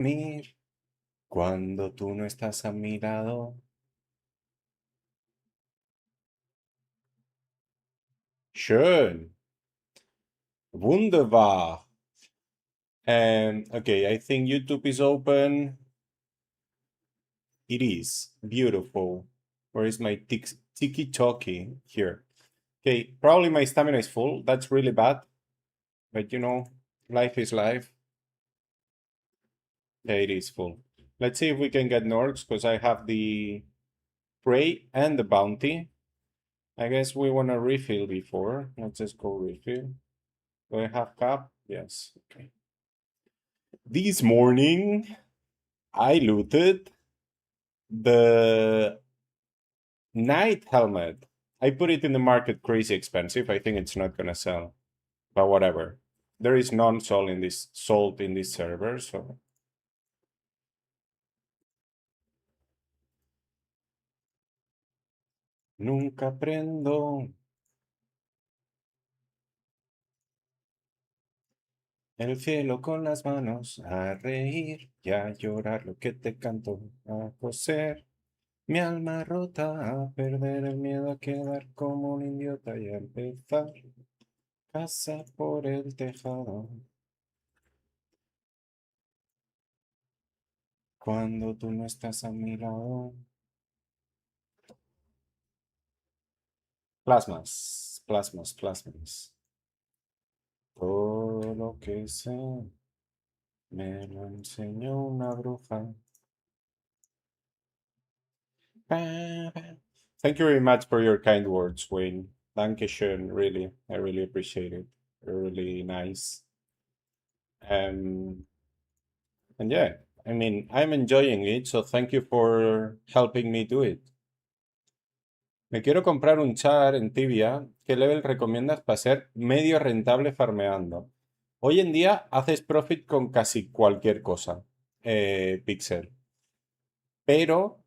Mir, cuando tú no estás a mi lado. Schön. Wunderbar. Okay, I think YouTube is open. It is. Beautiful. Where is my tiki-talkie? Here. Okay, probably my stamina is full. That's really bad. But you know, life is life. Yeah, it is full. Let's see if we can get Norks, because I have the Prey and the Bounty. I guess we want to refill before. Let's just go refill. Do I have cap? Yes. Okay. This morning, I looted the Knight helmet. I put it in the market crazy expensive. I think it's not gonna sell, but whatever. There is none sold in this server, so nunca aprendo. El cielo con las manos a reír y a llorar lo que te canto a coser. Mi alma rota a perder el miedo a quedar como un idiota y a empezar casa por el tejado. Cuando tú no estás a mi lado. Plasmas, plasmas, plasmas. Todo lo que sé me lo enseñó una bruja. Thank you very much for your kind words, Wayne. Dankeschön, really. I really appreciate it. Really nice. And yeah, I mean, I'm enjoying it, so thank you for helping me do it. Me quiero comprar un char en Tibia. ¿Qué level recomiendas para ser medio rentable farmeando? Hoy en día haces profit con casi cualquier cosa, Pixel. Pero,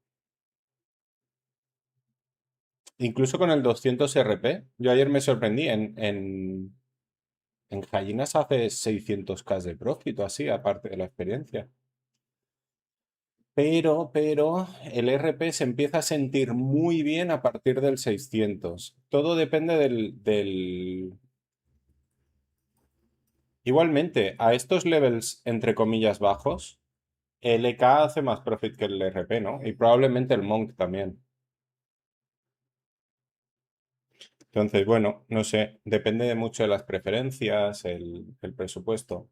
incluso con el 200 RP, yo ayer me sorprendí. En Gallinas hace 600k de profit o así, aparte de la experiencia. Pero, el RP se empieza a sentir muy bien a partir del 600. Todo depende del... Igualmente, a estos levels, entre comillas, bajos, el EK hace más profit que el RP, ¿no? Y probablemente el Monk también. Entonces, bueno, no sé, depende de mucho de las preferencias, el presupuesto.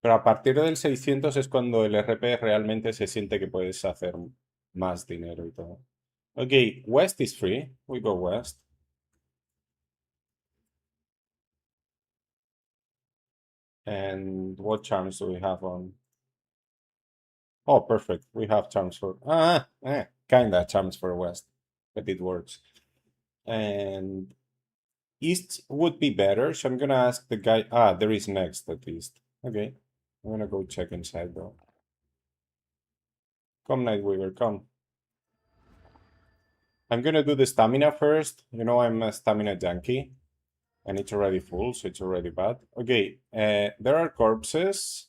Pero a partir del 600 es cuando el RP realmente se siente que puedes hacer más dinero y todo. Ok, West is free. We go West. And what charms do we have on? Oh, perfect. We have charms for... kinda charms for West. But it works. And East would be better, so I'm gonna ask the guy... there is next at East. Okay. I'm gonna go check inside though. Come, Nightweaver, come. I'm gonna do the stamina first. You know I'm a stamina junkie. And it's already full, so it's already bad. Okay, there are corpses.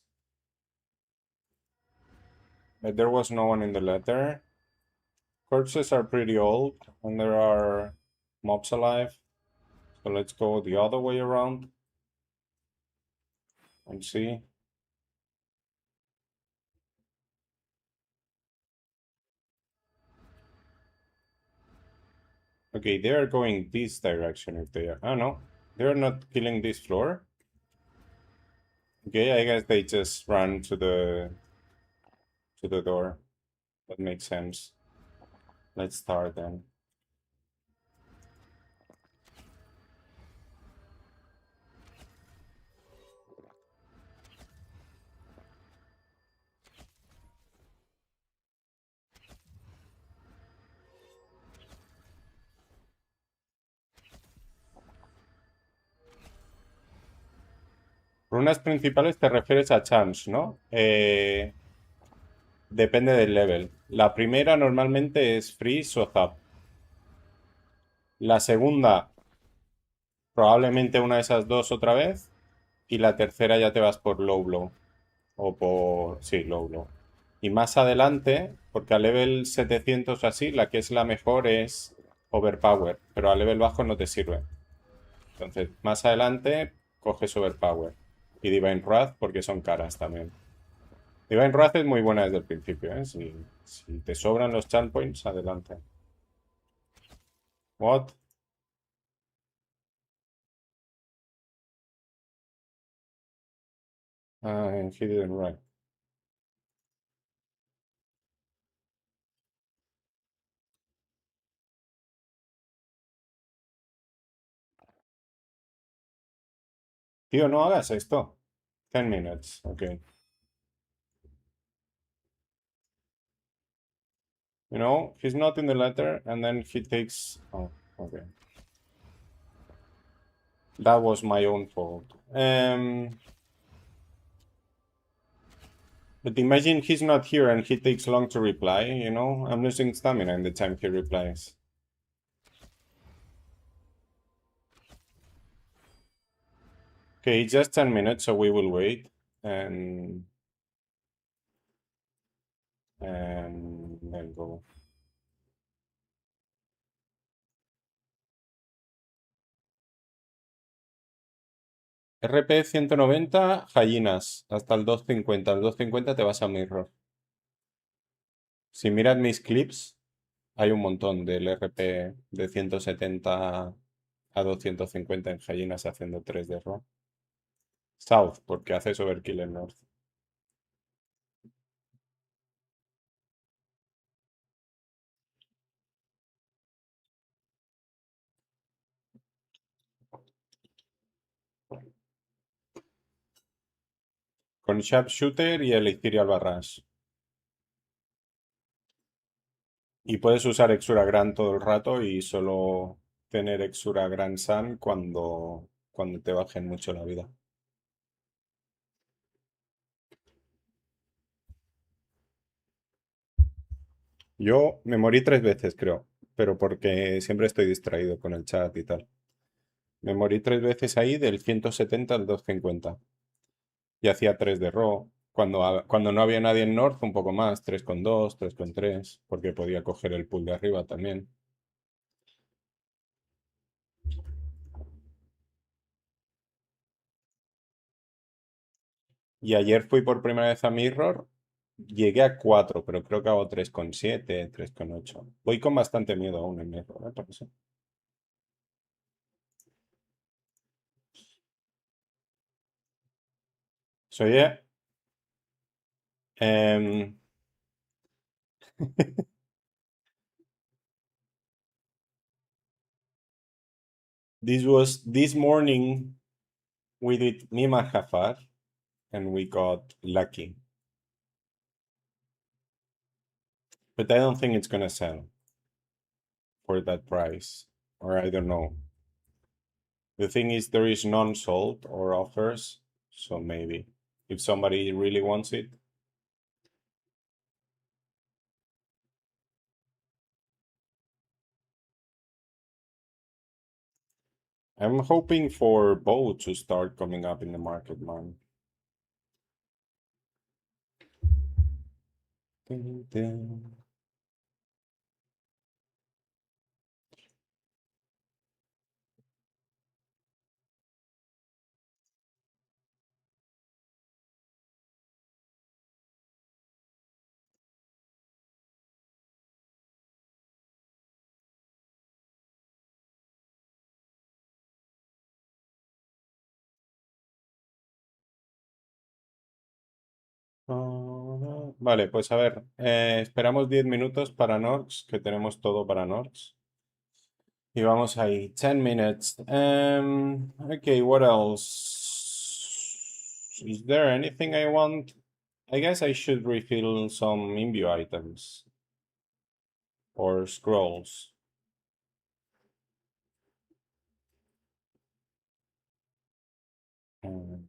But there was no one in the letter. Corpses are pretty old, and there are mobs alive. So let's go the other way around. And see. Okay, they are going this direction if they are... Oh, no. They're not killing this floor. Okay, I guess they just ran to the door. That makes sense. Let's start then. Runas principales te refieres a champs, ¿no? Depende del level. La primera normalmente es Freeze o Zap. La segunda, probablemente una de esas dos otra vez. Y la tercera ya te vas por low blow. O por... Sí, low blow. Y más adelante, porque a level 700 o así, la que es la mejor es overpower. Pero a level bajo no te sirve. Entonces, más adelante, coges overpower. Y Divine Wrath porque son caras también. Divine Wrath es muy buena desde el principio, ¿eh? Si te sobran los charm points, adelante. What? He didn't write. Tío, no hagas esto. 10 minutes, ok. You know, he's not in the letter, and then he takes... Oh, okay. That was my own fault. But imagine he's not here and he takes long to reply, you know? I'm losing stamina in the time he replies. Okay, just 10 minutes, so we will wait. And then go. RP 190, Hyenas, hasta el 250. Al 250 te vas a Mirror. Si miras mis clips, hay un montón del RP de 170 a 250 en Hyenas haciendo 3 de RO. South, porque haces overkill en North. Con Sharpshooter y el Ethereal Barrage. Y puedes usar Exura Gran todo el rato y solo tener Exura Gran Sun cuando te bajen mucho la vida. Yo me morí 3 veces, creo, pero porque siempre estoy distraído con el chat y tal. Me morí 3 veces ahí del 170 al 250. Y hacía 3 de RO. Cuando no había nadie en North, un poco más, 3,2, 3,3, porque podía coger el pool de arriba también. Y ayer fui por primera vez a Mirror. Llegué a 4, pero creo que hago 3,7, 3,8. Voy con bastante miedo aún en Mirror, por eso. Soy... em, this morning we did Mima Jafar and we got lucky. But I don't think it's gonna sell for that price. Or I don't know. The thing is there is none sold or offers, so maybe. If somebody really wants it. I'm hoping for both to start coming up in the market, man. Dun, dun. Vale, pues a ver, esperamos 10 minutos para Norks, que tenemos todo para Norks. Y vamos ahí, 10 minutes. Okay, what else? Is there anything I want? I guess I should refill some imbue items. Or scrolls. Um,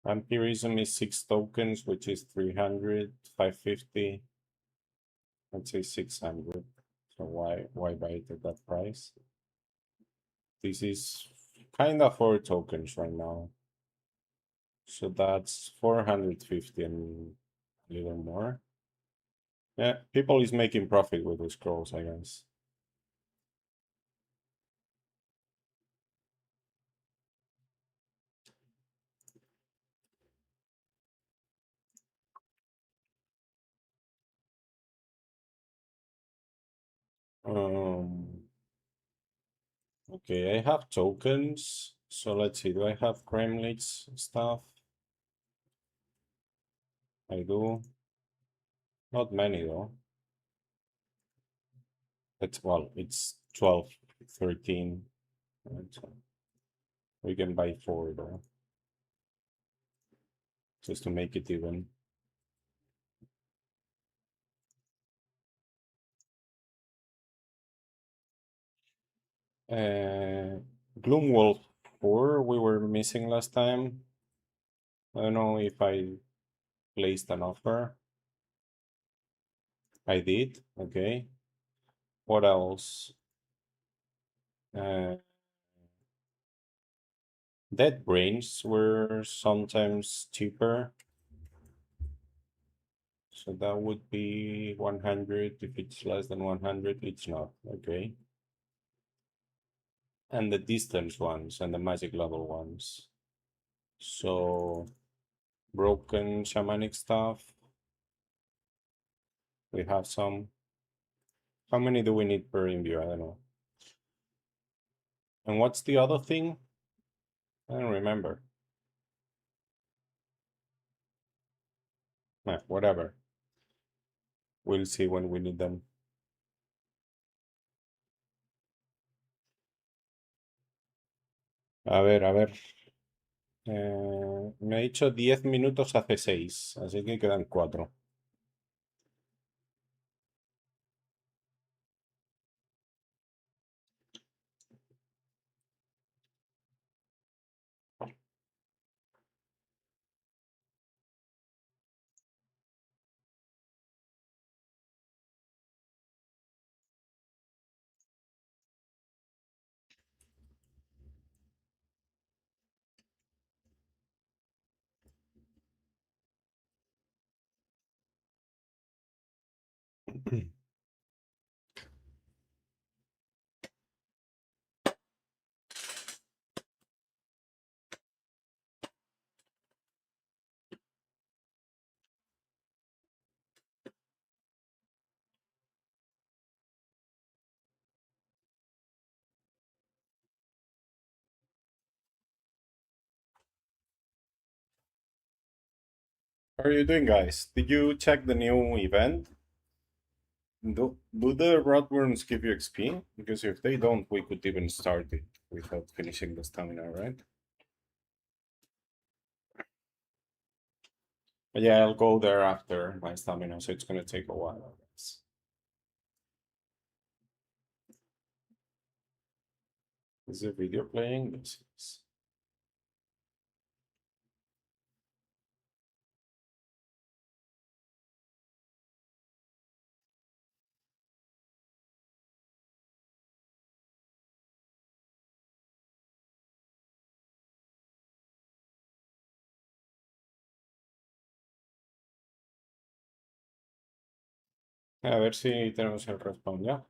Vampirism is 6 tokens, which is 300, 550. Let's say 600. So why buy it at that price? This is kind of 4 tokens right now. So that's 450 and a little more. Yeah, people is making profit with the scrolls, I guess. Um, okay, I have tokens. So let's see, do I have Kremlitz stuff? I do. Not many though. It's 12, 13. So we can buy 4 though. Just to make it even. Gloomwolf 4 we were missing last time. I don't know if I placed an offer. I did, okay. What else? Dead brains were sometimes cheaper. So that would be 100. If it's less than 100, it's not, okay. And the distance ones and the magic level ones. So broken shamanic stuff. We have some. How many do we need per imbue? I don't know. And what's the other thing? I don't remember. Whatever. We'll see when we need them. A ver. Me ha dicho 10 minutos hace 6, así que quedan 4. How are you doing, guys? Did you check the new event? Do the Rotworms give you XP? Because if they don't, we could even start it without finishing the stamina, right? But yeah, I'll go there after my stamina, so it's gonna take a while, I guess. Is the video playing? Yes, it is. A ver si tenemos el respawn ya.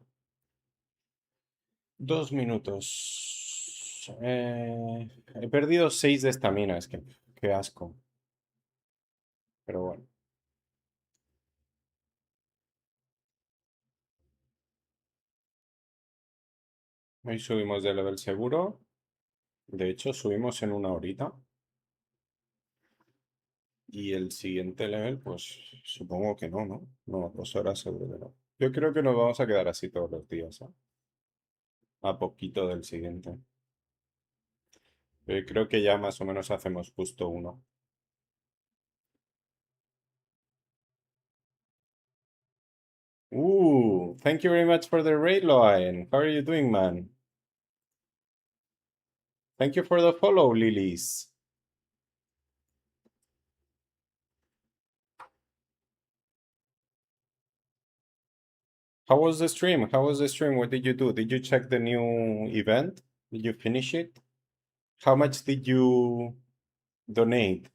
2 minutos. He perdido 6 de estamina, es que qué asco. Pero bueno. Hoy subimos de level seguro. De hecho, subimos en 1 horita. Y el siguiente level, pues supongo que no, ¿no? No, 2 horas seguro que no. Yo creo que nos vamos a quedar así todos los días, ¿eh? A poquito del siguiente. Pero creo que ya más o menos hacemos justo uno. Thank you very much for the raid, Loan. How are you doing, man? Thank you for the follow, Lilies. How was the stream? How was the stream? What did you do? Did you check the new event? Did you finish it? How much did you donate?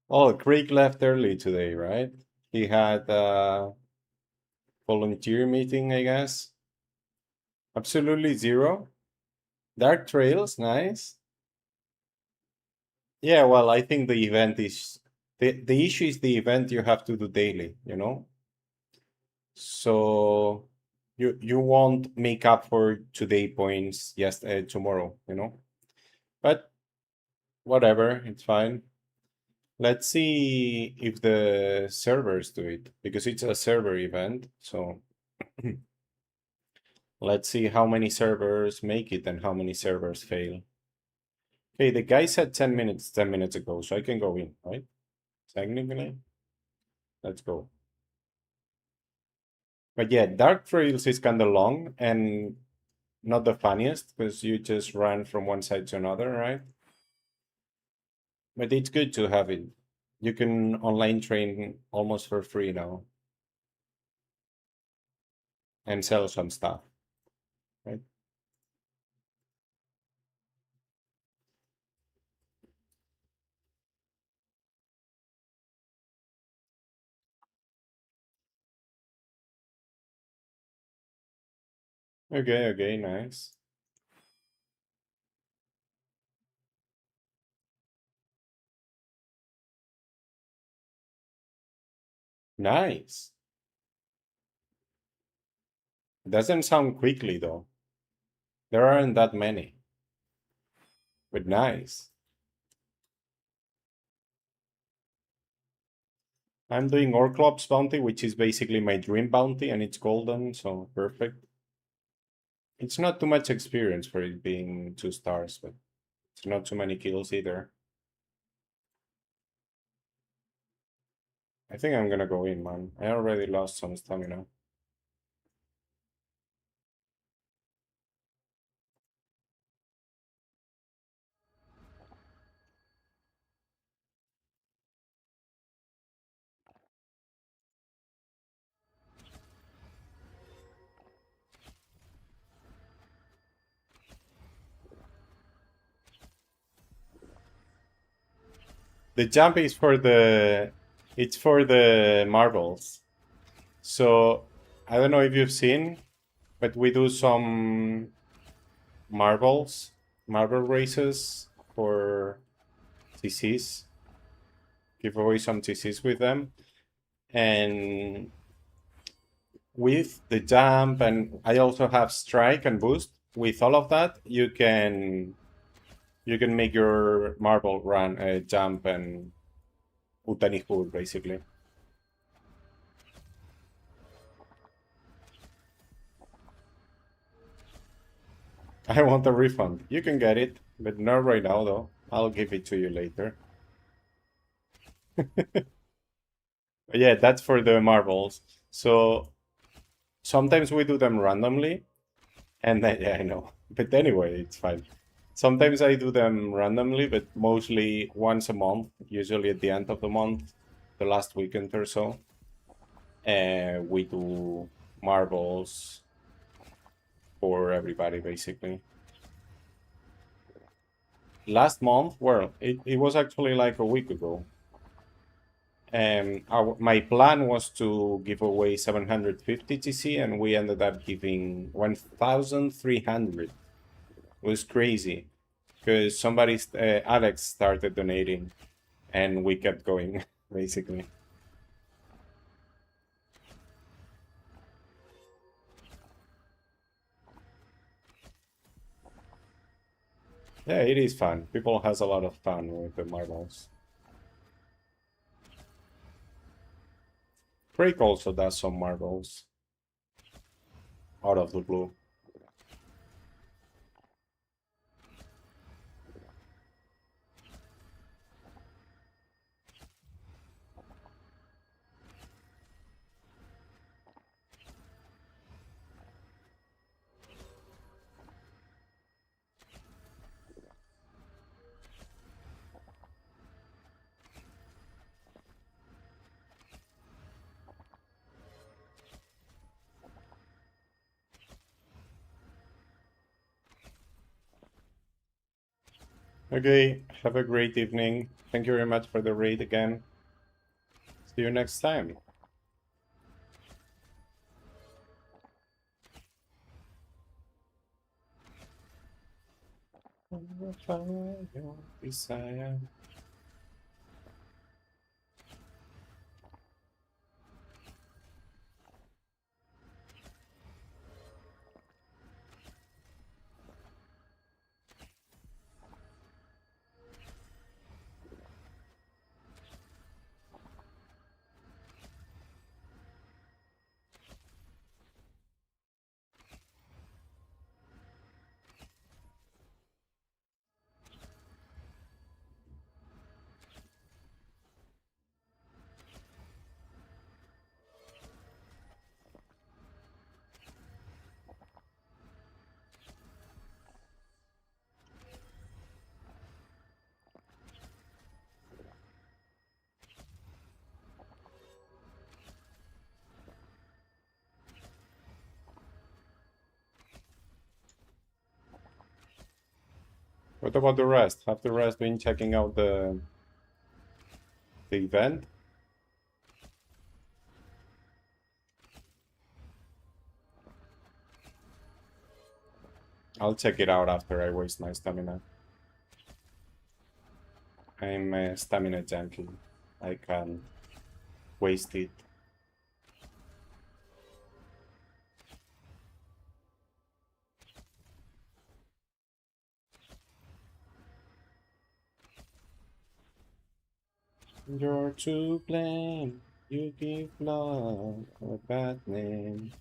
Oh, Craig left early today, right? He had a volunteer meeting, I guess. Absolutely zero. Dark Trails, nice. Yeah, well, I think the event is the issue is the event you have to do daily, you know? So you won't make up for today points tomorrow, you know? But whatever, it's fine. Let's see if the servers do it because it's a server event. So let's see how many servers make it and how many servers fail. Okay, the guy said 10 minutes ago, so I can go in, right? Technically, let's go. But yeah, Dark Trails is kind of long and not the funniest because you just run from one side to another, right? But it's good to have it. You can online train almost for free now and sell some stuff, right? Okay, nice. Nice. Doesn't sound quickly though. There aren't that many, but nice. I'm doing Orclops bounty, which is basically my dream bounty, and it's golden, so perfect. It's not too much experience for it being 2 stars, but it's not too many kills either. I think I'm gonna go in, man. I already lost some stamina. The jump is for it's for the marbles. So I don't know if you've seen, but we do some marble races for TCs. Give away some TCs with them. And with the jump, and I also have strike and boost. With all of that, you can make your marble run, jump, and Utanihur, basically. I want a refund. You can get it, but not right now, though. I'll give it to you later. Yeah, that's for the marbles. So sometimes we do them randomly, and then, yeah, I know. But anyway, it's fine. Sometimes I do them randomly, but mostly once a month, usually at the end of the month, the last weekend or so. And we do marbles for everybody, basically. Last month, well, it was actually like a week ago. My plan was to give away 750 TC, and we ended up giving 1,300. It was crazy because Alex started donating, and we kept going, basically. Yeah, it is fun. People has a lot of fun with the marbles. Drake also does some marbles out of the blue. Okay, have a great evening. Thank you very much for the raid again. See you next time. Desire. What about the rest? Have the rest been checking out the event? I'll check it out after I waste my stamina. I'm a stamina junkie. I can't waste it. You're to blame. You give love a bad name.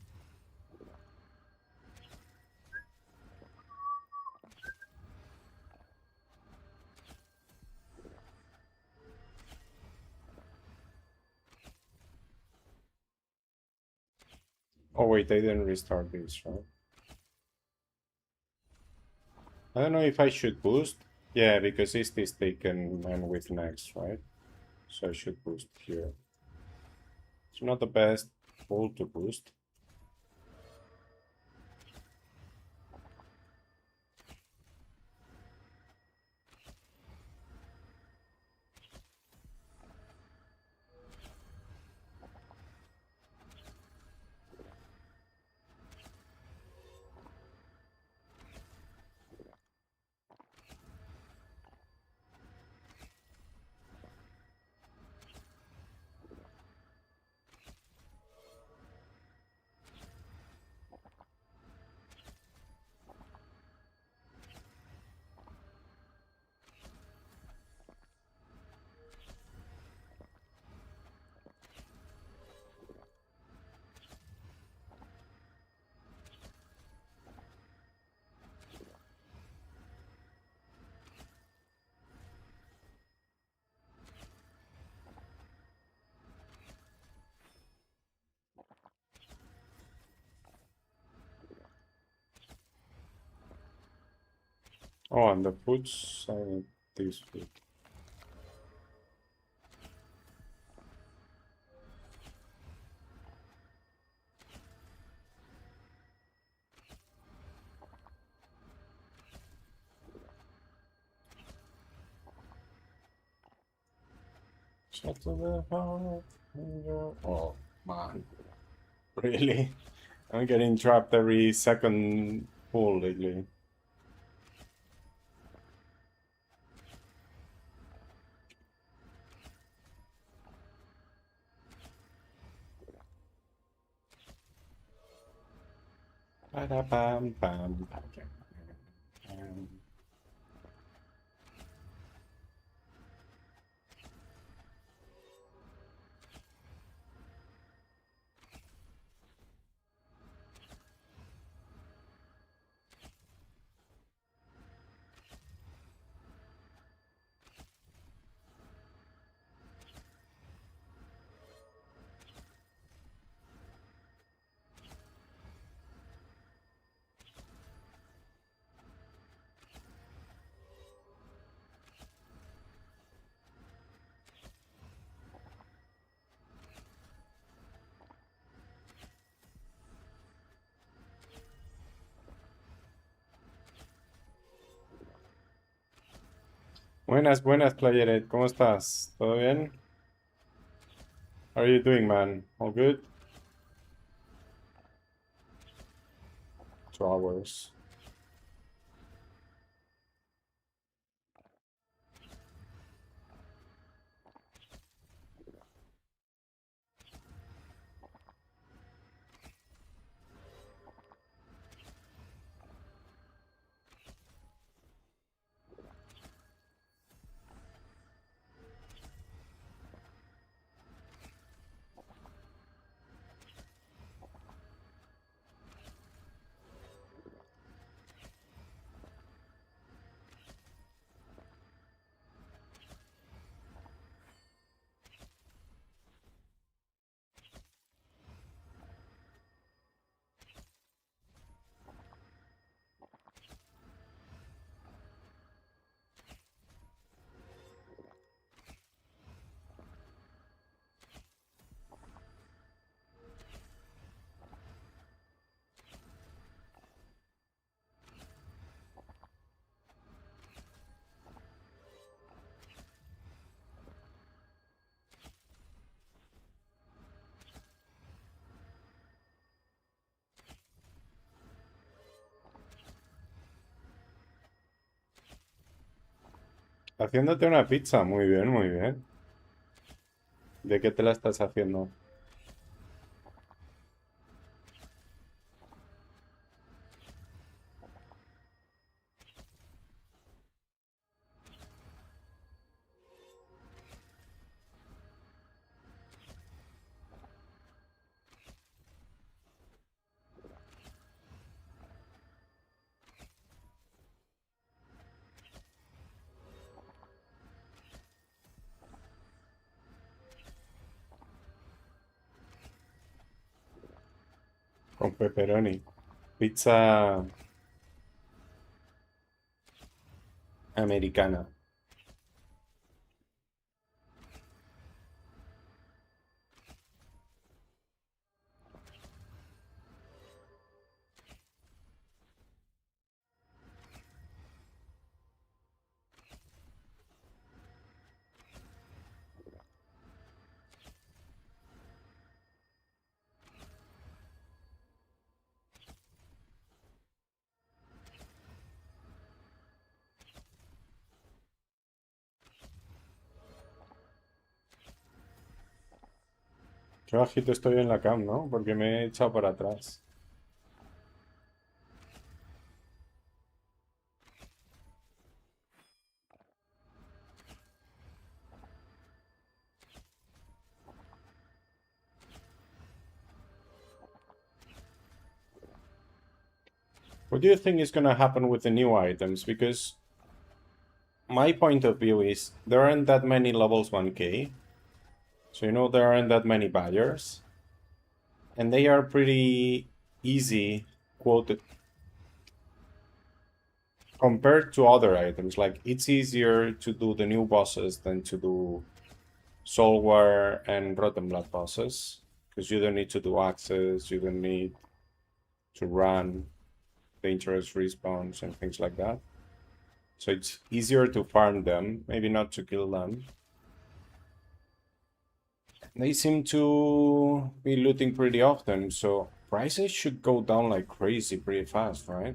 Oh wait, I didn't restart this, right? I don't know if I should boost. Yeah, because East is taken and with next, right? So I should boost here. It's not the best pull to boost. Oh, and the foods, I need this food. Shut to the heart. Oh man, really? I'm getting trapped every second pull lately. Ba-da-bam, bam, bam. Buenas, buenas, Playered. ¿Cómo estás? ¿Todo bien? How are you doing, man? All good? 2 hours. Haciéndote una pizza. Muy bien, muy bien. ¿De qué te la estás haciendo? Con pepperoni. Pizza americana. Qué bajito estoy en la cam, ¿no? Porque me he echado para atrás. What do you think is gonna happen with the new items? Because my point of view is there aren't that many levels 1k. So you know there aren't that many buyers. And they are pretty easy, quoted, compared to other items. Like, it's easier to do the new bosses than to do Soulware and Rotten Blood bosses. Because you don't need to do access, you don't need to run dangerous respawns and things like that. So it's easier to farm them, maybe not to kill them. They seem to be looting pretty often, so prices should go down like crazy pretty fast, right?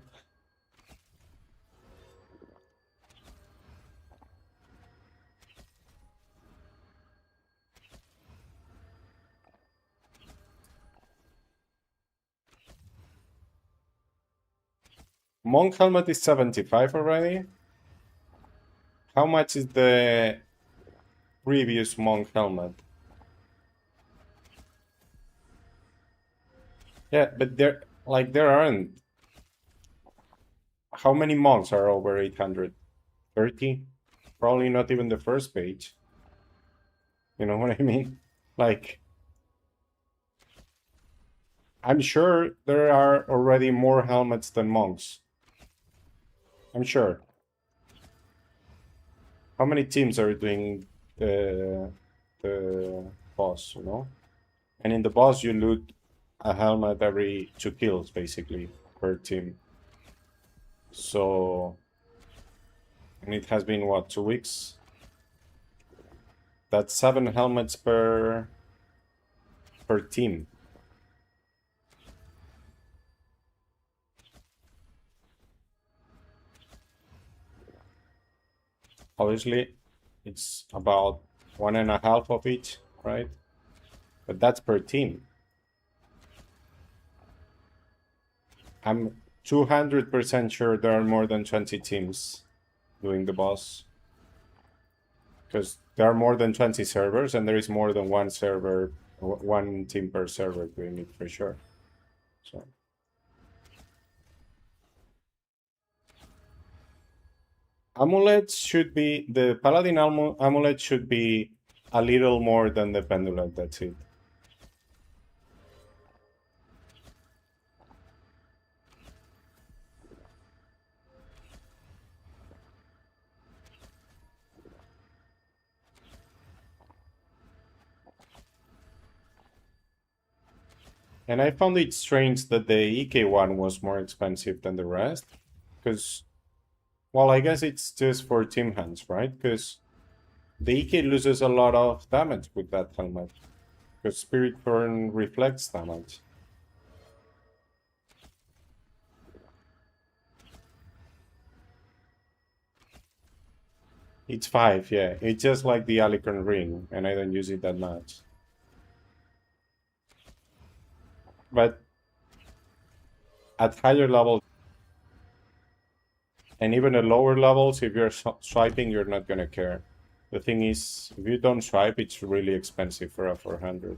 Monk helmet is 75 already. How much is the previous monk helmet? Yeah, but there aren't. How many monks are over 800? 30? Probably not even the first page. You know what I mean? Like, I'm sure there are already more helmets than monks. I'm sure. How many teams are doing the boss, you know? And in the boss you loot a helmet every 2 kills basically per team. So And it has been, what, 2 weeks? That's 7 helmets per team. Obviously, it's about 1.5 of each, right? But that's per team. I'm 200% sure there are more than 20 teams doing the boss. Because there are more than 20 servers, and there is more than one server, one team per server doing it for sure. So. Amulets should be, the Paladin amulet should be a little more than the Pendulet, that's it. And I found it strange that the EK one was more expensive than the rest, because, well, I guess it's just for team hunts, right? Because the EK loses a lot of damage with that helmet, because Spirit Burn reflects damage. It's 5, yeah. It's just like the Alicorn ring, and I don't use it that much. But at higher levels, and even at lower levels, if you're swiping, you're not gonna care. The thing is, if you don't swipe, it's really expensive for a 400.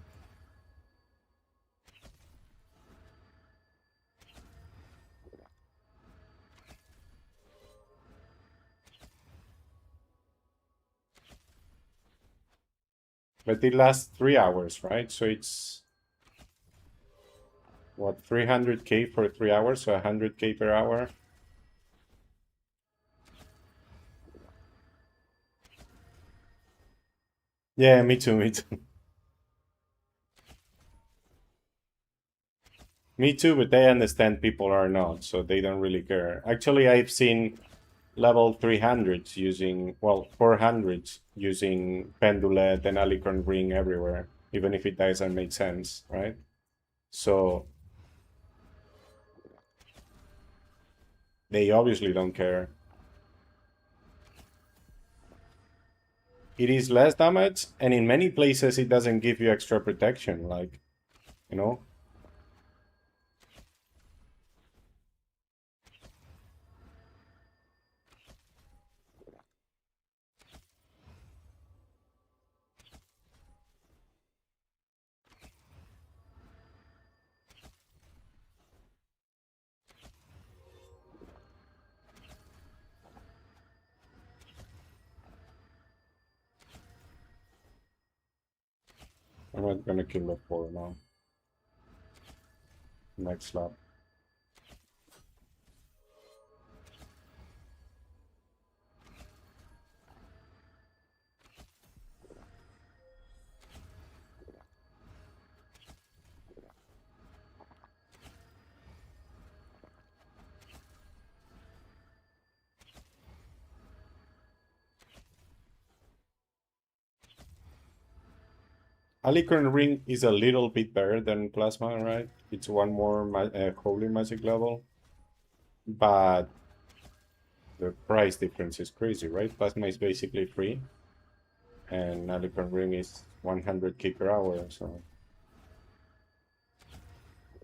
But it lasts 3 hours, right? So it's, what, 300k for 3 hours, so 100k per hour. Yeah, me too, me too. Me too, but they understand people are not, so they don't really care. Actually, I've seen level 300s using, well, 400s using Pendulet and Alicorn Ring everywhere, even if it doesn't make sense, right? So they obviously don't care. It is less damage, and in many places it doesn't give you extra protection, like, you know? I'm not gonna kill the 4 now. Next lap. Alicorn Ring is a little bit better than Plasma, right? It's one more Holy Magic level. But the price difference is crazy, right? Plasma is basically free. And Alicorn Ring is 100k per hour, so...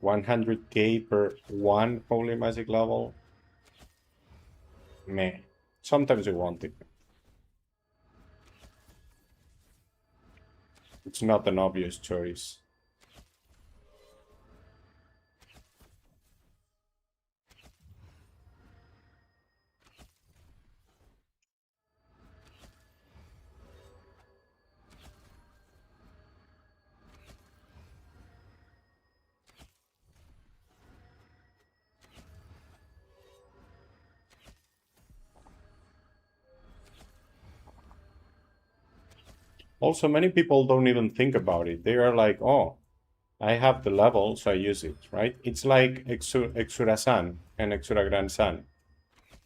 100k per one Holy Magic level? Meh. Sometimes you want it. It's not an obvious choice. Also, many people don't even think about it. They are like, oh, I have the level, so I use it, right? It's like Exura San and Exura Gran San.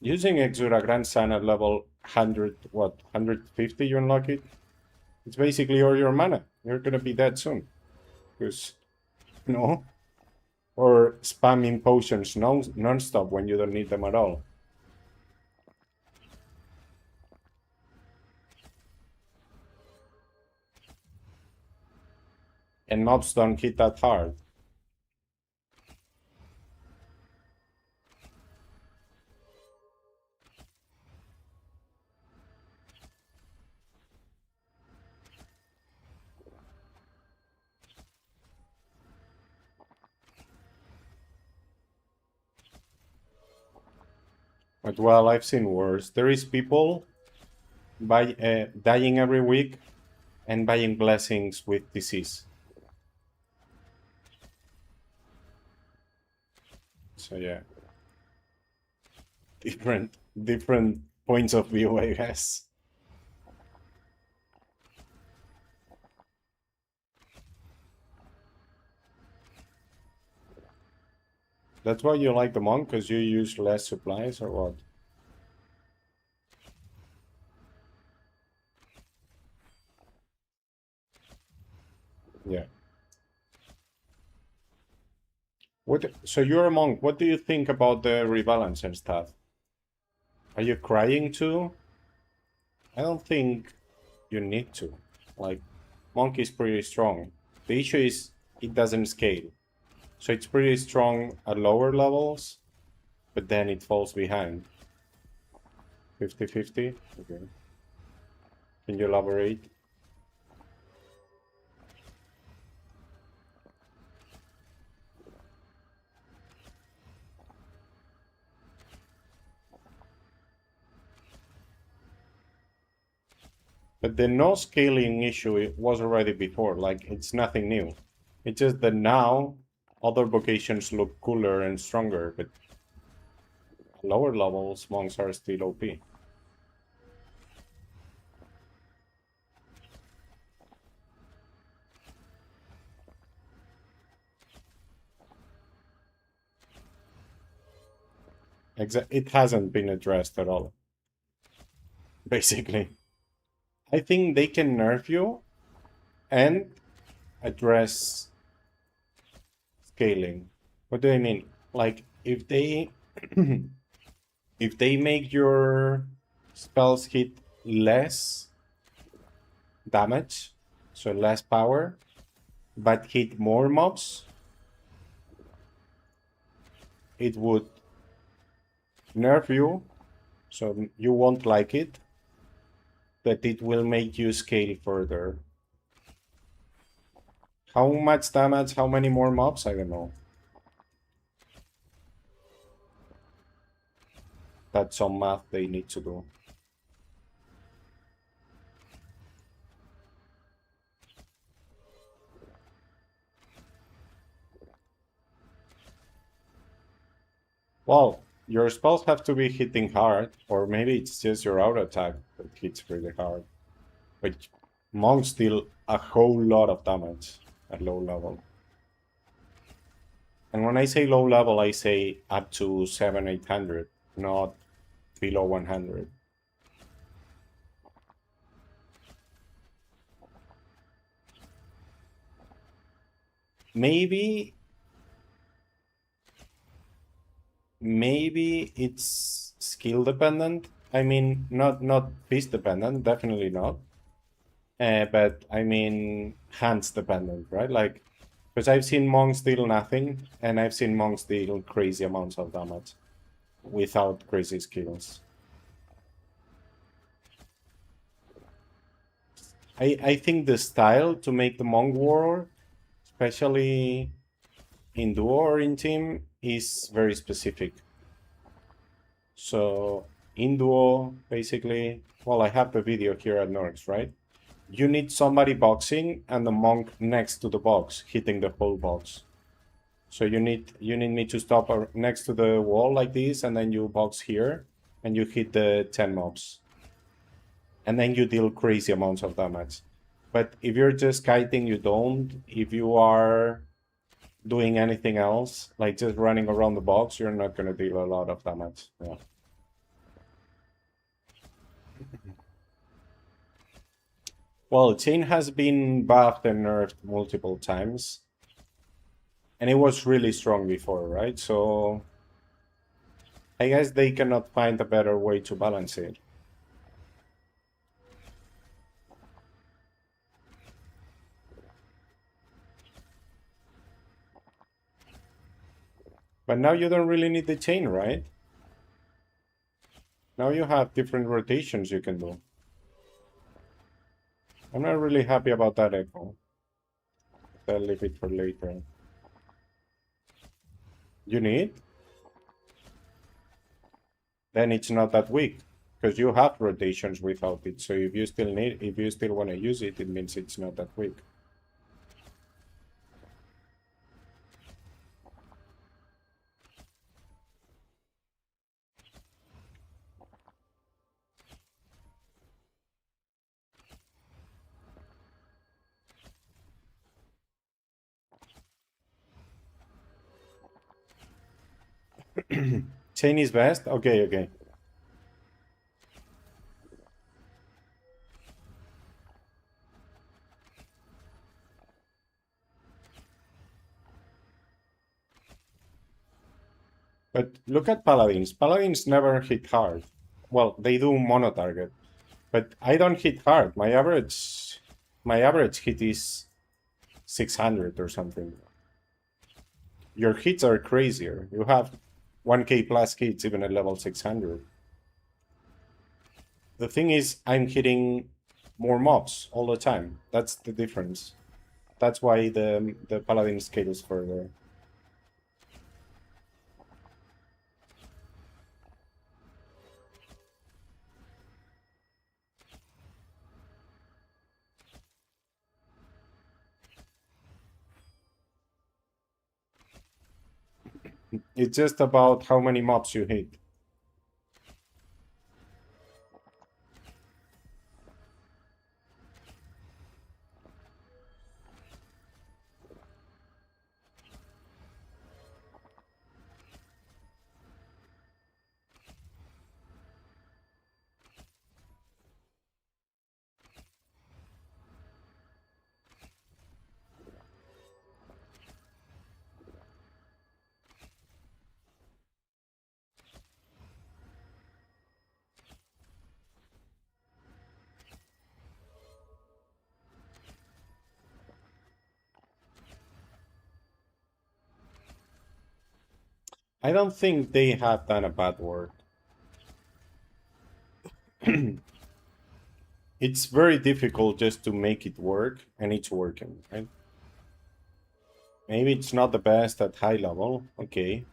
Using Exura Grand Sun at level 100, what, 150 you unlock it? It's basically all your mana. You're gonna be dead soon. Because, no? Or spamming potions non-stop when you don't need them at all. And mobs don't hit that hard. But well, I've seen worse. There is people dying every week and buying blessings with disease. So yeah, different points of view, I guess. That's why you like the monk, because you use less supplies, or what? Yeah. So you're a monk. What do you think about the rebalance and stuff? Are you crying too? I don't think you need to. Like, monk is pretty strong. The issue is it doesn't scale. So it's pretty strong at lower levels, but then it falls behind. 50-50? Okay. Can you elaborate? But the no scaling issue it was already before, like it's nothing new. It's just that now other vocations look cooler and stronger, but lower levels monks are still OP. It hasn't been addressed at all, basically. I think they can nerf you and address scaling. What do I mean? Like if they if they make your spells hit less damage, so less power, but hit more mobs, it would nerf you, so you won't like it, but it will make you scale further. How much damage, how many more mobs? I don't know. That's some math they need to do. Well, your spells have to be hitting hard, or maybe it's just your auto attack that hits really hard. But monks deal a whole lot of damage at low level. And when I say low level, I say up to 700-800, not below 100. Maybe it's skill dependent. I mean, not beast dependent, definitely not. But I mean, hands dependent, right? Like, because I've seen monks deal nothing, and I've seen monks deal crazy amounts of damage without crazy skills. I think the style to make the monk war, especially in duo or in team, is very specific. So in duo, basically, well, I have the video here at Norx, right? You need somebody boxing and the monk next to the box, hitting the whole box. So you need me to stop next to the wall like this, and then you box here, and you hit the 10 mobs. And then you deal crazy amounts of damage. But if you're just kiting, you don't. If you are doing anything else, like just running around the box, you're not gonna deal a lot of damage. Yeah. Well, chain has been buffed and nerfed multiple times. And it was really strong before, right? So I guess they cannot find a better way to balance it. But now you don't really need the chain, right? Now you have different rotations you can do. I'm not really happy about that echo. I'll leave it for later. You need? Then it's not that weak. Because you have rotations without it. So if you still want to use it, it means it's not that weak. Chain is best? Okay, okay. But look at Paladins. Paladins never hit hard. Well, they do mono-target. But I don't hit hard. My average hit is 600 or something. Your hits are crazier. You have 1k plus hits even at level 600. The thing is, I'm hitting more mobs all the time. That's the difference. That's why the Paladin scales further. It's just about how many mobs you hit. I don't think they have done a bad work. It's very difficult just to make it work, and it's working, right? Maybe it's not the best at high level, okay.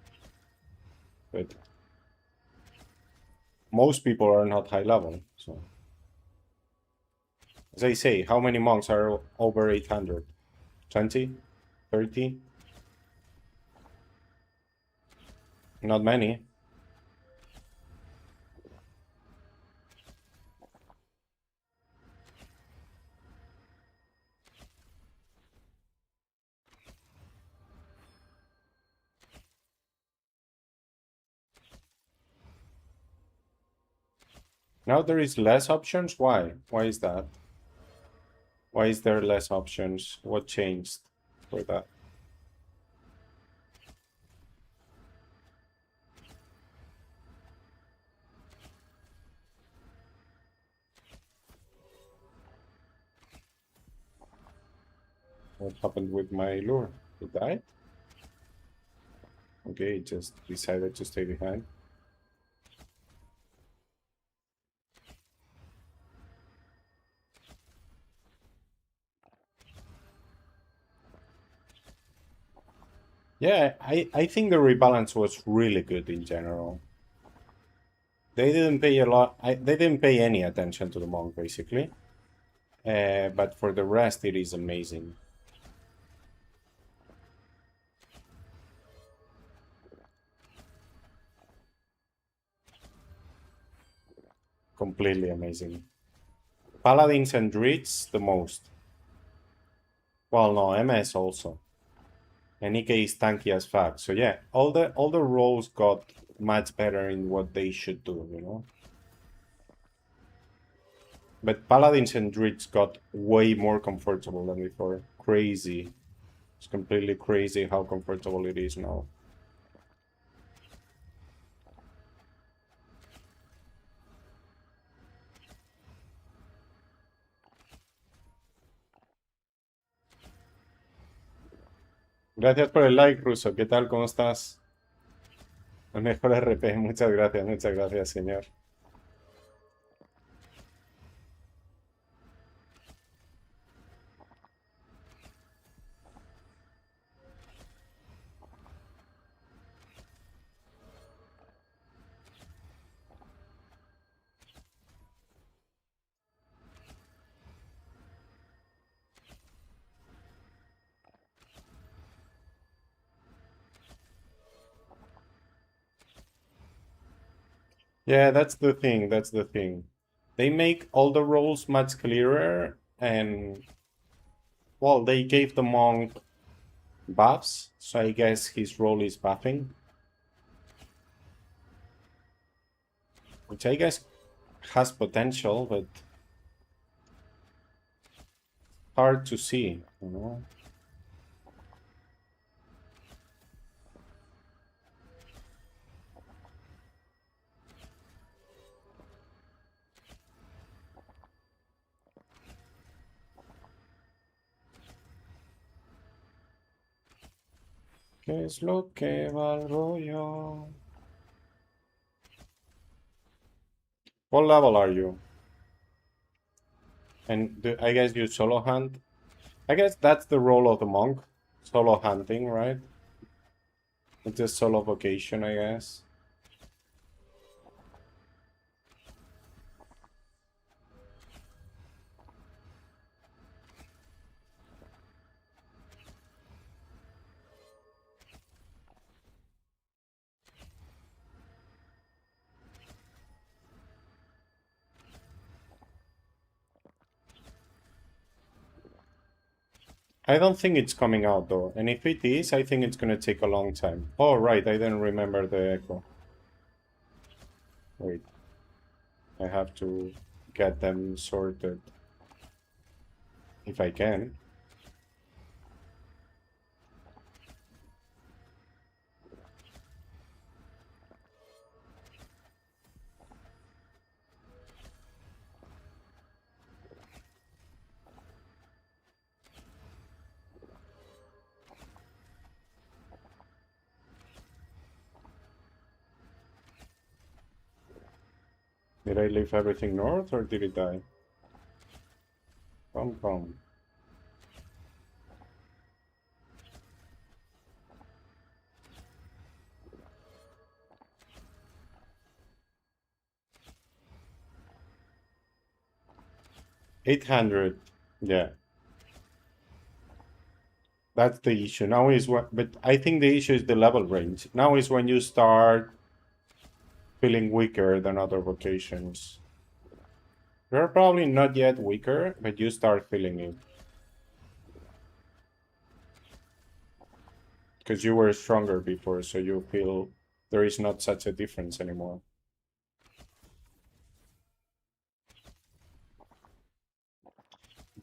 But most people are not high level, so. As I say, how many monks are over 800? 20? 30? Not many. Now there is less options? Why? Why is that? Why is there less options? What changed for that? What happened with my lure? It died? Okay, it just decided to stay behind. Yeah, I think the rebalance was really good in general. They didn't pay a lot. They didn't pay any attention to the monk, basically. But for the rest, it is amazing. Completely amazing. Paladins and Druids, the most. Well, no, MS also. And Nikkei is tanky as fuck. So yeah, all the roles got much better in what they should do, you know? But Paladins and Druids got way more comfortable than before. Crazy. It's completely crazy how comfortable it is now. Gracias por el like, Ruso. ¿Qué tal? ¿Cómo estás? El mejor RP. Muchas gracias, señor. Yeah, that's the thing. That's the thing. They make all the roles much clearer, and well, they gave the monk buffs, so I guess his role is buffing, which I guess has potential, but hard to see, you know. ¿Qué es lo que valgo yo? What level are you? And I guess you solo hunt? I guess that's the role of the monk. Solo hunting, right? It's a solo vocation, I guess. I don't think it's coming out though, and if it is, I think it's gonna take a long time. Oh, right, I didn't remember the echo. Wait. I have to get them sorted. If I can. Did I leave everything north or did it die? Come. 800. Yeah. That's the issue. Now is what, but I think the issue is the level range. Now is when you start feeling weaker than other vocations. You're probably not yet weaker, but you start feeling it. Because you were stronger before, so you feel there is not such a difference anymore.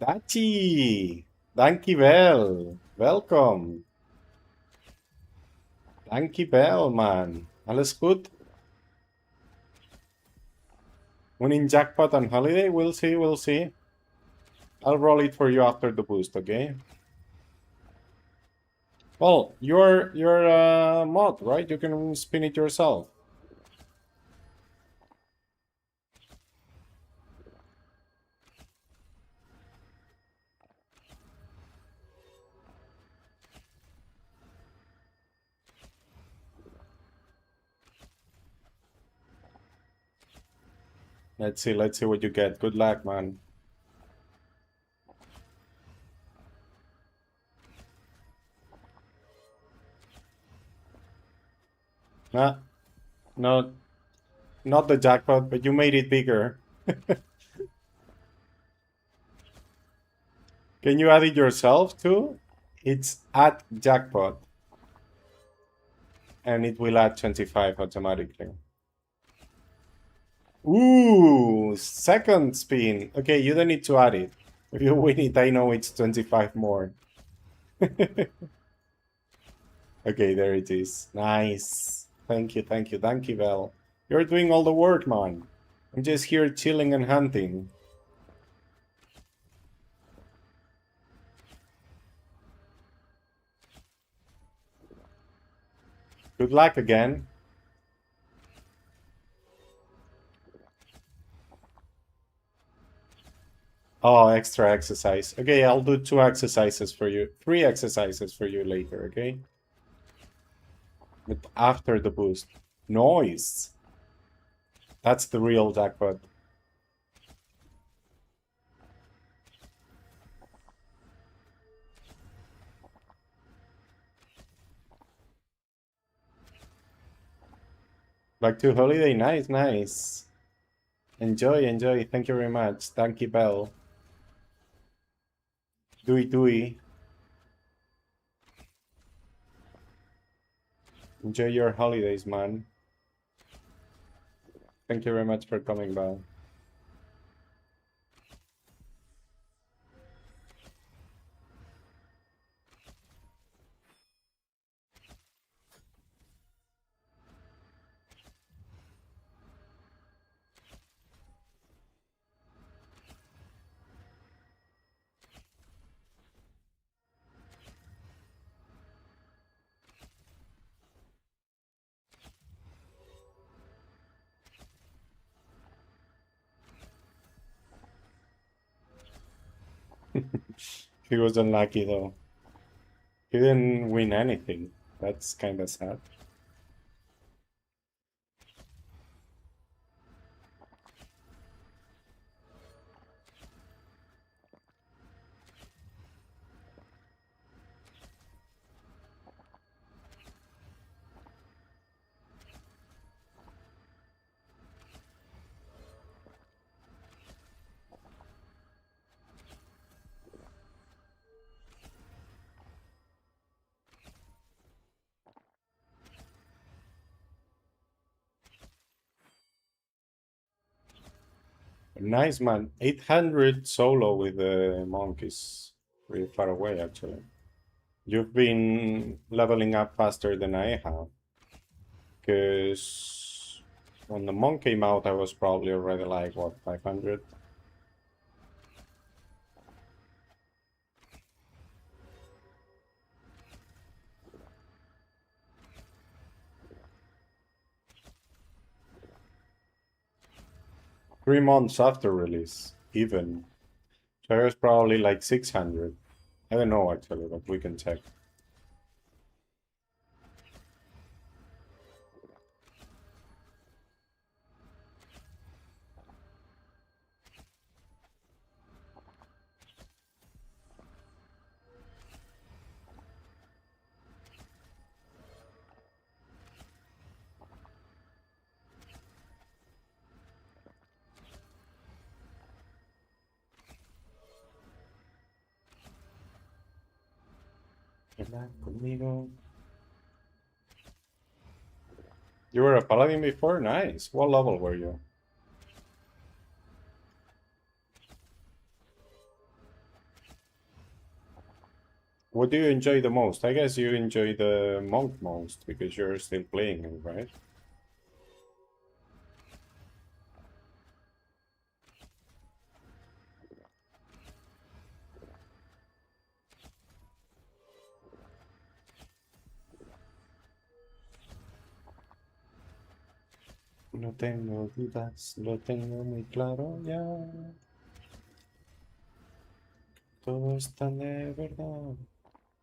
Dachi! Dankjewel! Welkom! Dankjewel, man. Alles goed? Winning jackpot on holiday? We'll see. I'll roll it for you after the boost, okay? Well, you're a mod, right? You can spin it yourself. Let's see what you get. Good luck, man. Nah, no, not the jackpot, but you made it bigger. Can you add it yourself too? It's at jackpot. And it will add 25 automatically. Ooh, second spin. Okay, you don't need to add it. If you win it, I know it's 25 more. Okay, there it is. Nice. Thank you, thank you, thank you, Bell. You're doing all the work, man. I'm just here chilling and hunting. Good luck again. Oh, extra exercise. Okay, I'll do 2 exercises for you. 3 exercises for you later, okay? But after the boost. Noise. That's the real jackpot. Back to holiday. Nice, nice. Enjoy, enjoy. Thank you very much. Thank you, Bell. Dewey, Dewey. Enjoy your holidays, man. Thank you very much for coming by. He was unlucky though. He didn't win anything. That's kind of sad. Nice, man. 800 solo with the monkeys. Pretty far away, actually. You've been leveling up faster than I have. Because when the monk came out, I was probably already like, what, 500? Three months after release, even. So I was probably like 600. I don't know actually, but we can check. Conmigo. You were a paladin before? Nice. What level were you? What do you enjoy the most? I guess you enjoy the monk most because you're still playing it, right? No tengo dudas, lo tengo muy claro ya. Todo es tan de verdad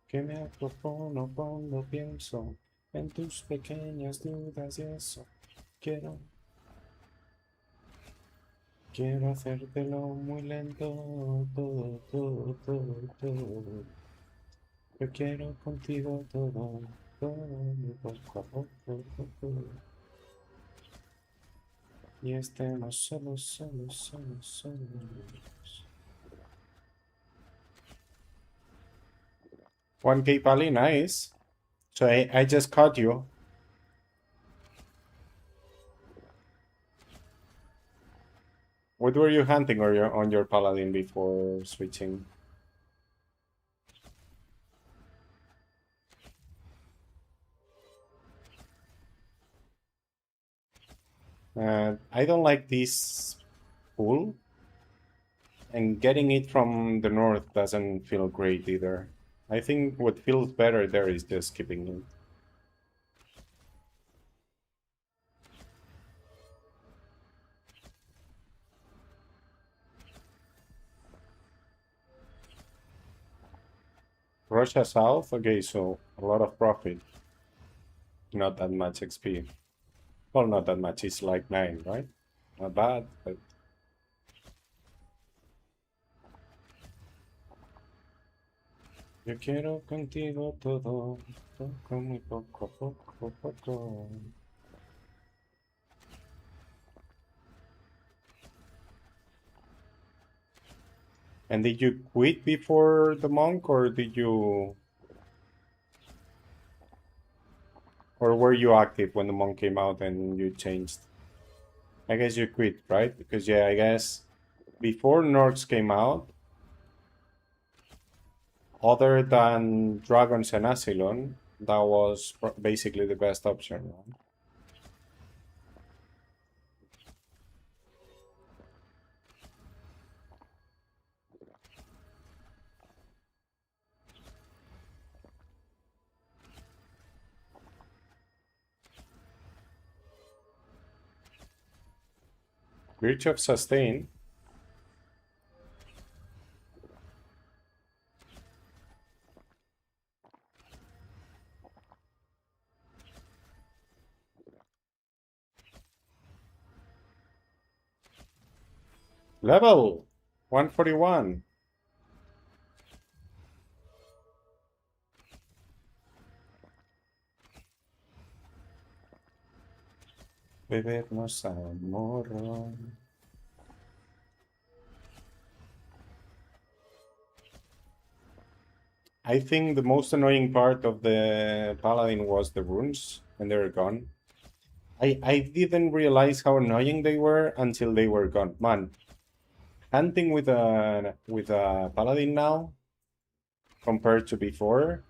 que me acojono cuando pienso en tus pequeñas dudas y eso. Quiero hacértelo muy lento, todo, todo, todo, todo. Yo quiero contigo todo, todo, poco a poco, poco. Y estemos solos, solos, solos, solos. 1K Pali, nice. So I just caught you. What were you hunting on your Paladin before switching? I don't like this pool, and getting it from the north doesn't feel great either. I think what feels better there is just keeping it. Russia South, okay, so a lot of profit, not that much XP. Well, not that much, it's like 9, right? Not bad, but yo quiero contigo todo, poco, muy poco, poco, poco. And did you quit before the monk, or did you, or were you active when the monk came out and you changed? I guess you quit, right? Because yeah, I guess before Norks came out, other than Dragons and Asylon, that was basically the best option, right? Breach of Sustain. Level 141. Bebernos amor. I think the most annoying part of the Paladin was the runes, and they're gone. I didn't realize how annoying they were until they were gone. Man, hunting with a Paladin now compared to before,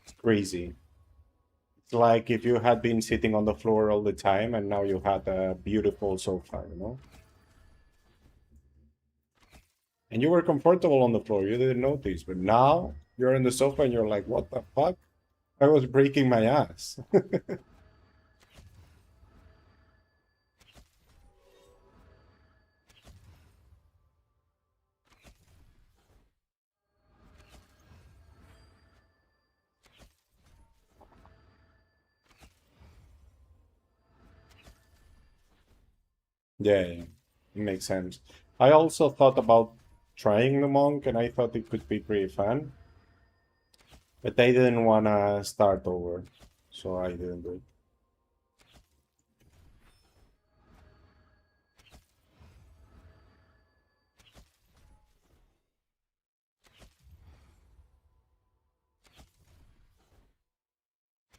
it's crazy. It's like if you had been sitting on the floor all the time and now you had a beautiful sofa, you know? And you were comfortable on the floor, you didn't notice, but now you're on the sofa and you're like, what the fuck? I was breaking my ass. Yeah, yeah, it makes sense. I also thought about trying the monk and I thought it could be pretty fun, but I didn't want to start over, so I didn't do it.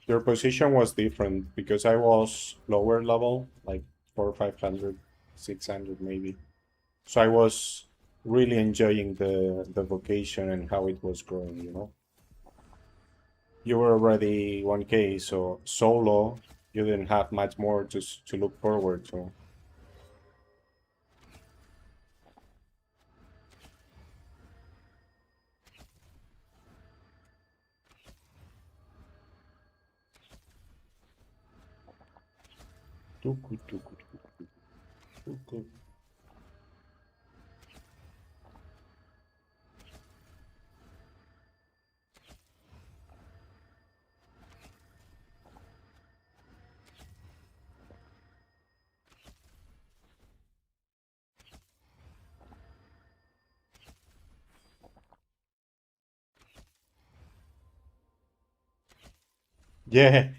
Your position was different because I was lower level, like 400, 500, 600 maybe. So I was really enjoying the vocation and how it was growing, you know. You were already 1K, so solo, you didn't have much more to look forward to. Tuku, tuku, tuku, tuku. Yeah,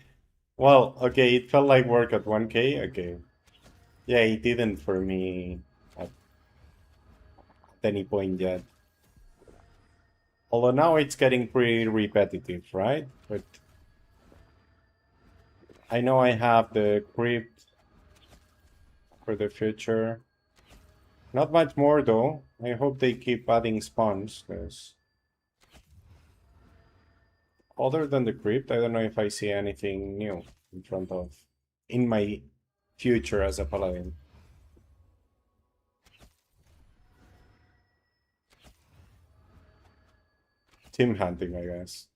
well, okay, it felt like work at 1K, okay. Yeah, it didn't for me at any point yet. Although now it's getting pretty repetitive, right? But I know I have the crypt, for the future. Not much more though. I hope they keep adding spawns, because other than the crypt, I don't know if I see anything new in my future as a paladin. Team hunting, I guess.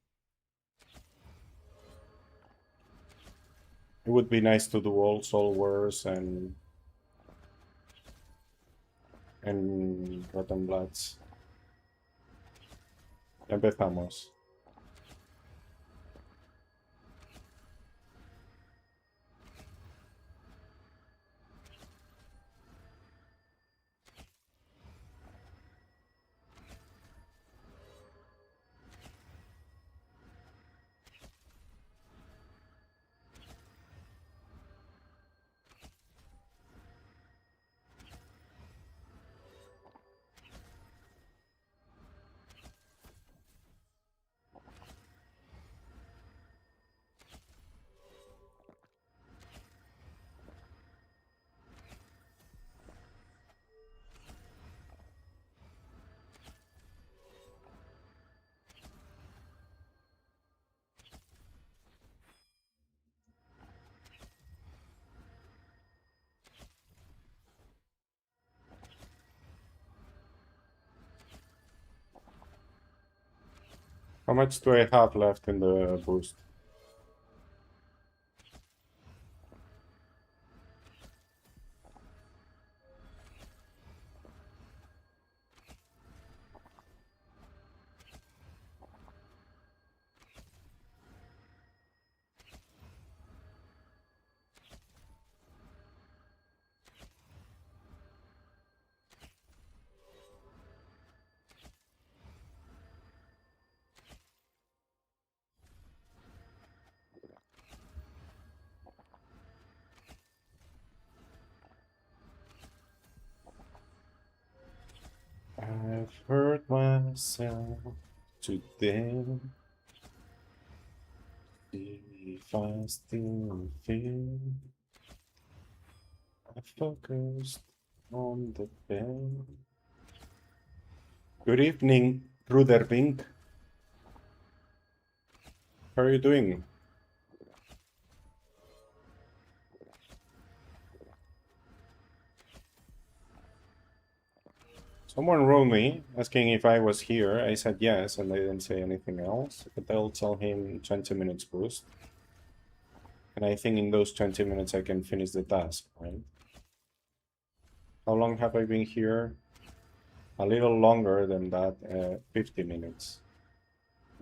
It would be nice to do all Soul Wars and Rotten Bloods. Empezamos. How much do I have left in the boost? I've hurt myself today. If I still feel, I focused on the bed. Good evening, Rudervink. How are you doing? Someone wrote me asking if I was here. I said yes, and they didn't say anything else. But I'll tell him 20 minutes boost. And I think in those 20 minutes I can finish the task, right? How long have I been here? A little longer than that, 50 minutes.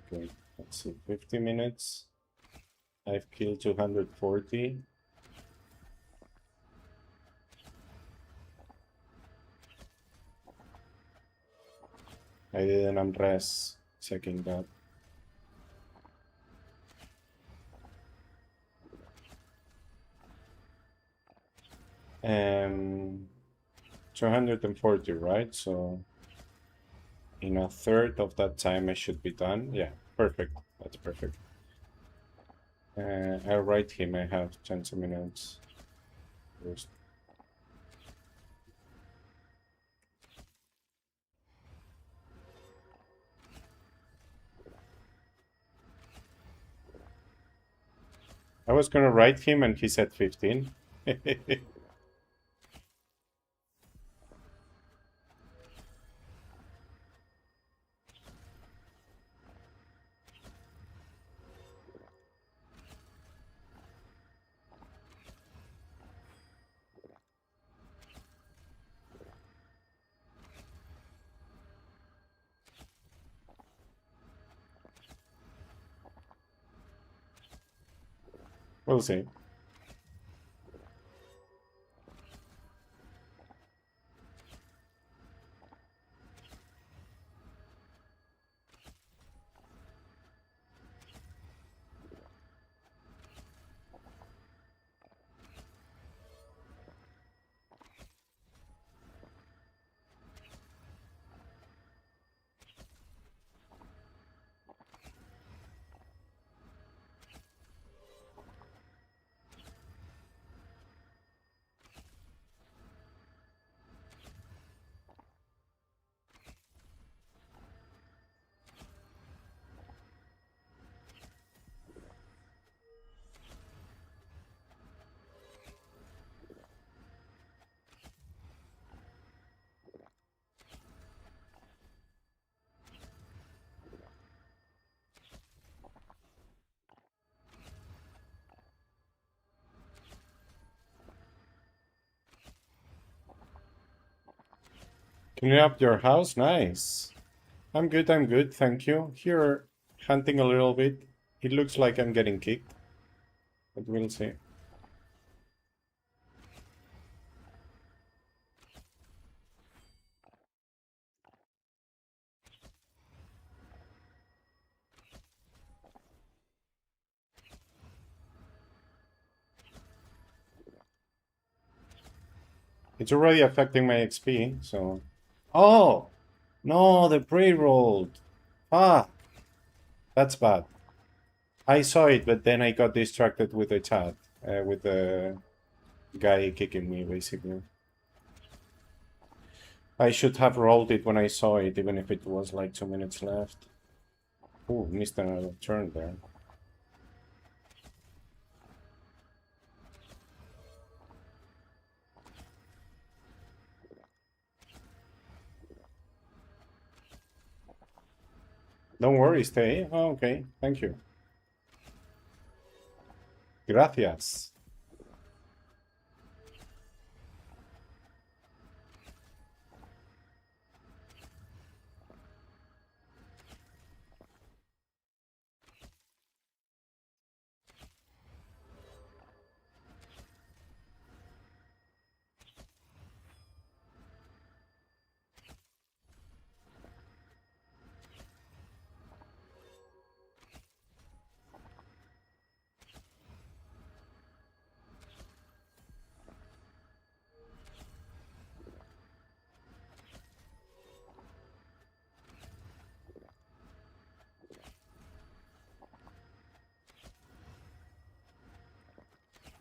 Okay, let's see, 50 minutes. I've killed 240. I did an unrest checking that. 240, right? So in a third of that time I should be done. Yeah, perfect. That's perfect. I'll write him. I have 20 minutes. First. I was gonna write him and he said 15. We'll see. Clean up your house? Nice. I'm good, thank you. Here, hunting a little bit. It looks like I'm getting kicked, but we'll see. It's already affecting my XP, so... Oh! No, the prey rolled. Ah, that's bad. I saw it, but then I got distracted with the chat, with the guy kicking me, basically. I should have rolled it when I saw it, even if it was like 2 minutes left. Ooh, missed another turn there. Don't worry, stay. Oh, okay, thank you. Gracias.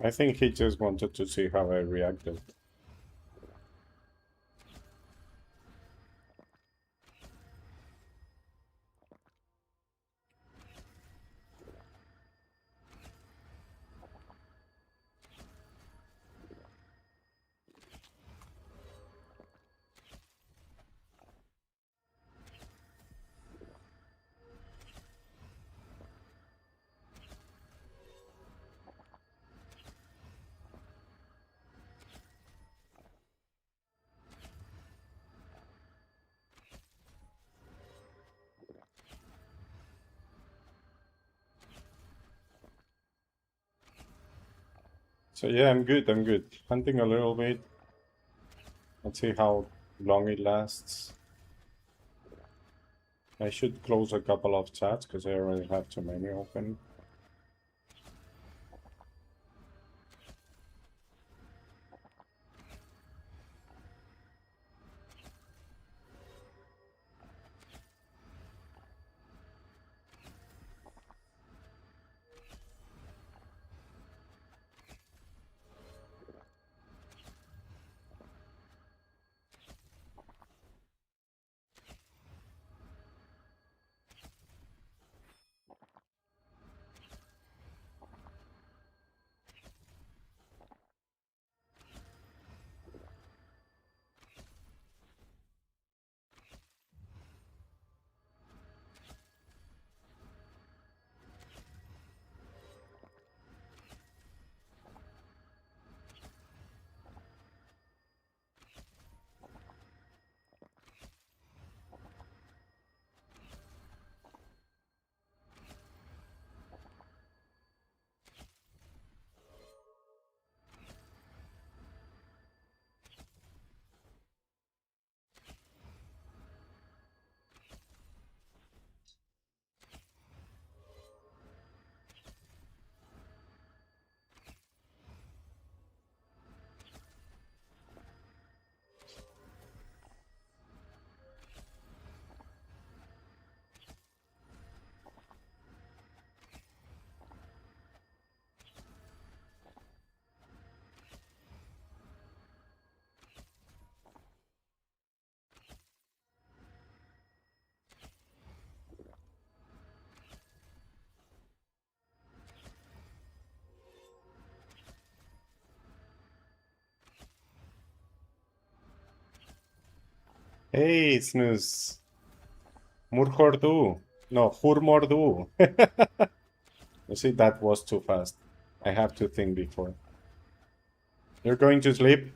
I think he just wanted to see how I reacted. So yeah, I'm good, I'm good. Hunting a little bit. Let's see how long it lasts. I should close a couple of chats because I already have too many open. Hey, Snooze. Murhordu. No, Hurmordu. You see, that was too fast. I have to think before. You're going to sleep?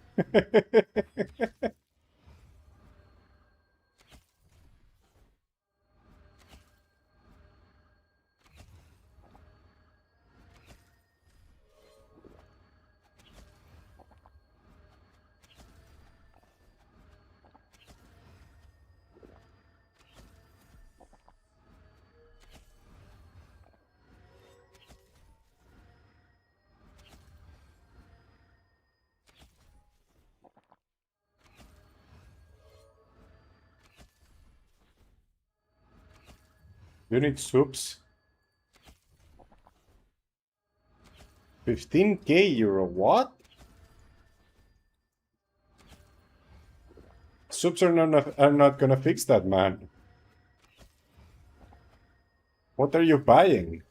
You need soups. 15k euro, what? Soups are not gonna fix that, man. What are you buying?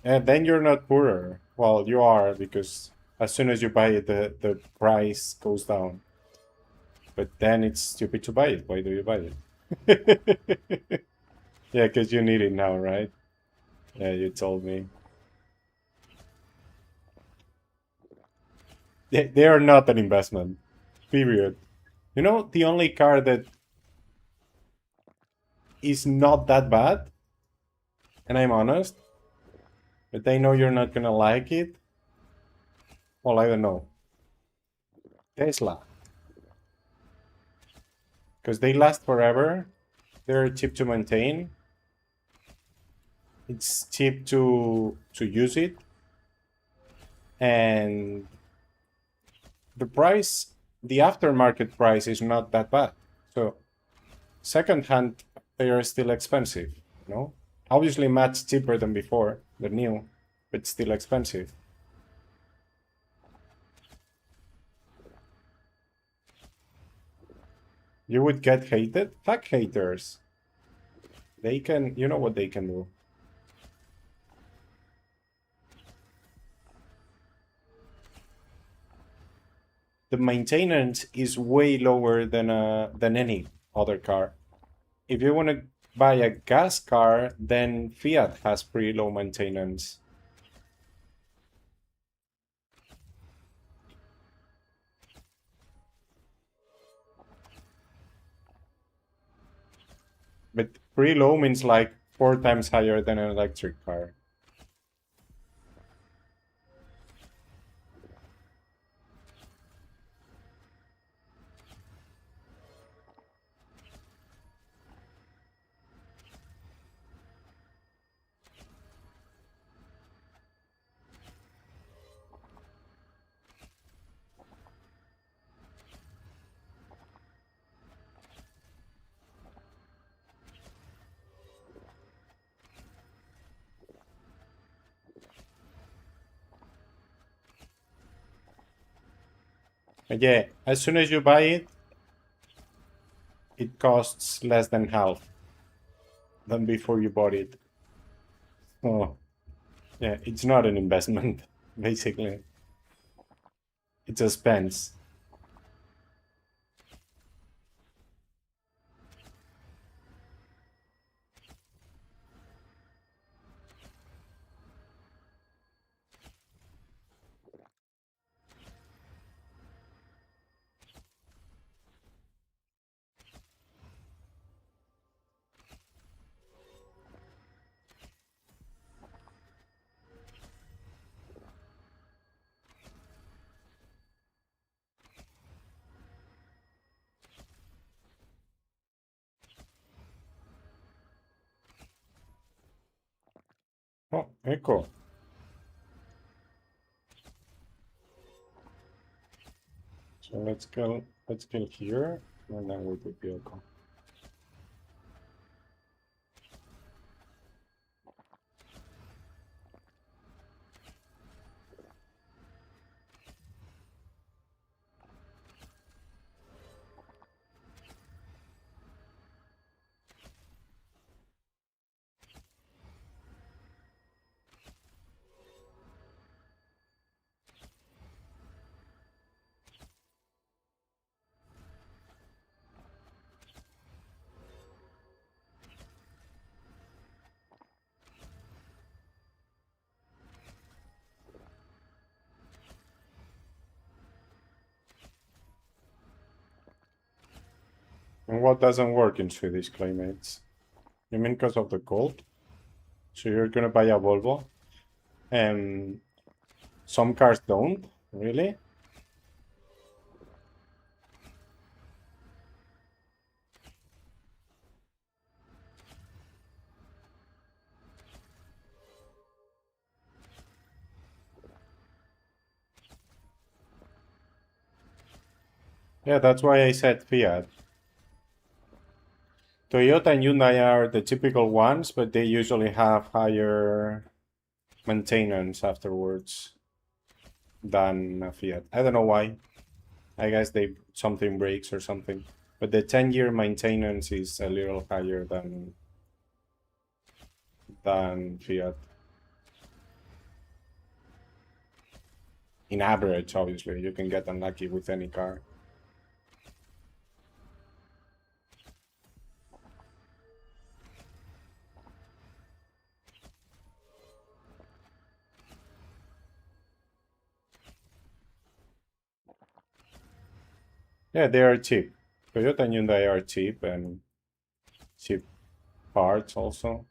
And then you're not poorer. Well, you are, because as soon as you buy it, the price goes down. But then it's stupid to buy it. Why do you buy it? Yeah, because you need it now, right? Yeah, you told me. They are not an investment. Period. You know, the only car that is not that bad, and I'm honest, but I know you're not gonna like it. Well, I don't know. Tesla. Because they last forever. They're cheap to maintain. It's cheap to use it. And the price, the aftermarket price is not that bad. So secondhand, they are still expensive, you know? Obviously much cheaper than before, the new, but still expensive. You would get hated? Fuck haters. They can, you know what they can do. The maintenance is way lower than any other car. If you want to buy a gas car, then Fiat has pretty low maintenance. But pretty low means like 4 times higher than an electric car. But yeah, as soon as you buy it, it costs less than half than before you bought it. Oh, yeah, it's not an investment, basically. It's a expense. Oh, echo. So let's kill here, and then we'll do the echo. And what doesn't work in Swedish climates? You mean because of the cold? So you're gonna buy a Volvo? And some cars don't, really? Yeah, that's why I said Fiat. Toyota and Hyundai are the typical ones, but they usually have higher maintenance afterwards than a Fiat. I don't know why. I guess they something breaks or something. But the 10-year maintenance is a little higher than Fiat. In average, obviously, you can get unlucky with any car. Yeah, they are cheap. Toyota and Hyundai are cheap and cheap parts also.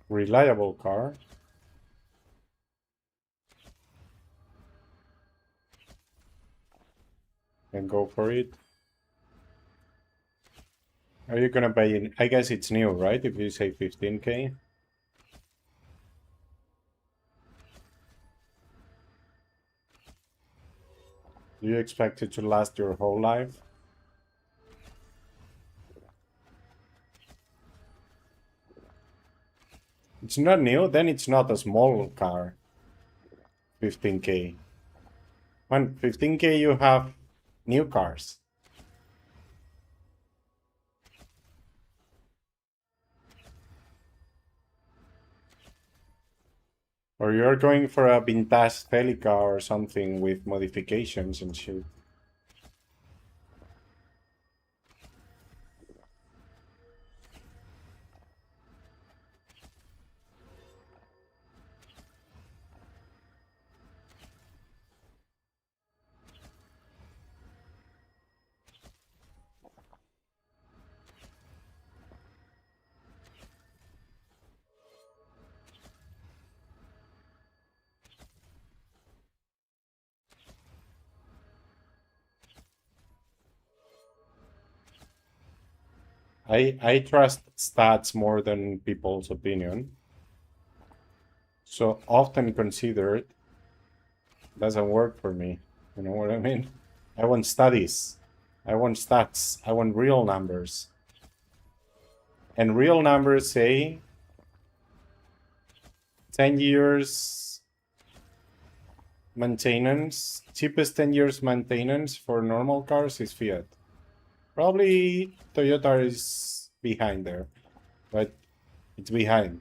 Reliable car. And go for it. Are you gonna buy it? I guess it's new, right? If you say 15K. Do you expect it to last your whole life? It's not new, then it's not a small car. 15K. When 15K you have new cars. Or you're going for a vintage Celica or something with modifications and shit. I trust stats more than people's opinion. So often considered doesn't work for me. You know what I mean? I want studies. I want stats. I want real numbers. And real numbers say 10 years maintenance. Cheapest 10 years maintenance for normal cars is Fiat. Probably Toyota is behind there, but it's behind.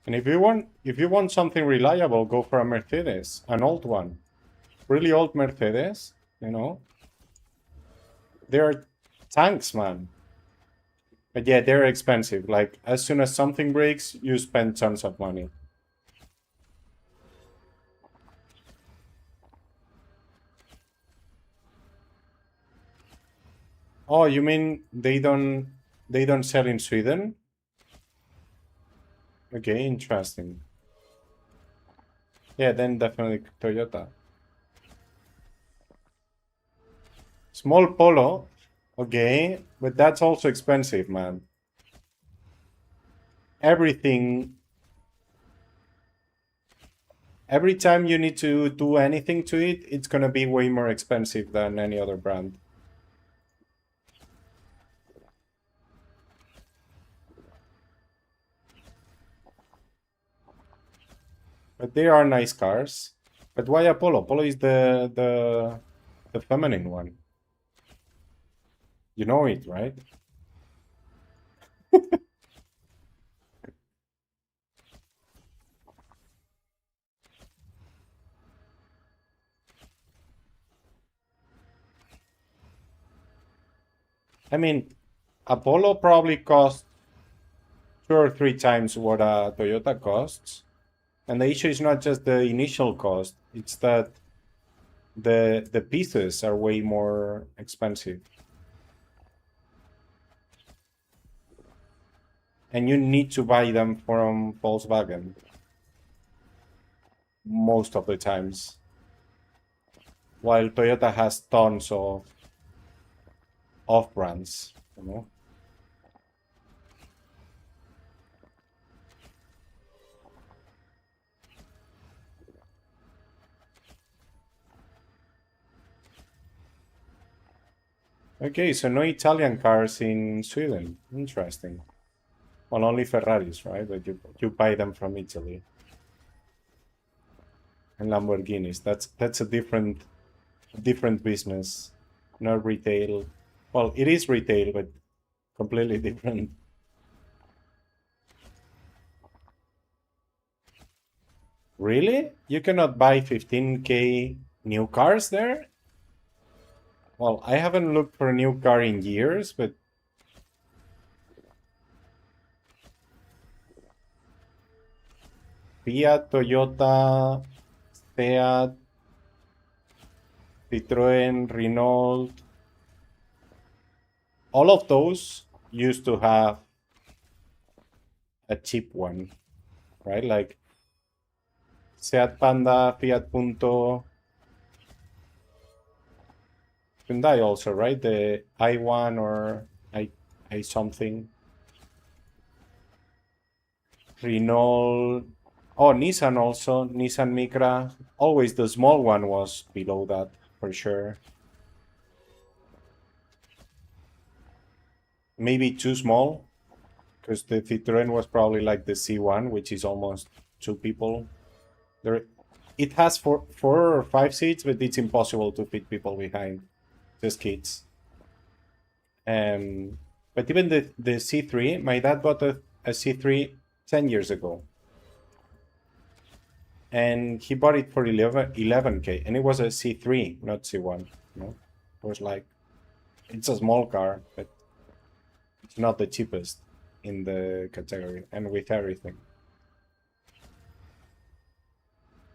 And if you want something reliable, go for a Mercedes, an old one. Really old Mercedes, you know. They're tanks, man. But yeah, they're expensive. Like as soon as something breaks, you spend tons of money. Oh, you mean they don't sell in Sweden? Okay, interesting. Yeah, then definitely Toyota. Small Polo, okay, but that's also expensive, man. Everything, every time you need to do anything to it, it's gonna be way more expensive than any other brand. But they are nice cars. But why Apollo? Polo is the feminine one. You know it, right? I mean, Apollo probably cost 2 or 3 times what a Toyota costs. And the issue is not just the initial cost, it's that the pieces are way more expensive. And you need to buy them from Volkswagen most of the times. While Toyota has tons of off-brands, you know? Okay, so no Italian cars in Sweden. Interesting. Well, only Ferraris, right? But you buy them from Italy. And Lamborghinis. That's a different business. Not retail. Well, it is retail, but completely different. Really? You cannot buy 15K new cars there? Well, I haven't looked for a new car in years, but Fiat, Toyota, Seat, Citroën, Renault, all of those used to have a cheap one, right? Like Seat Panda, Fiat Punto, Hyundai also, right? The i1 or i something. Renault. Oh, Nissan also. Nissan Micra. Always the small one was below that, for sure. Maybe too small, because the Citroën was probably like the C1, which is almost 2 people. There, it has four or 5 seats, but it's impossible to fit people behind. Just kids. But even the C3, my dad bought a C3 10 years ago. And he bought it for 11K, and it was a C3, not C1. You know? It was like, it's a small car, but it's not the cheapest in the category, and with everything.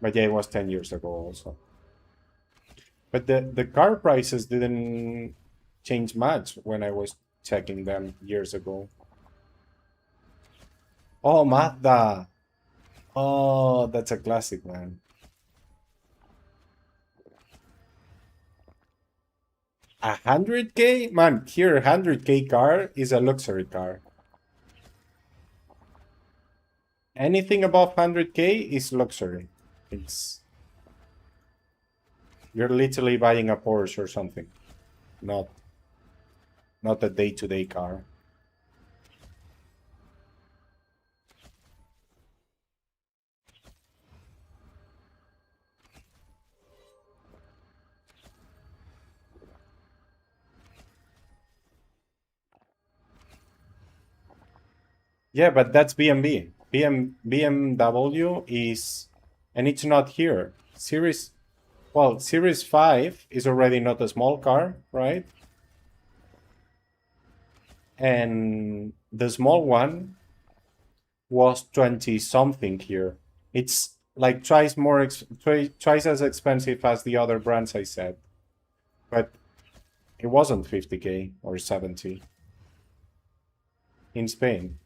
But yeah, it was 10 years ago also. But the car prices didn't change much when I was checking them years ago. Oh, Mazda! Oh, that's a classic, man. 100K? Man, here, 100K car is a luxury car. Anything above 100K is luxury. You're literally buying a Porsche or something, not a day-to-day car. Yeah, but that's BMW. BMW is, and it's not here. Series 5 is already not a small car, right? And the small one was 20 something here. It's like twice as expensive as the other brands I said. But it wasn't 50K or 70 in Spain.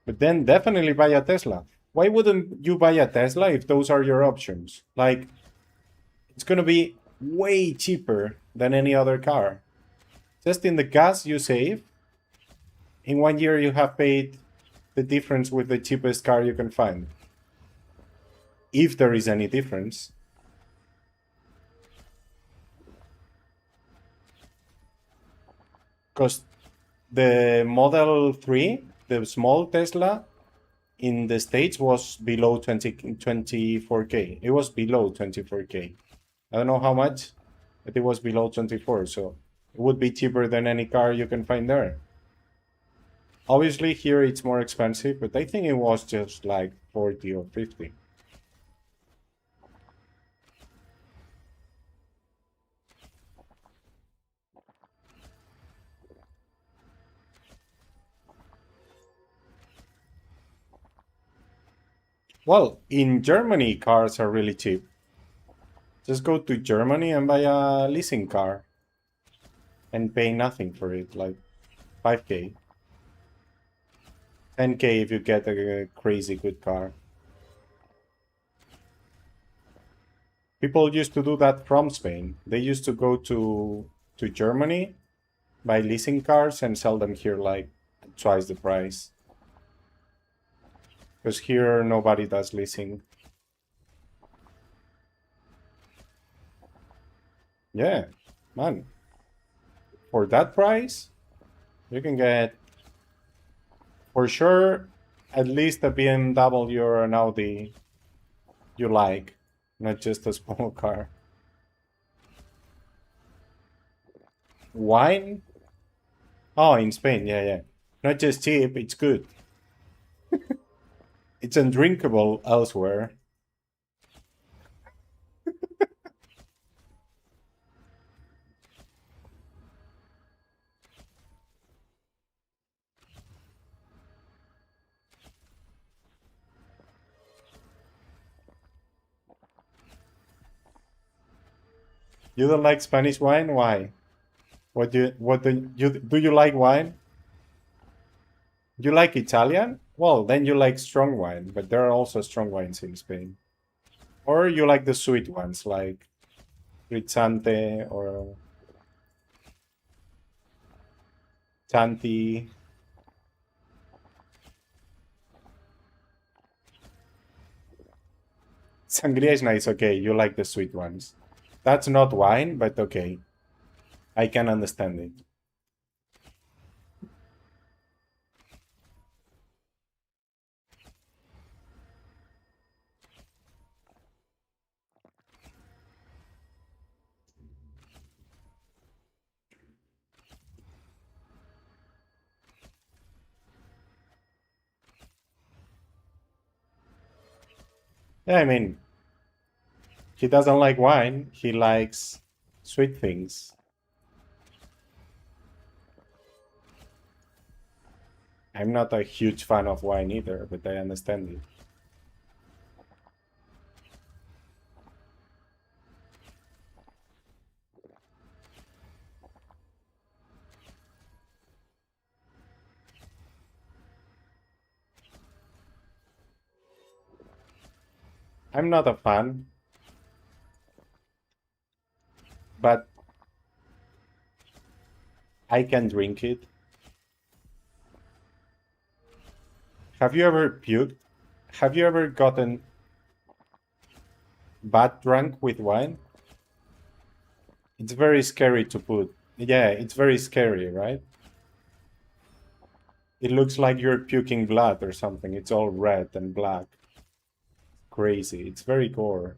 But then definitely buy a Tesla. Why wouldn't you buy a Tesla if those are your options? Like, it's gonna be way cheaper than any other car. Just in the gas you save, in 1 year you have paid the difference with the cheapest car you can find. If there is any difference. Because the Model 3, the small Tesla, in the States was below 24K. It was below 24K. I don't know how much, but it was below 24. So it would be cheaper than any car you can find there. Obviously here it's more expensive, but I think it was just like 40 or 50. Well, in Germany cars are really cheap. Just go to Germany and buy a leasing car and pay nothing for it, like 5k. 10k if you get a crazy good car. People used to do that from Spain. They used to go to Germany, buy leasing cars and sell them here like twice the price. Because here nobody does leasing. Yeah, man. For that price, you can get, for sure, at least a BMW or an Audi you like, not just a small car. Wine? Oh, in Spain, yeah, yeah. Not just cheap, it's good. It's undrinkable elsewhere. You don't like Spanish wine? Why? Do you like wine? You like Italian? Well, then you like strong wine, but there are also strong wines in Spain. Or you like the sweet ones like Rizzante or Tanti. Sangria is nice, okay, you like the sweet ones. That's not wine, but okay. I can understand it. Yeah, I mean, he doesn't like wine, he likes sweet things. I'm not a huge fan of wine either, but I understand it. I'm not a fan, but I can drink it. Have you ever puked? Have you ever gotten bad drunk with wine? It's very scary to put. Yeah, it's very scary, right? It looks like you're puking blood or something. It's all red and black. Crazy. It's very gore.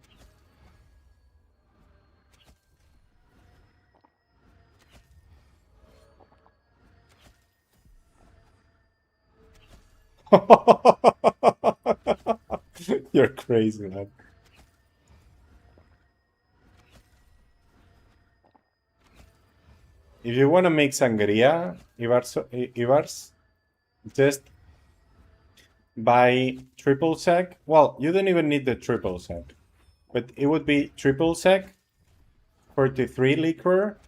You're crazy, man. If you want to make sangria, Ivars, just buy triple sec. Well, you don't even need the triple sec, but it would be triple sec, 43 liquor,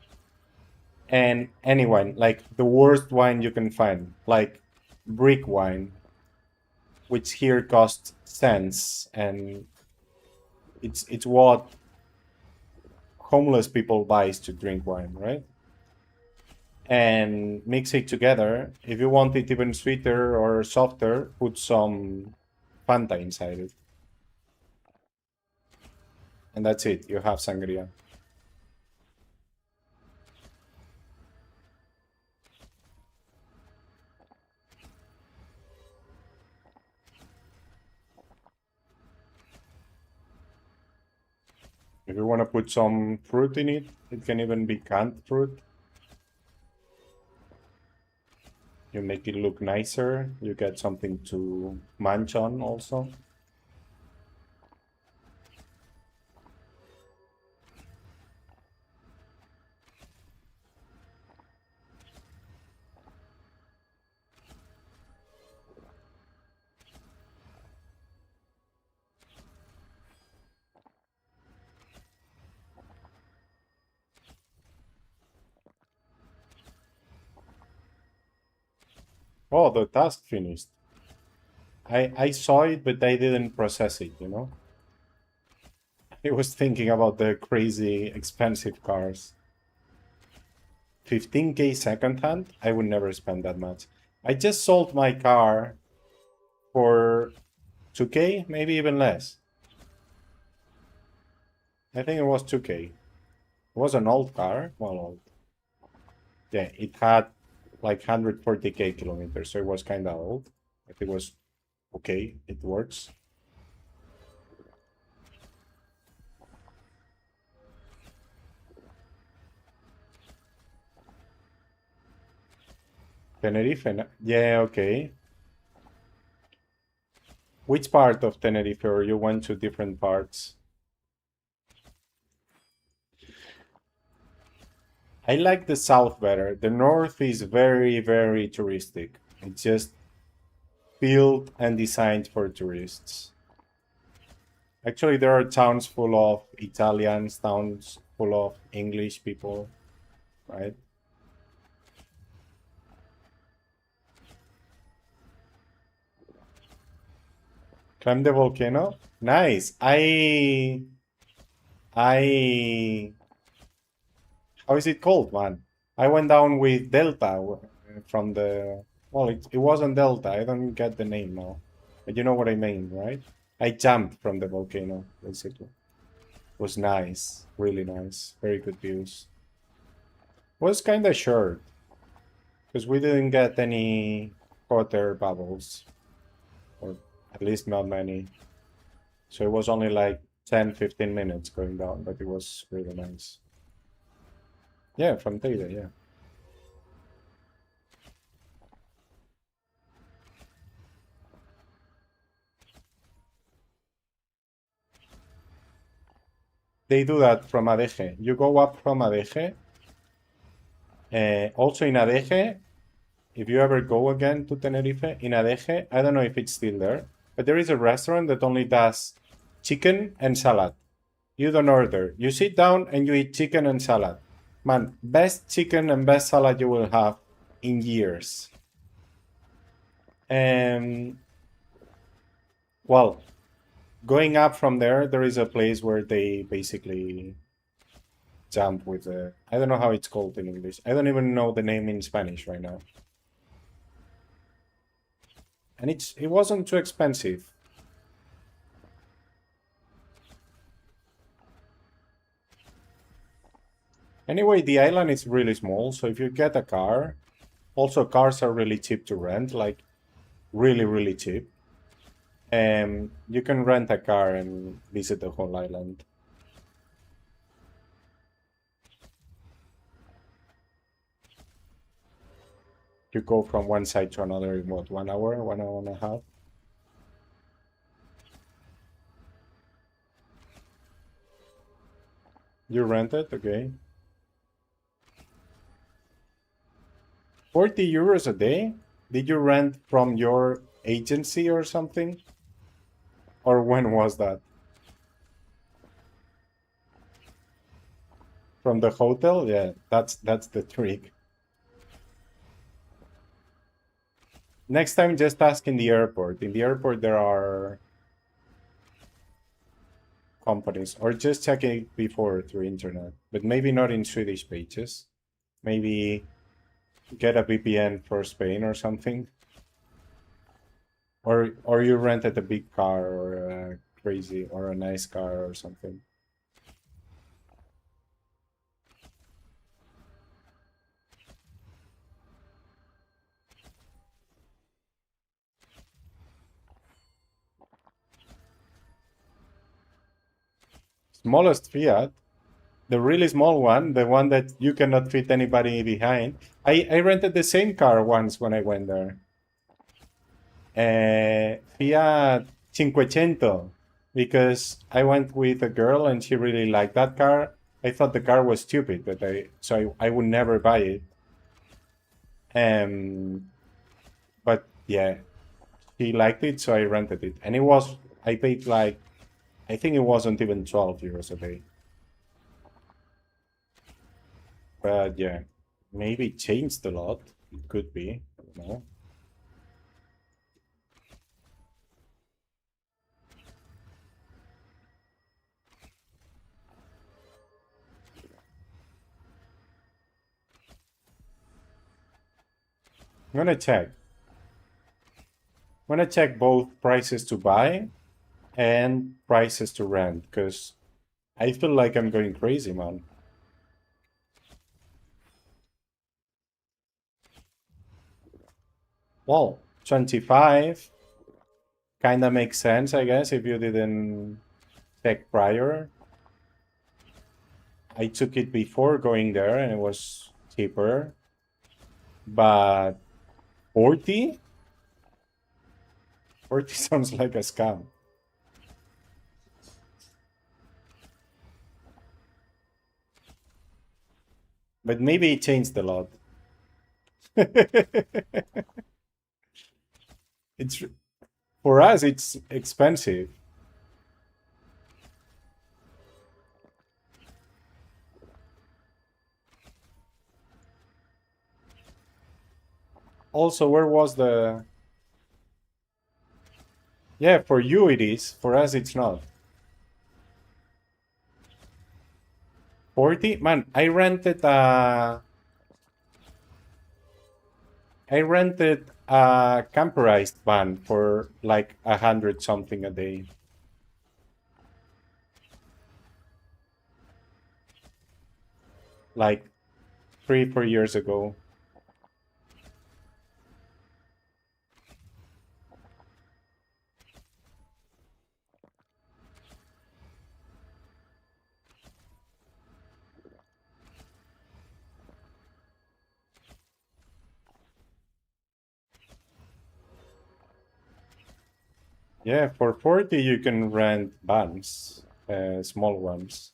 and any wine, like the worst wine you can find, like brick wine, which here costs cents, and it's what homeless people buys to drink wine, right? And mix it together. If you want it even sweeter or softer, put some Fanta inside it. And that's it, you have sangria. If you want to put some fruit in it, it can even be canned fruit. You make it look nicer. You get something to munch on also. Oh, the task finished. I saw it, but I didn't process it, you know? I was thinking about the crazy expensive cars. 15k secondhand? I would never spend that much. I just sold my car for 2k, maybe even less. I think it was 2k. It was an old car. Well, old. Yeah, it had like 140k kilometers, so it was kind of old. But it was okay, it works. Tenerife? Yeah, okay. Which part of Tenerife, or you went to different parts? I like the south better. The north is very, very touristic. It's just built and designed for tourists. Actually, there are towns full of Italians, towns full of English people, right? Climb the volcano? Nice. I how is it called, man? I went down with Delta from the. Well, it wasn't Delta. I don't get the name now, but you know what I mean, right? I jumped from the volcano, basically. It was nice, really nice, very good views. Was kind of short because we didn't get any hot air bubbles, or at least not many. So it was only like 10-15 minutes going down, but it was really nice. Yeah, from Tibia, yeah. They do that from Adeje. You go up from Adeje. Also in Adeje, if you ever go again to Tenerife, in Adeje, I don't know if it's still there, but there is a restaurant that only does chicken and salad. You don't order. You sit down and you eat chicken and salad. Man, best chicken and best salad you will have in years. And well, going up from there, there is a place where they basically jump with the. I don't know how it's called in English. I don't even know the name in Spanish right now. And it wasn't too expensive. Anyway, the island is really small, so if you get a car, also cars are really cheap to rent, like really, really cheap. You can rent a car and visit the whole island. You go from one side to another in what, 1 hour, 1 hour and a half? You rent it, okay. 40 euros a day? Did you rent from your agency or something? Or when was that? From the hotel? Yeah, that's the trick. Next time, just ask in the airport. In the airport, there are companies, or just check it before through internet, but maybe not in Swedish pages. Maybe get a VPN for Spain or something. Or you rented a big car or a crazy or a nice car or something. Smallest Fiat? The really small one, the one that you cannot fit anybody behind. I rented the same car once when I went there. Fiat Cinquecento, because I went with a girl and she really liked that car. I thought the car was stupid, but I would never buy it. But yeah, she liked it, so I rented it, and I paid like, I think it wasn't even 12 euros a day. But yeah, maybe it changed a lot. It could be, I don't know. I'm gonna check. I'm gonna check both prices to buy and prices to rent, because I feel like I'm going crazy, man. Well, 25 kinda makes sense, I guess, if you didn't check prior. I took it before going there and it was cheaper. But 40? 40 sounds like a scam. But maybe it changed a lot. It's for us it's expensive. Also, where was the... Yeah, for you it is. For us it's not. 40? Man, I rented a camperized van for like 100 something a day. Like 3, 4 years ago. Yeah, for 40 you can rent vans, small ones.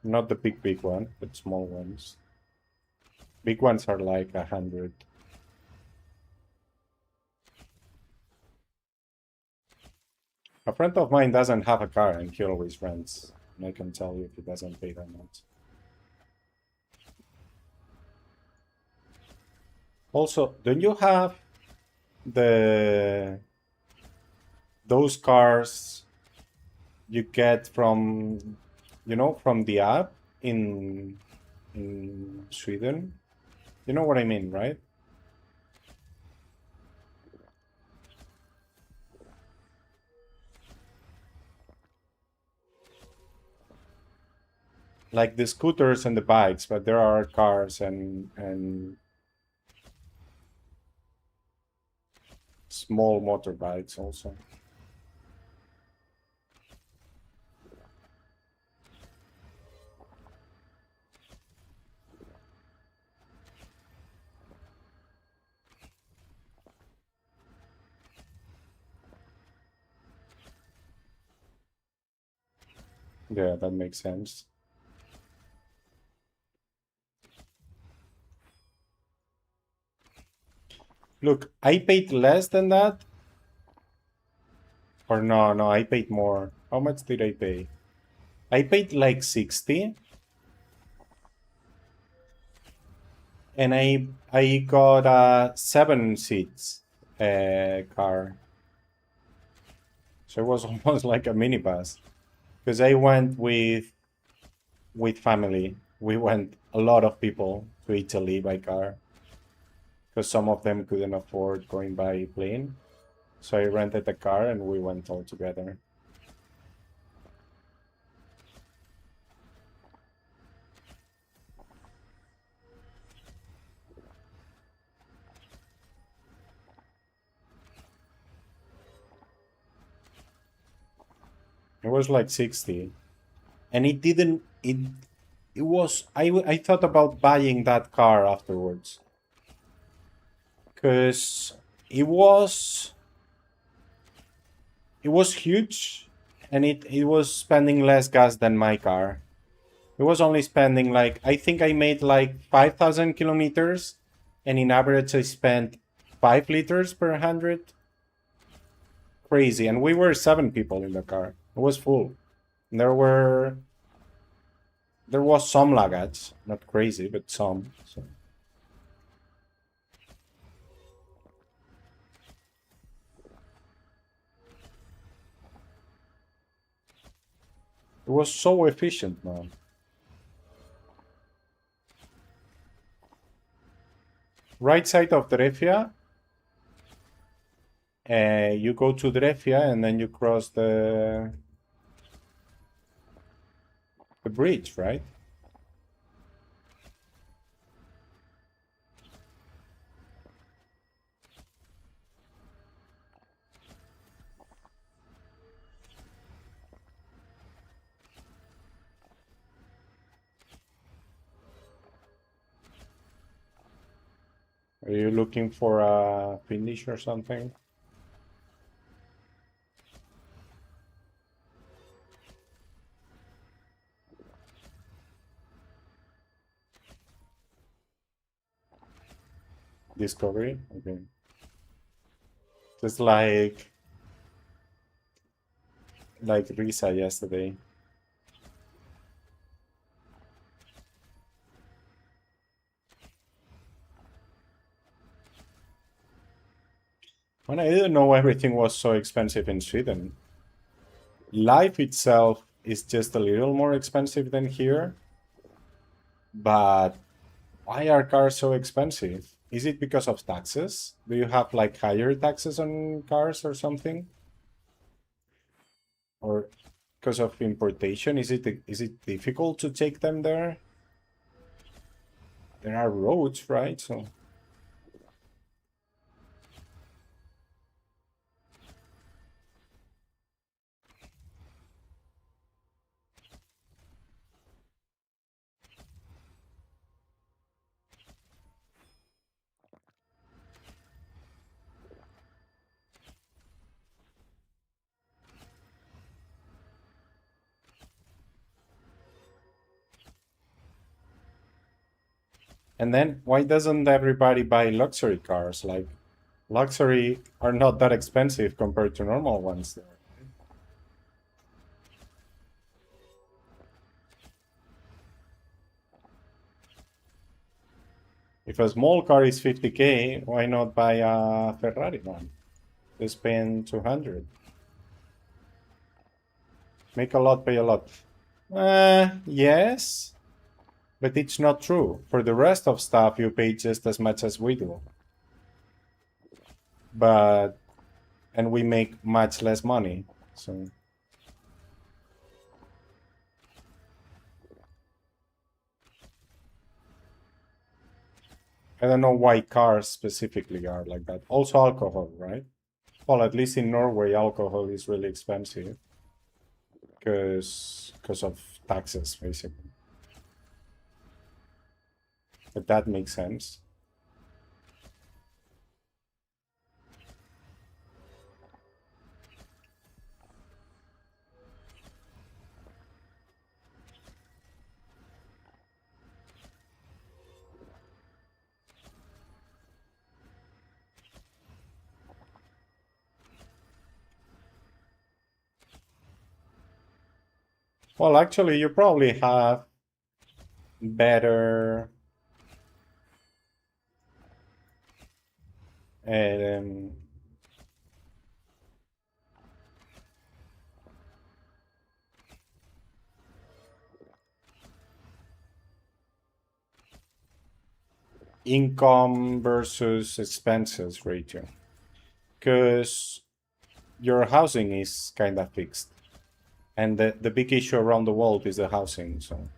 Not the big one, but small ones. Big ones are like 100. A friend of mine doesn't have a car and he always rents. And I can tell you if he doesn't pay that much. Also, don't you have the those cars you get from, from the app in Sweden? You know what I mean, right? Like the scooters and the bikes, but there are cars and small motorbikes also. Yeah, that makes sense. Look, I paid less than that. Or no, I paid more. How much did I pay? I paid like 60, and I got a 7 seats car. So it was almost like a minibus. Because I went with family. We went a lot of people to Italy by car. Because some of them couldn't afford going by plane. So I rented a car and we went all together. It was like 60. and it didn't. It was. I thought about buying that car afterwards, because it was huge, and it was spending less gas than my car. It was only spending like, I think I made like 5,000 kilometers, and in average I spent 5 liters per 100. Crazy. And we were 7 people in the car. It was full. There was some laggards, not crazy, but some. So. It was so efficient, man. Right side of Drefia. You go to Drefia and then you cross the bridge, right? Are you looking for a finish or something? Discovery? Okay. Just like Risa yesterday. When I didn't know everything was so expensive in Sweden. Life itself is just a little more expensive than here. But why are cars so expensive? Is it because of taxes? Do you have like higher taxes on cars or something? Or because of importation? Is it difficult to take them there? There are roads, right? So and then why doesn't everybody buy luxury cars? Like luxury are not that expensive compared to normal ones there. If a small car is 50K, why not buy a Ferrari one? They spend 200. Make a lot, pay a lot. Yes, but it's not true. For the rest of stuff, you pay just as much as we do. But, and we make much less money, so. I don't know why cars specifically are like that. Also alcohol, right? Well, at least in Norway, alcohol is really expensive because of taxes, basically. But that makes sense. Well, actually, you probably have better um, income versus expenses ratio, because your housing is kind of fixed, and the big issue around the world is the housing. So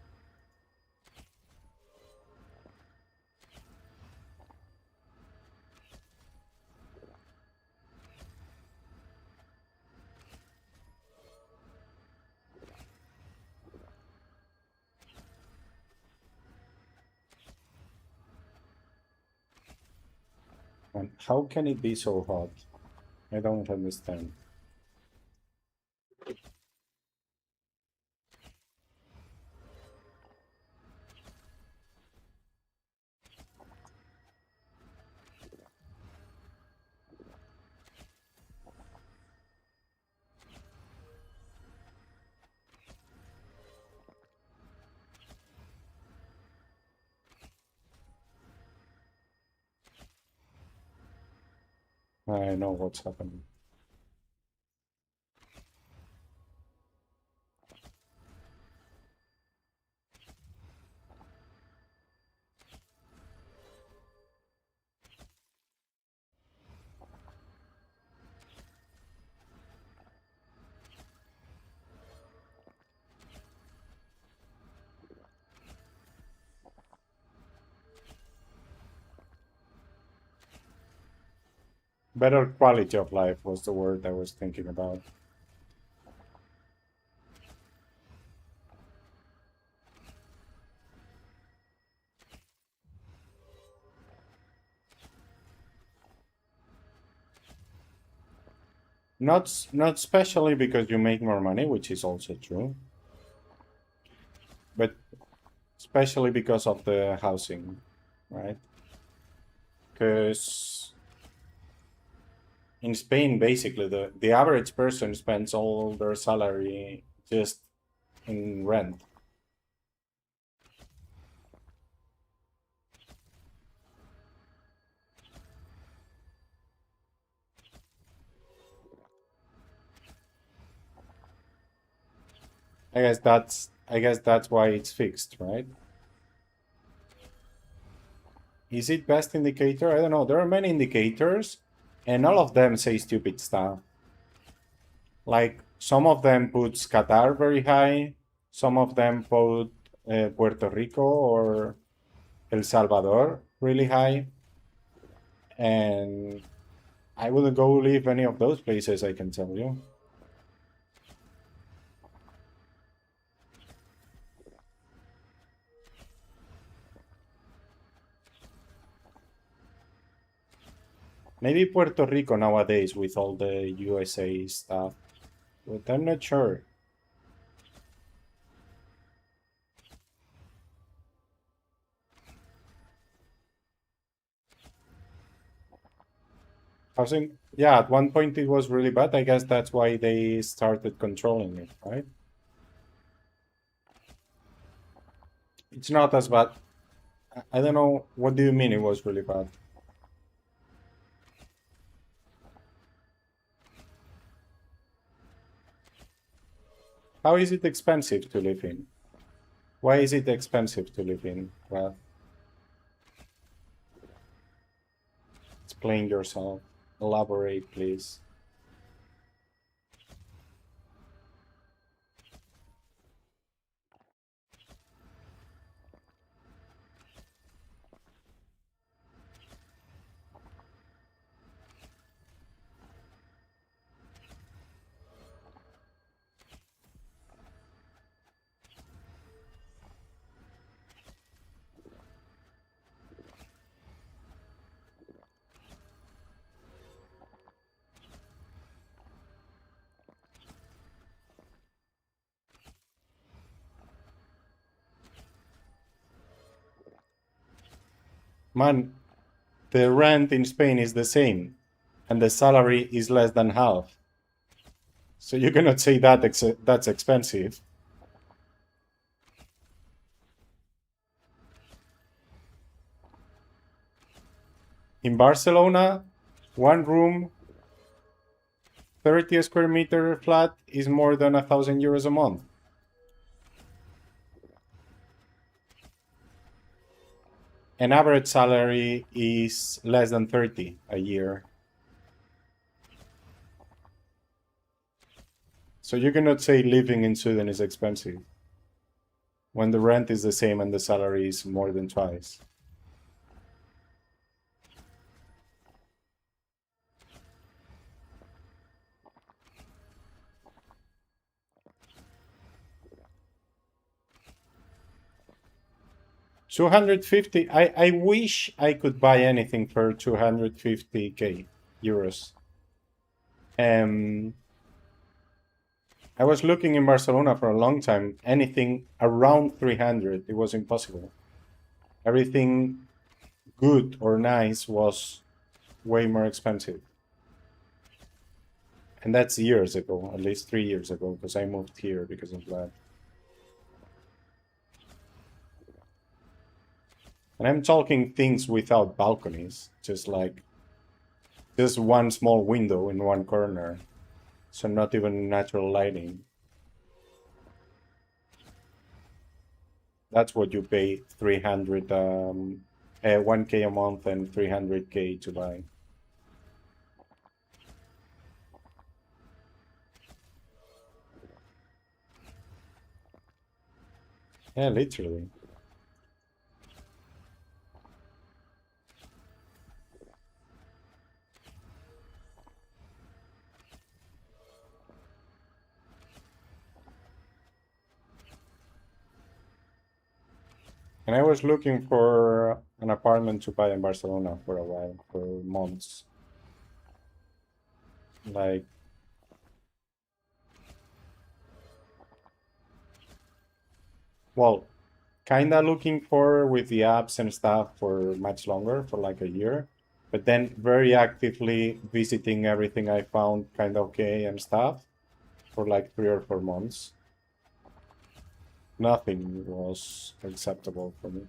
And how can it be so hot? I don't understand. I know what's happening. Better quality of life was the word I was thinking about. Not especially because you make more money, which is also true, but especially because of the housing, right? Because in Spain, basically, the average person spends all their salary just in rent. I guess that's why it's fixed, right? Is it best indicator? I don't know. There are many indicators, and all of them say stupid stuff. Like some of them put Qatar very high, some of them put Puerto Rico or El Salvador really high, and I wouldn't go leave any of those places, I can tell you. Maybe Puerto Rico nowadays with all the USA stuff, but I'm not sure. Housing, yeah, at one point it was really bad. I guess that's why they started controlling it, right? It's not as bad. I don't know. What do you mean it was really bad? How is it expensive to live in? Why is it expensive to live in? Well, explain yourself. Elaborate, please. Man, the rent in Spain is the same, and the salary is less than half. So you cannot say that that's expensive. In Barcelona, one room, 30 square meter flat is more than 1,000 euros a month. An average salary is less than 30 a year. So you cannot say living in Sweden is expensive when the rent is the same and the salary is more than twice. 250. I wish I could buy anything for 250k euros. I was looking in Barcelona for a long time. Anything around 300, it was impossible. Everything good or nice was way more expensive. And that's years ago, at least 3 years ago, because I moved here because of that. And I'm talking things without balconies, just like just one small window in one corner. So not even natural lighting. That's what you pay 300, 1k a month and 300k to buy. Yeah, literally. And I was looking for an apartment to buy in Barcelona for a while, for months. Like, well, kinda looking for with the apps and stuff for much longer, for like a year. But then very actively visiting everything I found kind of okay and stuff for like 3 or 4 months. Nothing was acceptable for me.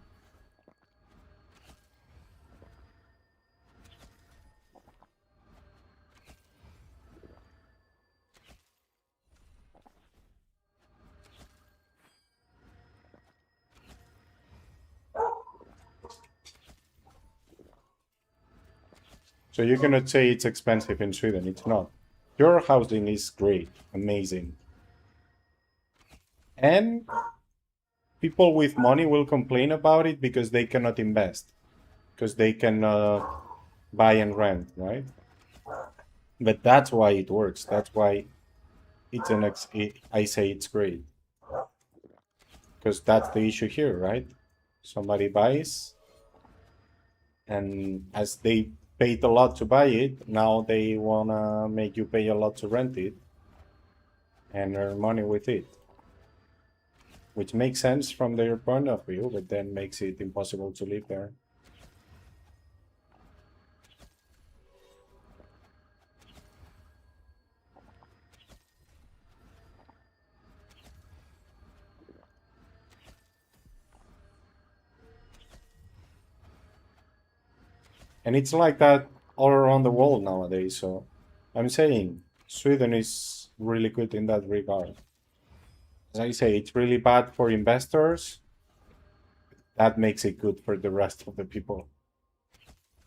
So you cannot say it's expensive in Sweden. It's not. Your housing is great, amazing. And people with money will complain about it because they cannot invest, because they cannot buy and rent, right? But that's why it works. That's why it's I say it's great, because that's the issue here, right? Somebody buys, and as they paid a lot to buy it, now they wanna make you pay a lot to rent it and earn money with it, which makes sense from their point of view, but then makes it impossible to live there. And it's like that all around the world nowadays. So I'm saying Sweden is really good in that regard. As I say, it's really bad for investors. That makes it good for the rest of the people,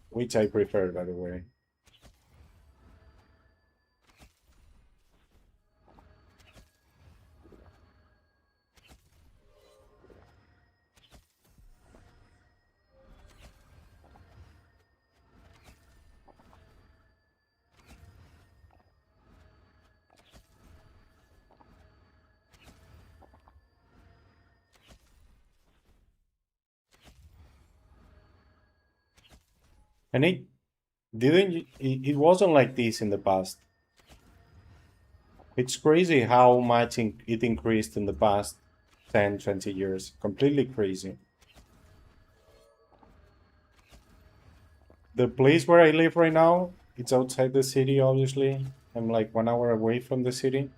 which I prefer, by the way. And it wasn't like this in the past. It's crazy how much it increased in the past 10, 20 years. Completely crazy. The place where I live right now, it's outside the city, obviously. I'm like 1 hour away from the city.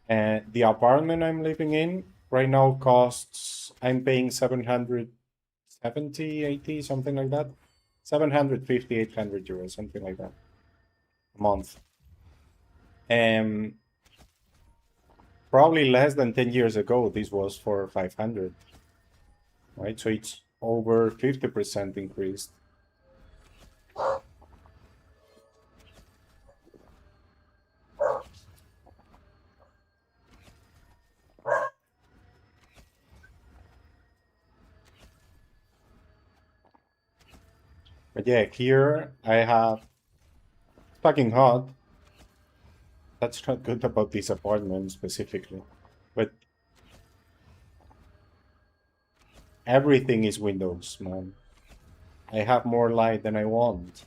And the apartment I'm living in right now costs, I'm paying 770, 80, something like that. 750, 800 euros, something like that a month. And probably less than 10 years ago, this was for 500, right? So it's over 50% increased. But yeah, here I have, it's fucking hot. That's not good about this apartment specifically. But Everything is windows, man. I have more light than I want.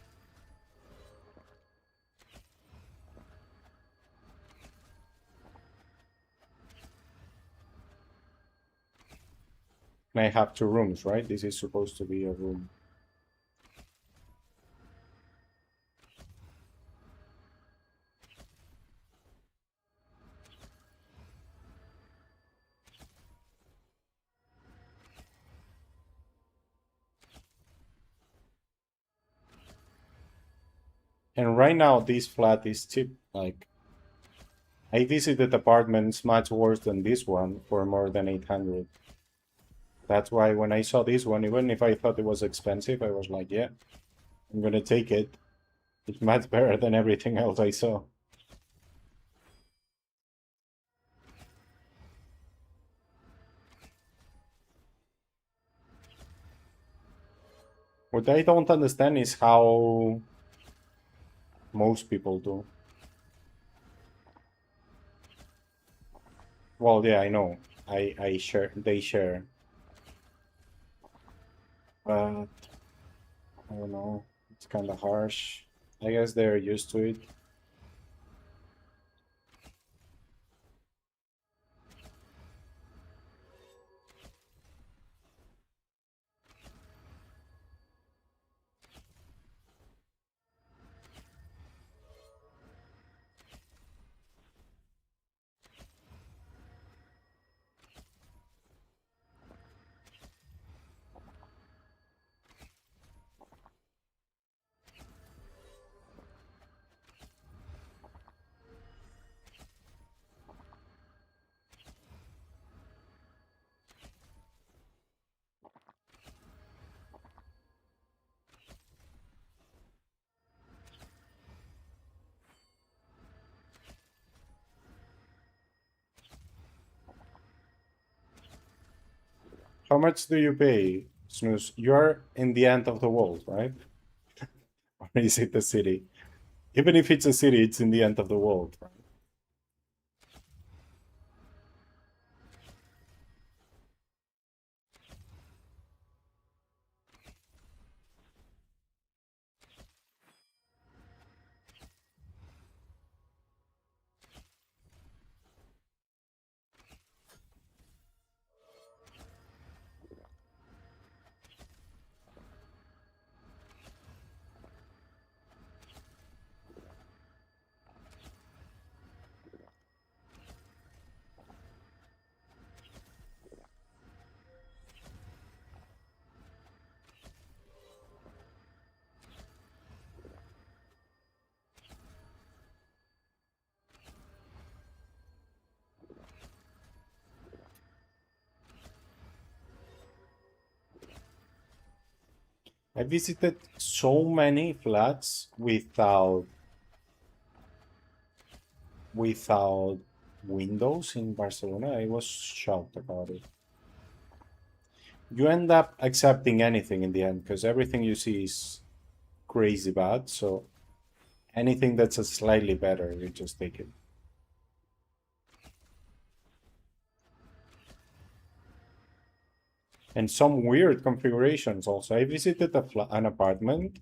And I have 2 rooms, right? This is supposed to be a room. And right now, this flat is cheap. Like, I visited apartments much worse than this one for more than 800. That's why when I saw this one, even if I thought it was expensive, I was like, yeah, I'm gonna take it. It's much better than everything else I saw. What I don't understand is how most people do. Well, yeah, I know. I share, they share. But I don't know. It's kind of harsh. I guess they're used to it. How much do you pay, Snooze? You're in the end of the world, right? Or is it a city? Even if it's a city, it's in the end of the world, right? I visited so many flats without windows in Barcelona. I was shocked about it. You end up accepting anything in the end because everything you see is crazy bad. So anything that's a slightly better, you just take it. And some weird configurations also. I visited an apartment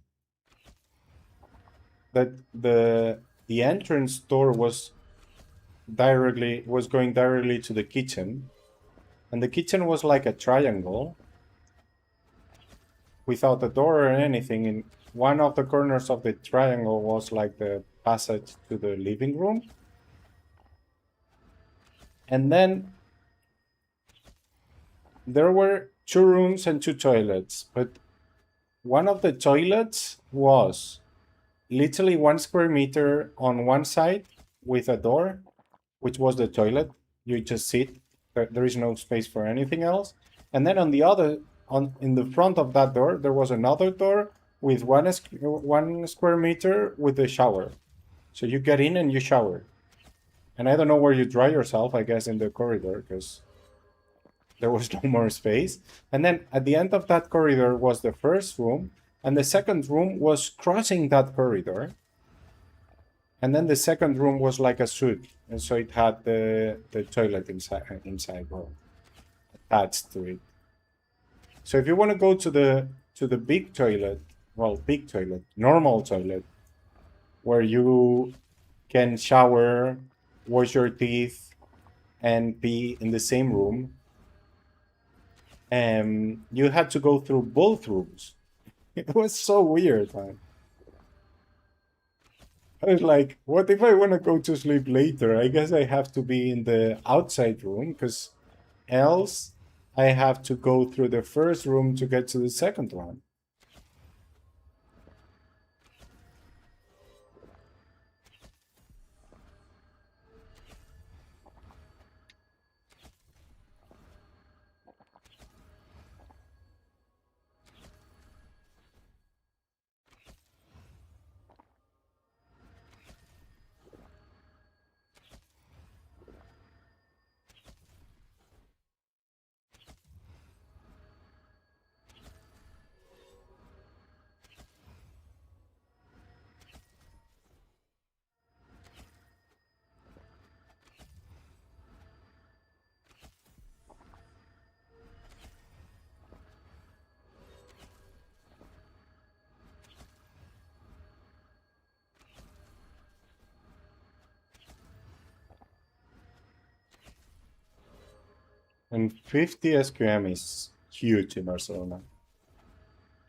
that the entrance door was going directly to the kitchen, and the kitchen was like a triangle without a door or anything. In one of the corners of the triangle was like the passage to the living room, and then there were 2 rooms and 2 toilets, but one of the toilets was literally 1 square meter on one side with a door, which was the toilet. You just sit. There is no space for anything else. And then on the other, in the front of that door, there was another door with 1 square meter with the shower. So you get in and you shower. And I don't know where you dry yourself. I guess in the corridor because there was no more space. And then at the end of that corridor was the first room, and the second room was crossing that corridor. And then the second room was like a suite, and so it had the toilet inside well, attached to it. So if you want to go to the big toilet, well, big toilet, normal toilet, where you can shower, wash your teeth, and pee in the same room, you had to go through both rooms. It was so weird, man. I was like, what if I want to go to sleep later? I guess I have to be in the outside room, because else I have to go through the first room to get to the second one. And 50 SQM is huge in Barcelona.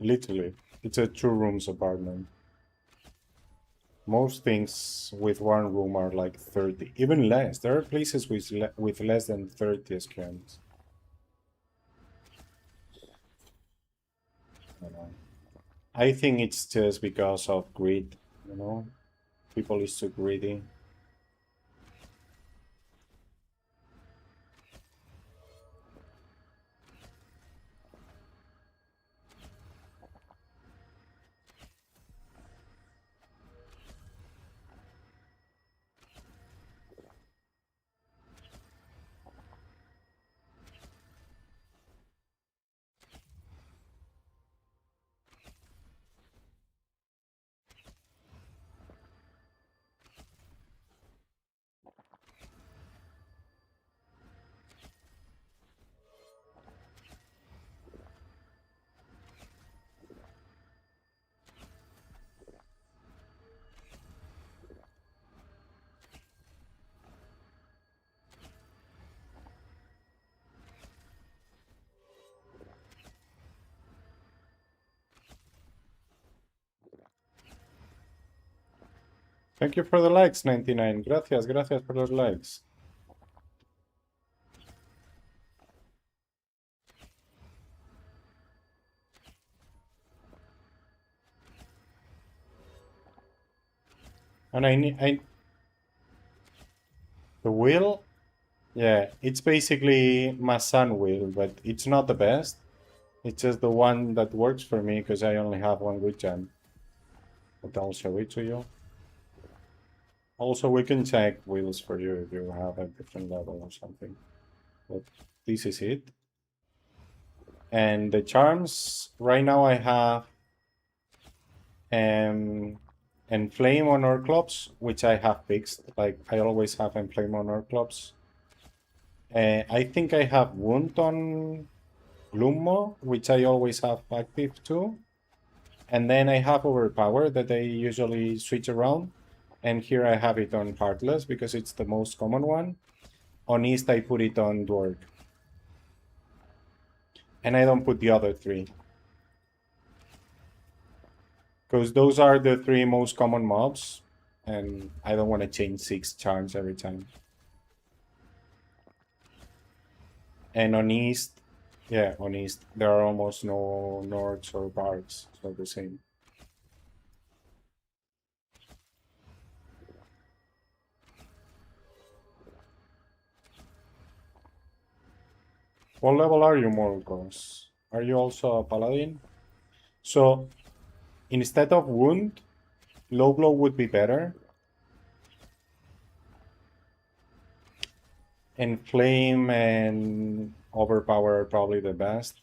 Literally, it's a 2 rooms apartment. Most things with 1 room are like 30, even less. There are places with less than 30 SQMs. I think it's just because of greed, you know? People is too greedy. Thank you for the likes, 99. Gracias, gracias por los likes. And the wheel, yeah, it's basically my sun wheel, but it's not the best. It's just the one that works for me because I only have one good gem. But I'll show it to you. Also, we can check wheels for you if you have a different level or something. But this is it. And the charms, right now I have Enflame on Orclops, which I have fixed. Like, I always have Enflame on Orclops. I think I have Wound on Glummo, which I always have active too. And then I have Overpower that I usually switch around. And here I have it on Heartless because it's the most common one. On East I put it on Dwarf. And I don't put the other 3. Because those are the 3 most common mobs. And I don't want to change 6 charms every time. And on East, yeah, on East, there are almost no Nords or Bards, so the same. What level are you, Morgos? Are you also a Paladin? So, instead of Wound, Low Blow would be better. And Flame and Overpower are probably the best.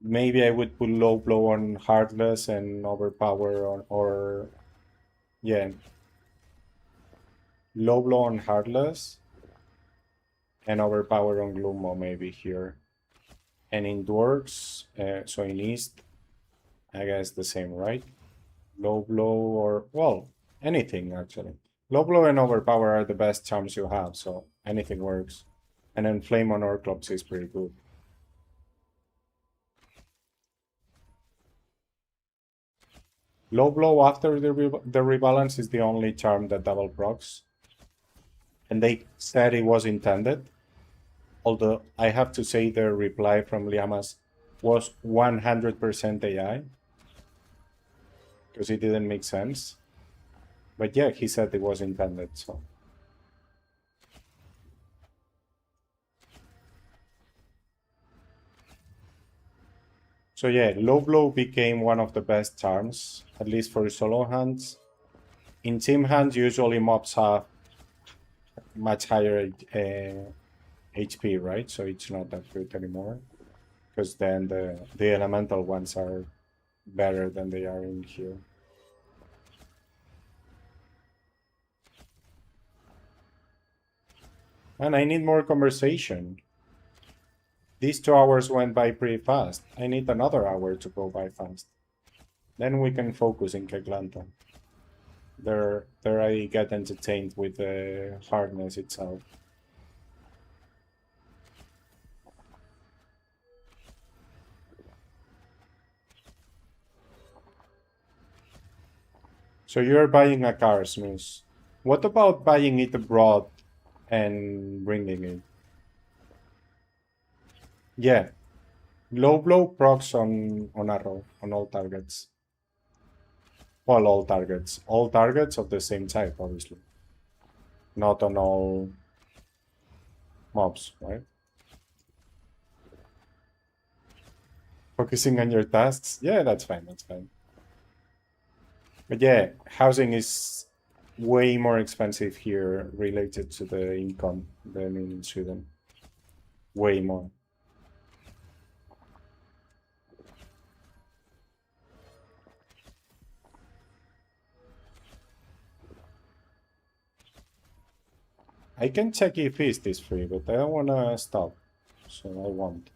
Maybe I would put Low Blow on Heartless and Overpower on, or yeah, Low Blow on Heartless and overpower on Glumo maybe here. And in Dwarves, so in East, I guess the same, right? Low blow or, well, anything actually. Low blow and overpower are the best charms you have, so anything works. And then flame on Orclops is pretty good. Low blow after the rebalance is the only charm that double procs. And they said it was intended. Although I have to say the reply from Liamas was 100% AI. Because it didn't make sense. But yeah, he said it was intended, so. So yeah, low blow became one of the best charms, at least for solo hands. In team hands, usually mobs have much higher HP, right? So it's not that good anymore. Because then the elemental ones are better than they are in here. And I need more conversation. These 2 hours went by pretty fast. I need another hour to go by fast. Then we can focus in Keglanta. There I get entertained with the hardness itself. So you're buying a car, Smooth. What about buying it abroad and bringing it? Yeah. Low blow procs on arrow, on all targets. Well, all targets. All targets of the same type, obviously. Not on all mobs, right? Focusing on your tasks? Yeah, that's fine, that's fine. But yeah, housing is way more expensive here related to the income than in Sweden. Way more. I can check if East is free, but I don't wanna stop, so I won't.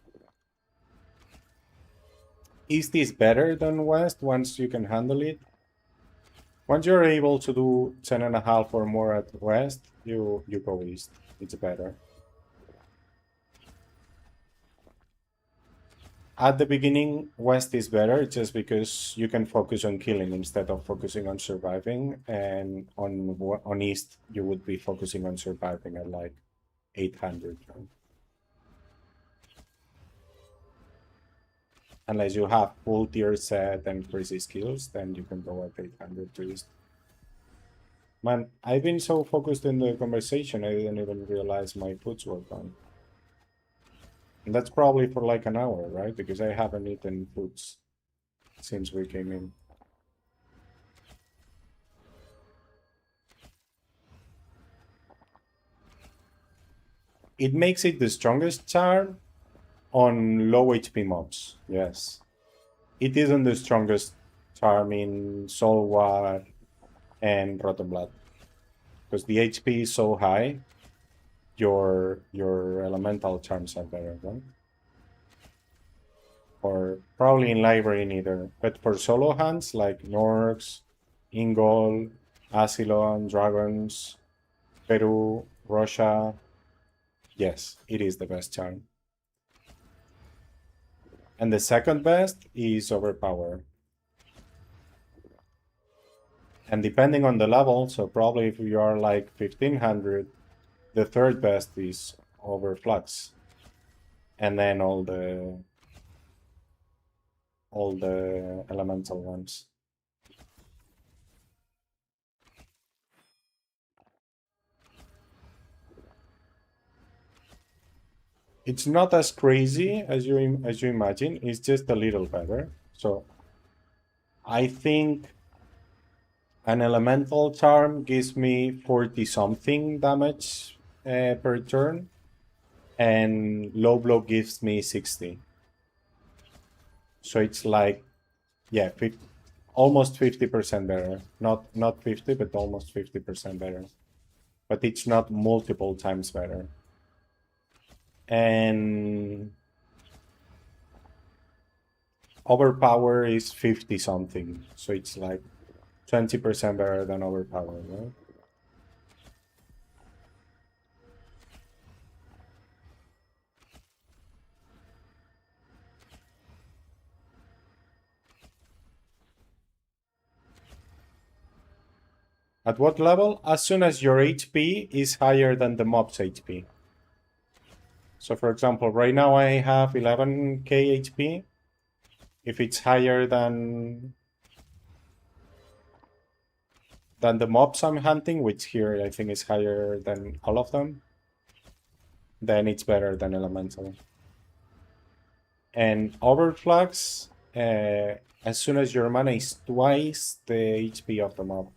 East is better than West once you can handle it. Once you're able to do 10.5 or more at West, you go East. It's better. At the beginning, West is better just because you can focus on killing instead of focusing on surviving. And on East, you would be focusing on surviving at like 800. Right? Unless you have full tier set and crazy skills, then you can go at 800 to East. Man, I've been so focused in the conversation, I didn't even realize my foods were gone. And that's probably for like an hour, right? Because I haven't eaten foods since we came in. It makes it the strongest charm on low HP mobs, yes. It isn't the strongest charm in Soul War and Rotten Blood. Because the HP is so high, your elemental charms are better, right? Or probably in library neither. But for solo hands like Norks, Ingol, Asylon, Dragons, Peru, Russia, yes, it is the best charm. And the second best is Overpower. And depending on the level, so probably if you are like 1500, the third best is Overflux. And then all the elemental ones. It's not as crazy as you imagine. It's just a little better. So I think an elemental charm gives me 40 something damage per turn, and low blow gives me 60. So it's like, yeah, almost 50% better. Not 50, but almost 50% better. But it's not multiple times better. And overpower is 50 something, so it's like 20% better than overpower, right? At what level? As soon as your HP is higher than the mob's HP. So for example, right now I have 11k HP. If it's higher than the mobs I'm hunting, which here I think is higher than all of them, then it's better than elemental. And overflux, as soon as your mana is twice the HP of the mob.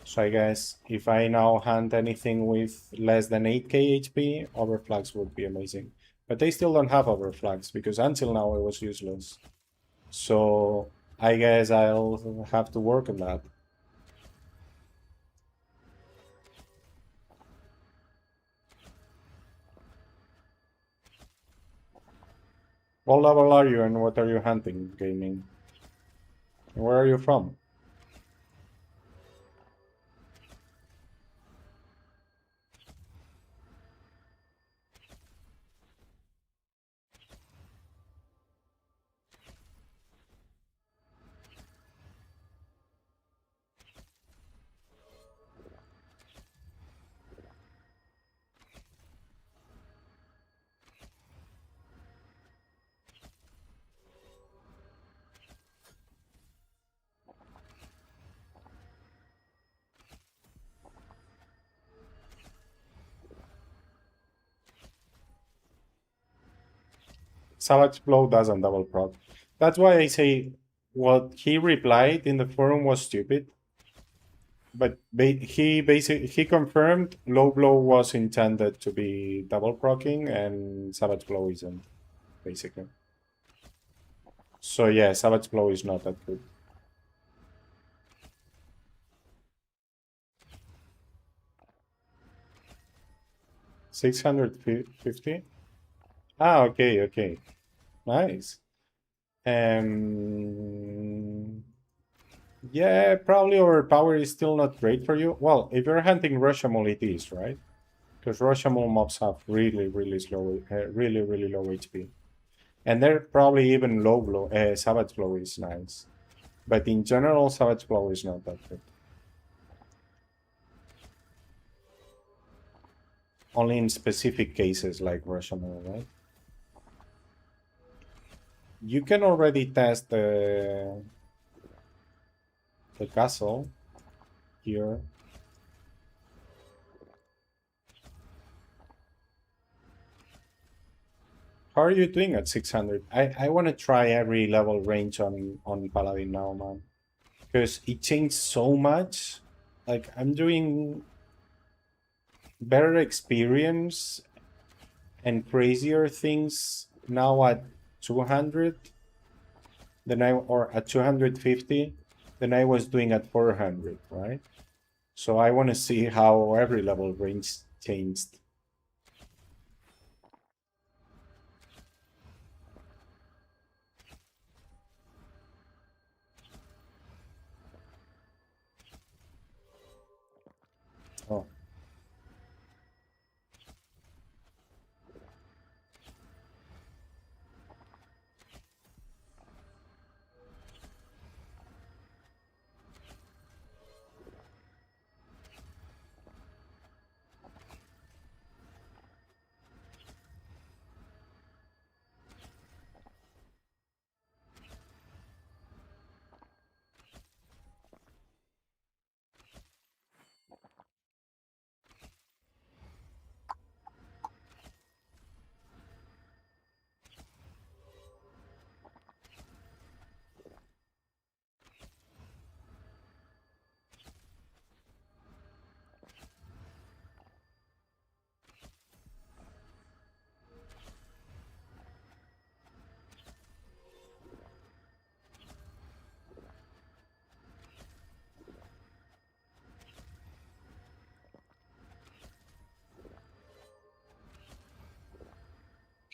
So I guess if I now hunt anything with less than 8k HP, overflux would be amazing. But they still don't have overflux because until now it was useless. So I guess I'll have to work on that. What level are you and what are you hunting, gaming? Where are you from? Savage Blow doesn't double proc. That's why I say what he replied in the forum was stupid. But he confirmed low blow was intended to be double procking and savage blow isn't, basically. So yeah, savage blow is not that good. $650? Ah, okay. Nice. Yeah, probably overpower is still not great for you. Well, if you're hunting Rashomon, it is, right? Because Rashomon mobs have really slow, really low HP. And they're probably even low blow. Savage blow is nice. But in general, savage blow is not that good. Only in specific cases like Rashomon, right? You can already test the castle here. How are you doing at 600? I want to try every level range on Paladin now, man. Because it changed so much. Like, I'm doing better experience and crazier things now at 200 than or at 250 than I was doing at 400, right? So I want to see how every level range changed. Oh.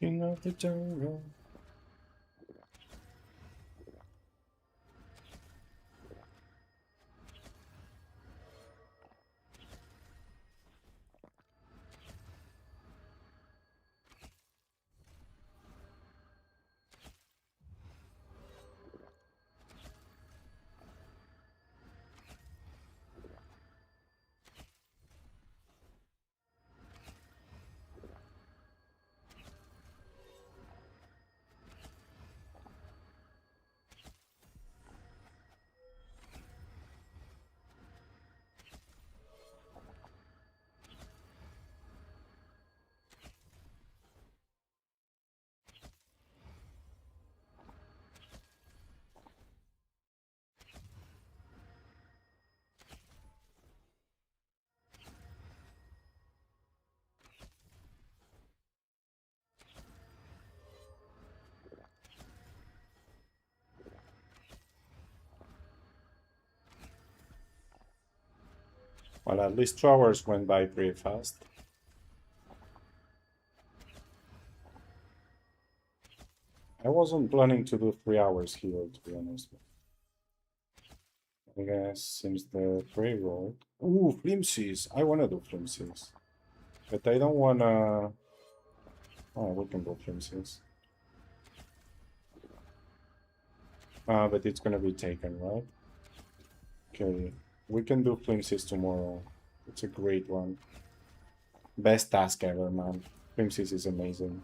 King of the jungle. Well, at least 2 hours went by pretty fast. I wasn't planning to do 3 hours here, to be honest. I guess since the prey rolled. Ooh, flimsies! I wanna do flimsies. But I don't wanna... Oh, we can go flimsies. But it's gonna be taken, right? Okay, we can do flimsies tomorrow. It's a great one. Best task ever, man. Flimsies is amazing.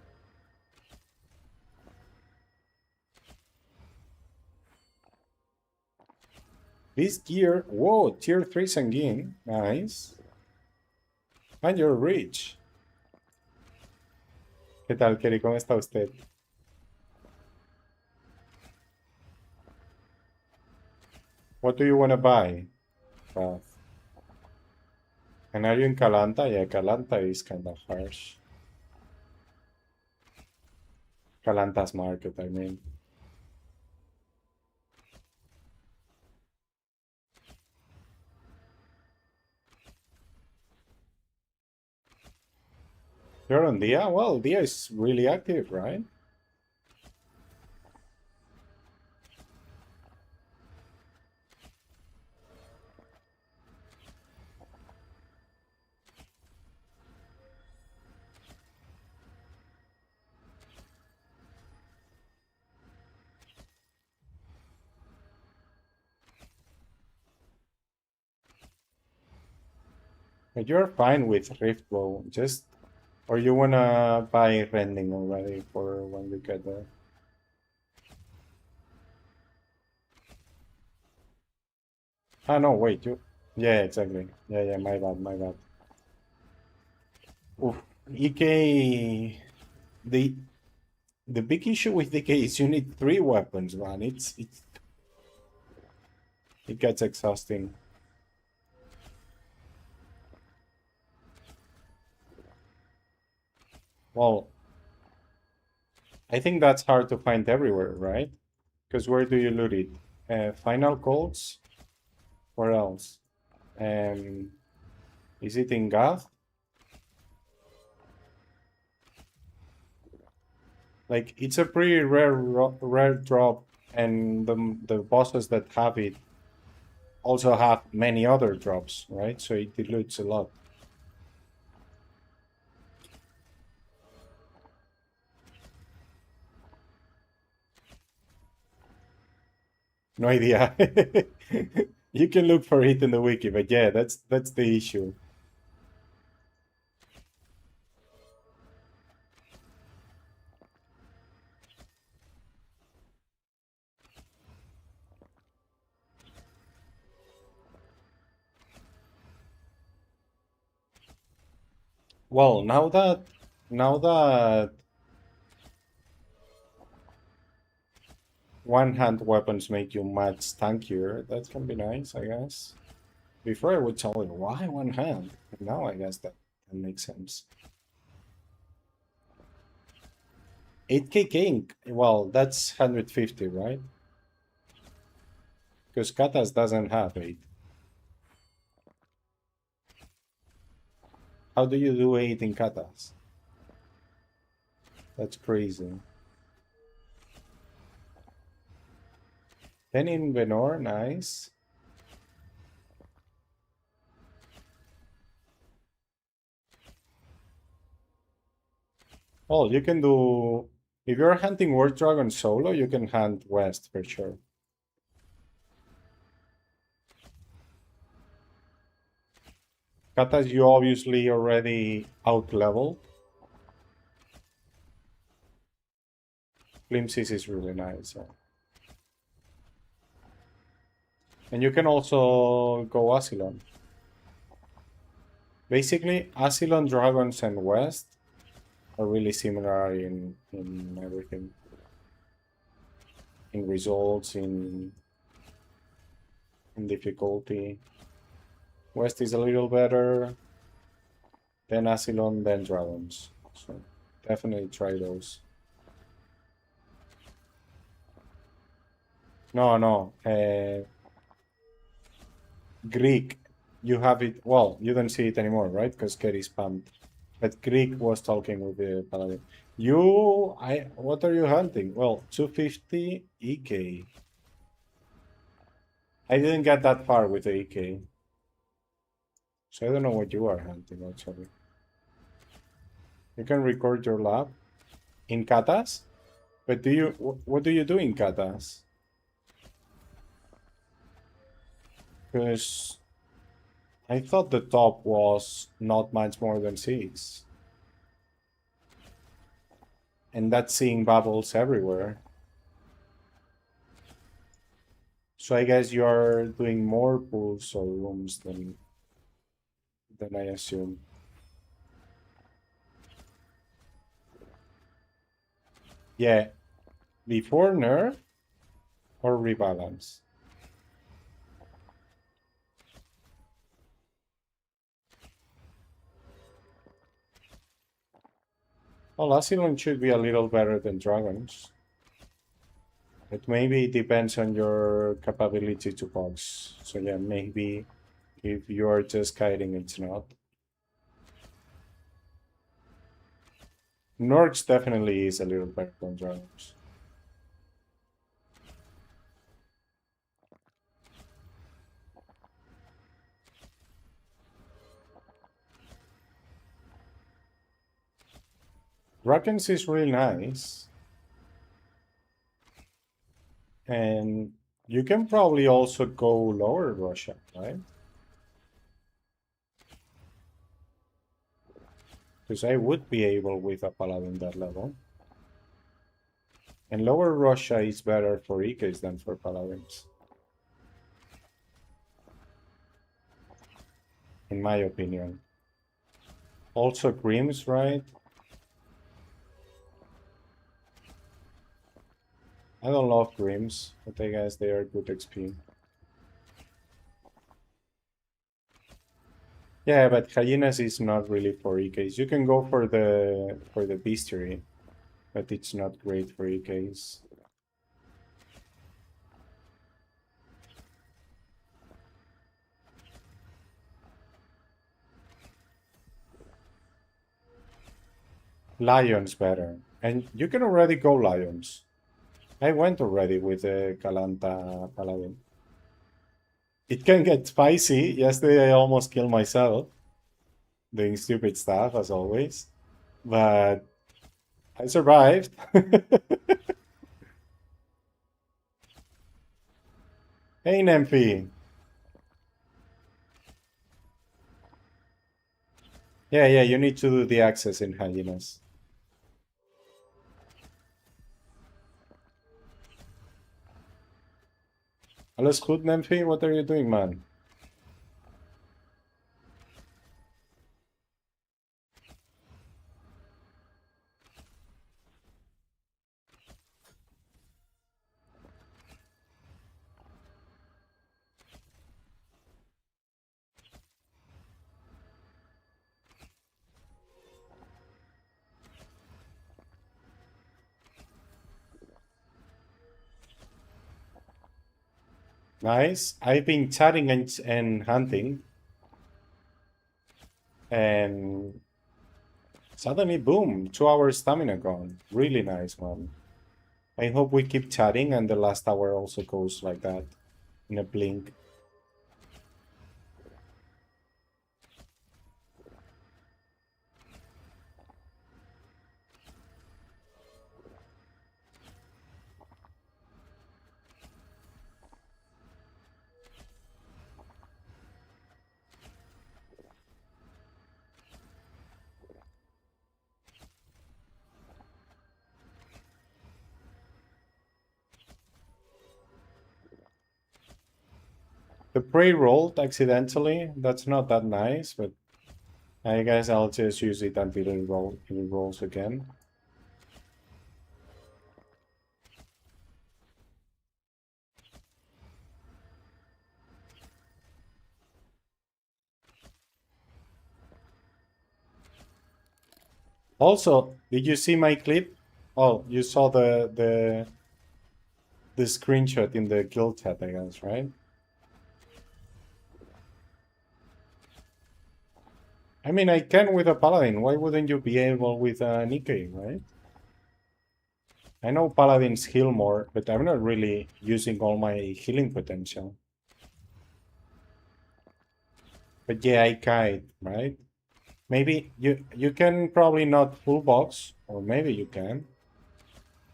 This gear, whoa, tier 3 sanguine, nice. And you're rich. ¿Qué tal, Kerry? ¿Cómo está usted? What do you want to buy? And are you in Calanta? Yeah, Calanta is kind of harsh. Calanta's market, I mean. You're on Dia? Well, Dia is really active, right? But you're fine with Riftbow, just... Or you wanna buy rending already for when we get there? Ah, no, wait, you... Yeah, exactly. Yeah, my bad, my bad. Oof. EK... The big issue with DK is you need 3 weapons, man. It gets exhausting. Well, I think that's hard to find everywhere, right? Because where do you loot it? Final Colts? Where else? Is it in Gath? Like, it's a pretty rare drop, and the bosses that have it also have many other drops, right? So it dilutes a lot. No idea. You can look for it in the wiki, but yeah, that's the issue. Well, now that one-hand weapons make you much tankier, that can be nice, I guess. Before I would tell you, why one hand? Now I guess that makes sense. 8k king, well, that's 150, right? Because Katas doesn't have 8. How do you do 8 in Katas? That's crazy. 10 in Venor, nice. Oh, you can do... If you're hunting War Dragon solo, you can hunt West for sure. Katas, you obviously already out-leveled. Glimpses is really nice. Yeah. And you can also go Asylon. Basically, Asylon, Dragons, and West are really similar in everything. In results, in difficulty. West is a little better, then Asylon, then Dragons. So definitely try those. No. Greek, you have it. Well, you don't see it anymore, right? Because Kerry spammed. But Greek was talking with the Paladin. What are you hunting? Well, 250 EK. I didn't get that far with the EK. So I don't know what you are hunting, actually. You can record your lab in katas? But what do you do in katas? Because I thought the top was not much more than 6. And that's seeing bubbles everywhere. So I guess you're doing more pools or rooms than I assume. Yeah. Before nerf or rebalance? Well, Asylum should be a little better than Dragons. It maybe depends on your capability to box. So yeah, maybe if you're just kiting, it's not. Norks definitely is a little better than Dragons. Dragons is really nice. And you can probably also go lower Russia, right? Because I would be able with a Paladin that level. And lower Russia is better for EKs than for Paladins. In my opinion. Also Grims, right? I don't love Grims, but I guess they are good XP. Yeah, but Hyenas is not really for EKs. You can go for the Bestiary, but it's not great for EKs. Lions better. And you can already go Lions. I went already with the Kalanta Paladin. It can get spicy. Yesterday I almost killed myself. Doing stupid stuff, as always. But I survived. Hey, Nymphy. Yeah, you need to do the access in Hyenas. Alles goed, Nymphy? What are you doing, man? Nice. I've been chatting and hunting. And Suddenly, boom, 2 hours stamina gone. Really nice, man. I hope we keep chatting and the last hour also goes like that. In a blink. The prey rolled accidentally. That's not that nice, but I guess I'll just use it until it rolls again. Also, did you see my clip? Oh, you saw the screenshot in the guild chat, I guess, right? I mean, I can with a Paladin. Why wouldn't you be able with a Nikkei, right? I know Paladins heal more, but I'm not really using all my healing potential. But yeah, I kite, right? Maybe you can probably not full box, or maybe you can.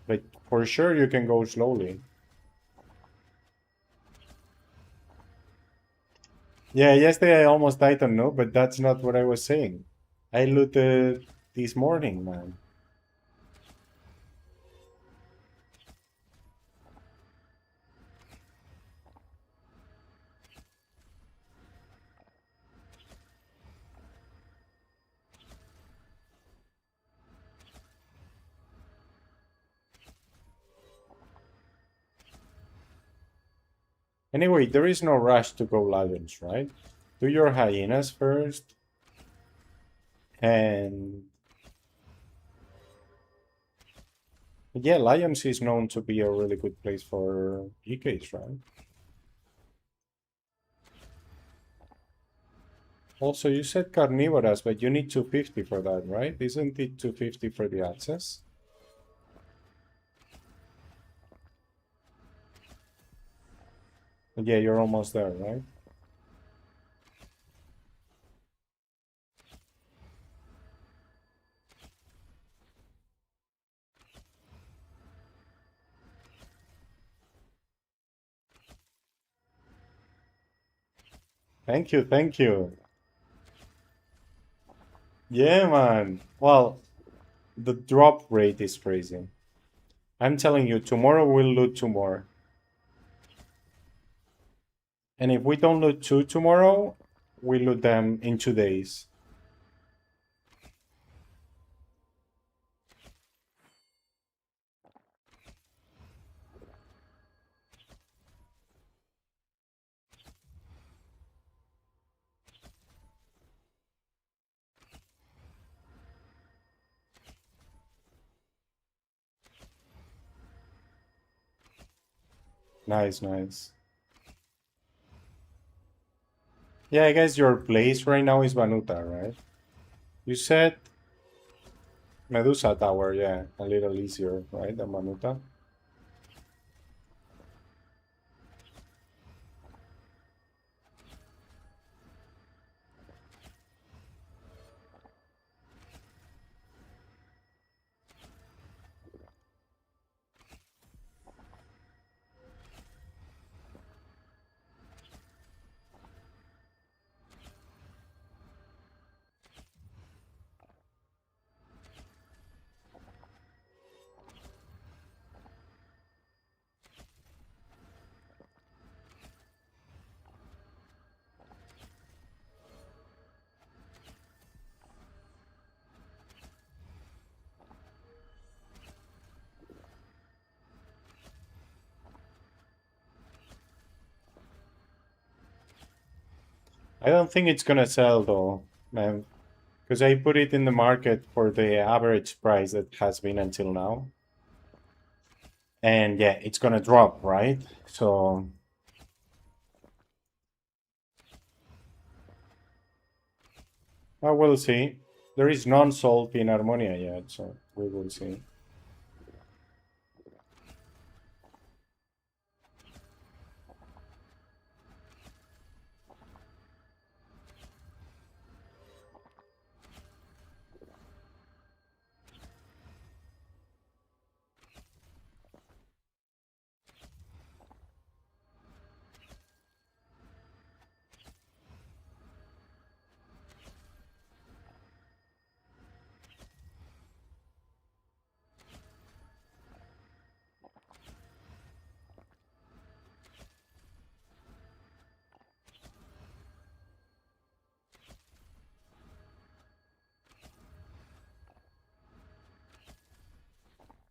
But for sure you can go slowly. Yeah, yesterday I almost died on no, but that's not what I was saying. I looted this morning, man. Anyway, there is no rush to go lions, right? Do your hyenas first. And yeah, lions is known to be a really good place for EKs, right? Also, you said carnivorous, but you need 250 for that, right? Isn't it 250 for the access? Yeah, you're almost there, right? Thank you, thank you. Yeah, man. Well, the drop rate is crazy. I'm telling you, tomorrow we'll loot 2 more. And if we don't loot 2 tomorrow, we loot them in 2 days. Nice, nice. Yeah, I guess your place right now is Vanuta, right? You said Medusa Tower, yeah, a little easier, right, than Vanuta? I don't think it's gonna sell though, man, because I put it in the market for the average price that has been until now. And yeah, it's gonna drop, right? So I will see. There is non-salt in Harmonia yet, so we will see.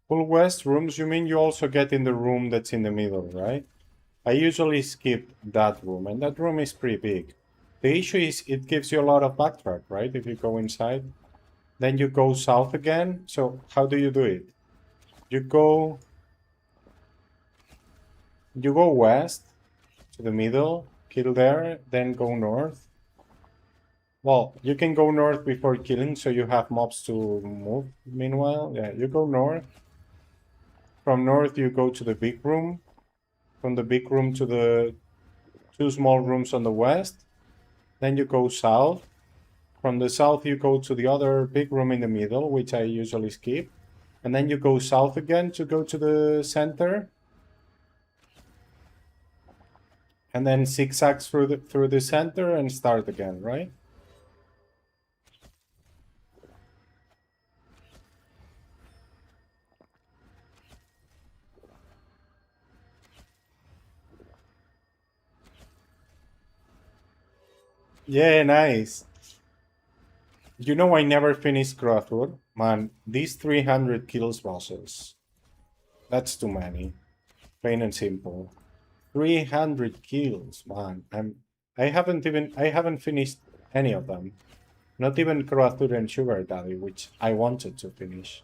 Full west rooms, you mean you also get in the room that's in the middle, right? I usually skip that room, and that room is pretty big. The issue is it gives you a lot of backtrack, right? If you go inside, then you go south again. So how do you do it? You go west to the middle, kill there, then go north. Well, you can go north before killing, so you have mobs to move. Meanwhile, yeah, you go north. From north, you go to the big room. From the big room to the two small rooms on the west. Then you go south. From the south, you go to the other big room in the middle, which I usually skip. And then you go south again to go to the center. And then zigzags through the center and start again, right? Yeah, nice. You know I never finished Krathur. Man, these 300 kills bosses. That's too many. Plain and simple. 300 kills, man. I haven't finished any of them. Not even Krathur and Sugar Daddy, which I wanted to finish.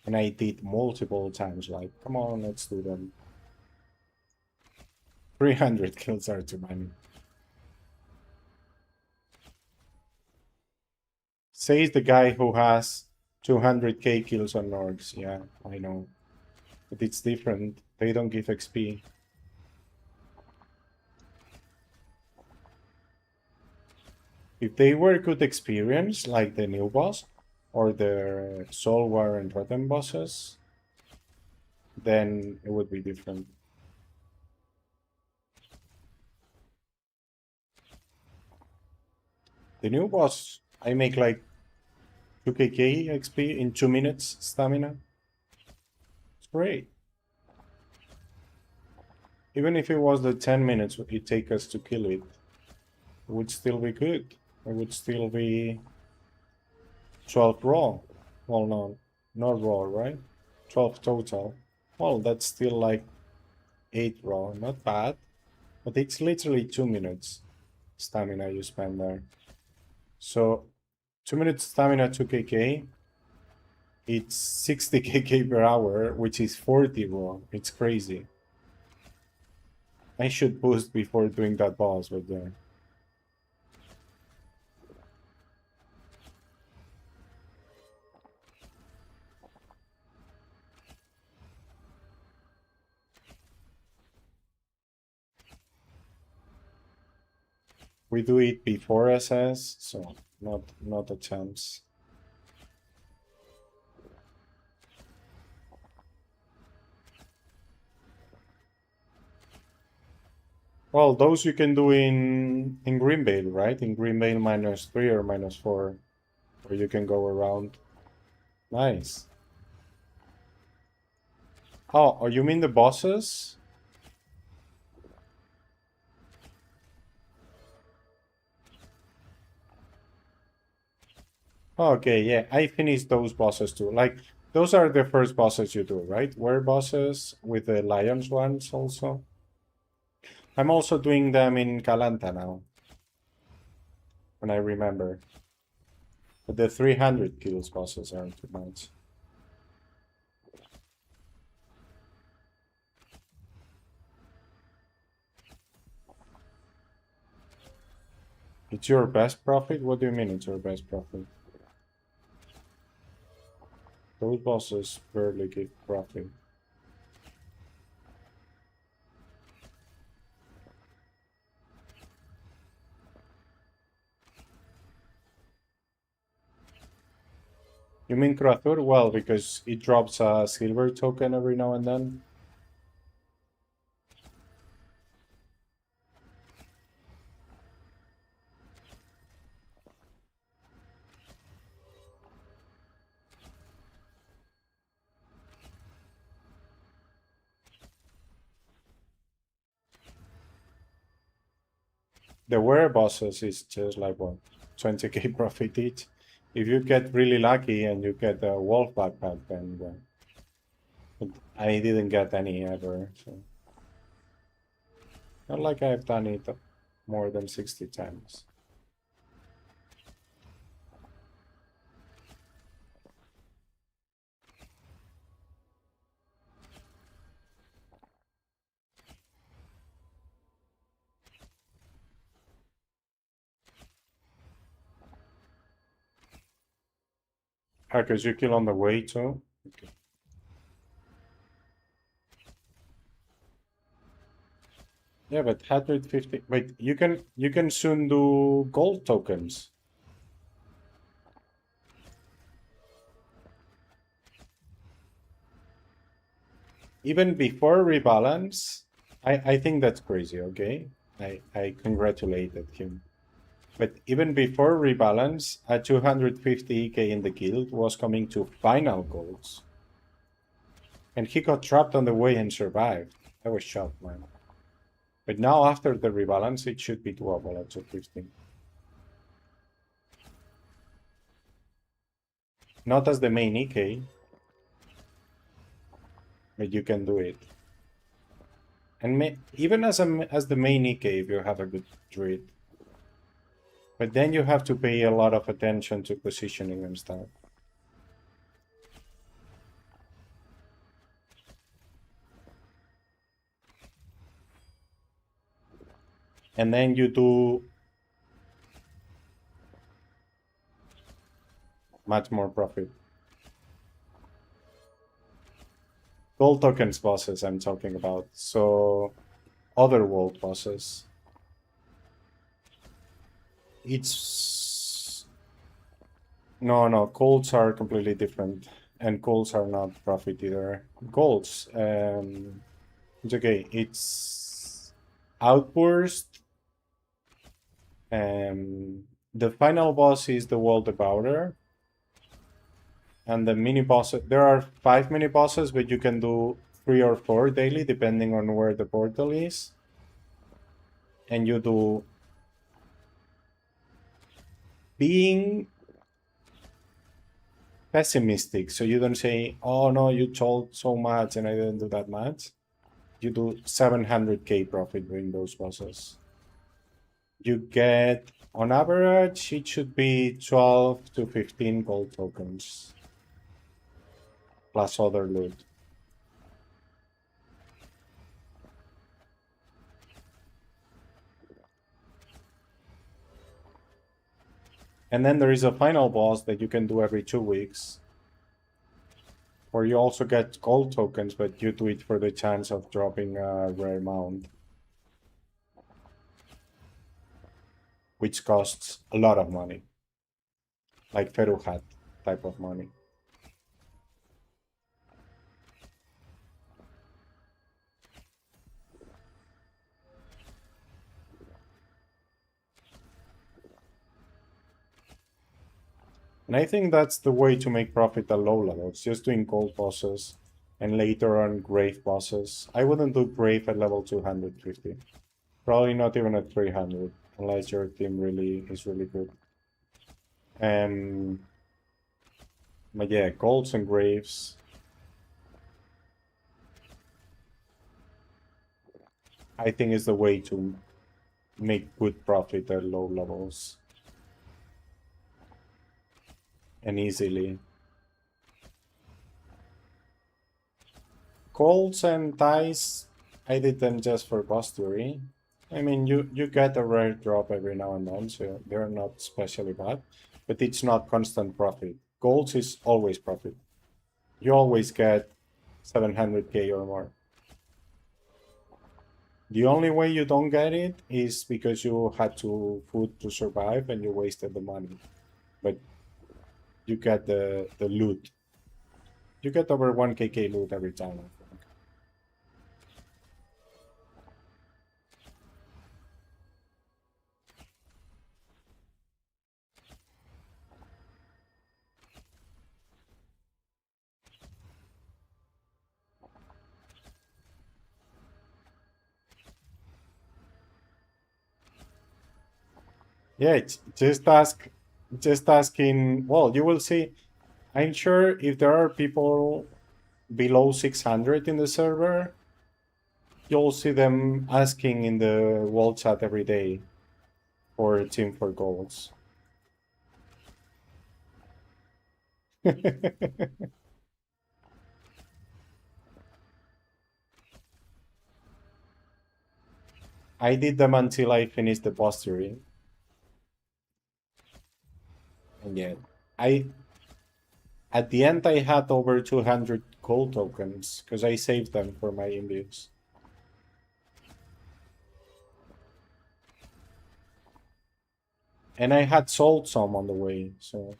And I did multiple times, like, come on, let's do them. 300 kills are too many. Says the guy who has 200k kills on Norgs. Yeah, I know. But it's different. They don't give XP. If they were good experience, like the new boss, or the Soul War and Rotten bosses, then it would be different. The new boss, I make like 2k XP in 2 minutes stamina. It's great. Even if it was the 10 minutes it take us to kill it, it would still be good. It would still be 12 raw. Well, no, not raw, right? 12 total. Well, that's still like 8 raw. Not bad. But it's literally 2 minutes stamina you spend there. So 2 minutes stamina 2kk. It's 60kk per hour, which is 40 raw. It's crazy. I should boost before doing that boss, but yeah. We do it before SS, so not a chance. Well, those you can do in Greenvale, right? In Greenvale -3 or -4, where you can go around. Nice. Oh, you mean the bosses? Okay, yeah, I finished those bosses too. Like, those are the first bosses you do, right? Were bosses with the lions ones also. I'm also doing them in Calanta now. When I remember. But the 300 kills bosses aren't too much. It's your best profit? What do you mean it's your best profit? Those bosses barely give profit. You mean Krathur? Well, because it drops a silver token every now and then. The rare bosses is just like what, 20k profit each. If you get really lucky and you get a wolf backpack, then well, but I didn't get any ever. So. Not like I've done it more than 60 times. Ah, because you kill on the way too? Okay. Yeah, but 150. Wait, you can soon do gold tokens. Even before rebalance, I think that's crazy, okay? I congratulated him. But even before rebalance, a 250k in the guild was coming to final golds. And he got trapped on the way and survived. I was shocked, man. But now after the rebalance, it should be doable at 250. Not as the main EK, but you can do it. And even as the main EK, if you have a good druid. But then you have to pay a lot of attention to positioning and stuff. And then you do much more profit. Gold tokens bosses I'm talking about. So other world bosses. It's no, golds are completely different. And golds are not profit either. Golds, it's okay. It's Outburst. The final boss is the World Devourer. And the mini bosses, there are 5 mini bosses, but you can do 3 or 4 daily, depending on where the portal is. And you do being pessimistic, so you don't say, oh no, you told so much and I didn't do that much. You do 700k profit doing those bosses. You get, on average, it should be 12 to 15 gold tokens. Plus other loot. And then there is a final boss that you can do every 2 weeks. Or you also get gold tokens, but you do it for the chance of dropping a rare mount. Which costs a lot of money. Like Feruhat type of money. And I think that's the way to make profit at low levels, just doing gold bosses and later on grave bosses. I wouldn't do grave at level 250. Probably not even at 300, unless your team is really good. But yeah, golds and graves. I think is the way to make good profit at low levels. And easily. Golds and ties, I did them just for Bestiary. I mean, you get a rare drop every now and then, so they're not especially bad. But it's not constant profit. Golds is always profit. You always get 700k or more. The only way you don't get it is because you had to food to survive and you wasted the money. But you get the loot. You get over 1kk loot every time, I think. Yeah, it's just asking. Well, you will see. I'm sure if there are people below 600 in the server, you'll see them asking in the wall chat every day for Team for goals. I did them until I finished the Bestiary. And yeah, I at the end I had over 200 gold tokens because I saved them for my imbues. And I had sold some on the way, so...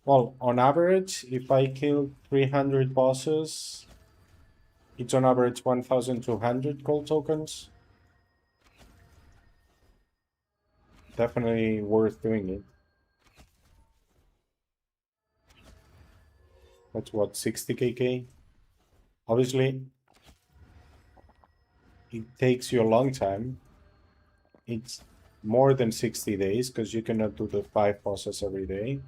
Well, on average, if I kill 300 bosses, it's on average 1,200 gold tokens. Definitely worth doing it. That's what, 60kk? Obviously, it takes you a long time. It's more than 60 days because you cannot do the 5 bosses every day.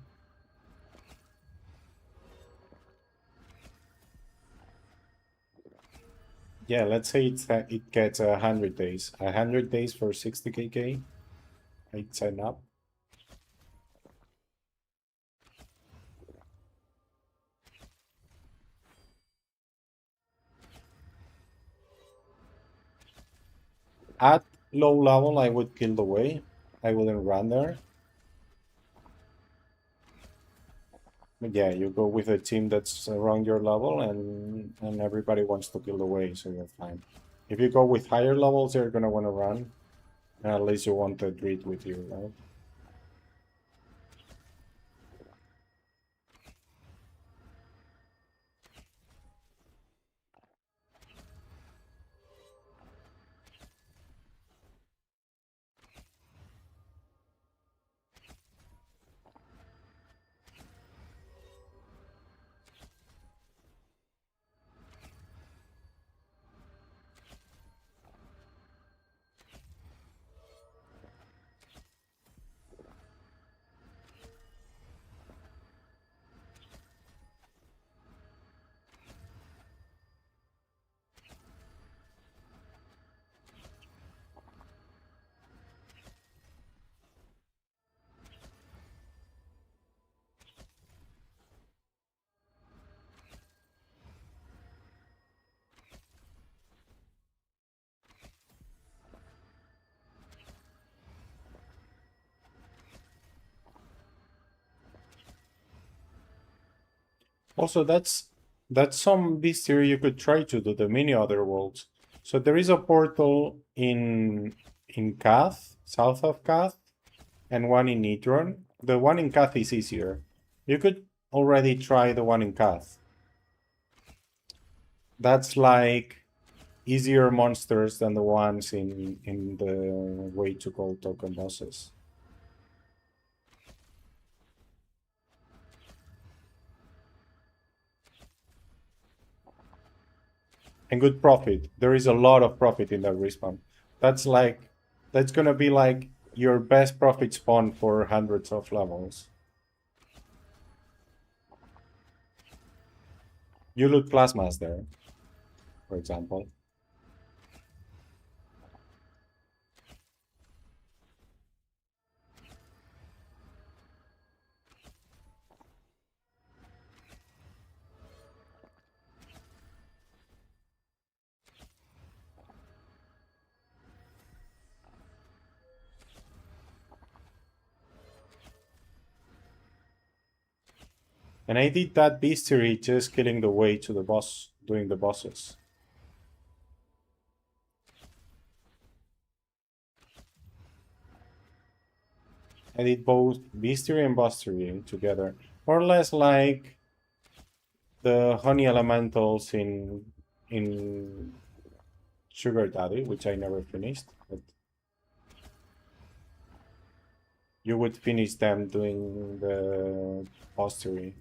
Yeah, let's say it gets 100 days. 100 days for 60kk. I'd sign up. At low level, I would kill the way. I wouldn't run there. But yeah, you go with a team that's around your level and everybody wants to kill the way, so you're fine. If you go with higher levels, they're gonna want to run. At least you want the Druid with you, right? Also, that's some Bestiary you could try to do the mini other worlds. So there is a portal in Kath, south of Kath, and one in Nitron. The one in Kath is easier. You could already try the one in Kath. That's like easier monsters than the ones in the way to gold token bosses. And good profit. There is a lot of profit in that respawn. That's gonna be like your best profit spawn for hundreds of levels. You loot plasmas there, for example. And I did that Bestiary just killing the way to the boss, doing the bosses. I did both Bestiary and Bestiary together. More or less like the honey elementals in Sugar Daddy, which I never finished. But you would finish them doing the Bestiary.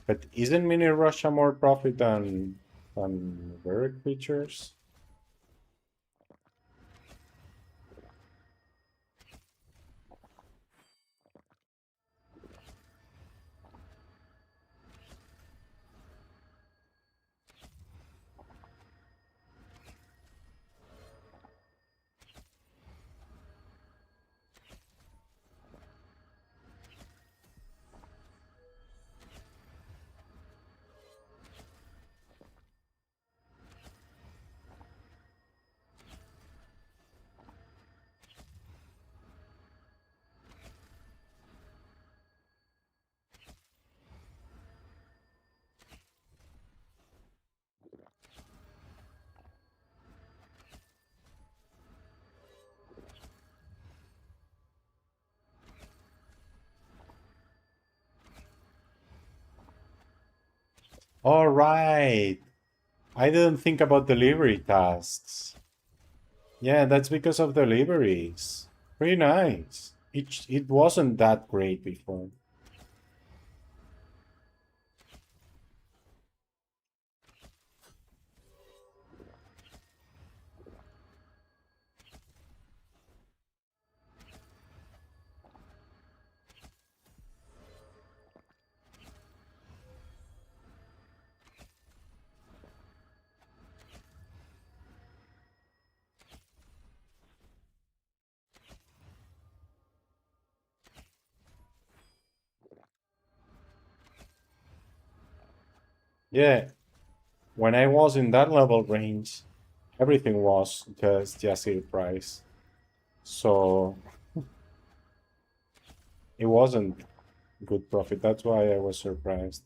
But isn't Mini Russia more profit than rare creatures? All right. I didn't think about delivery tasks. Yeah, that's because of deliveries. Pretty nice. It wasn't that great before. Yeah, when I was in that level range, everything was just a price. So it wasn't good profit. That's why I was surprised.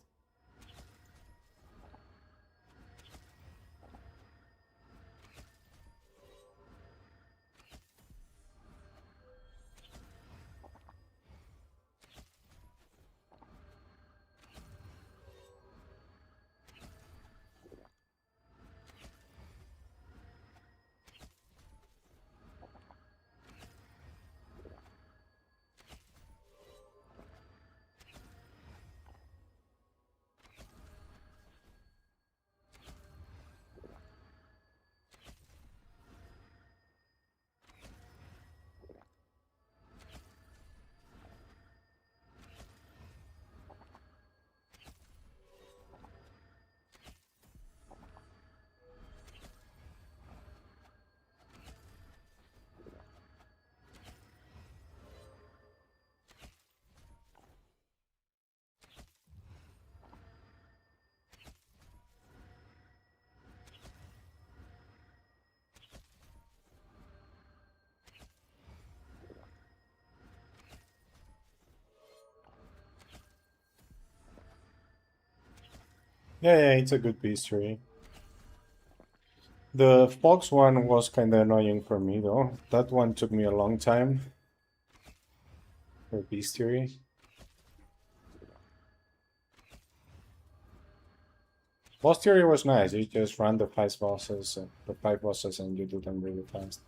Yeah, it's a good bestiary. The fox one was kind of annoying for me though. That one took me a long time for bestiary. Bestiary was nice. You just run the five bosses, and you do them really fast.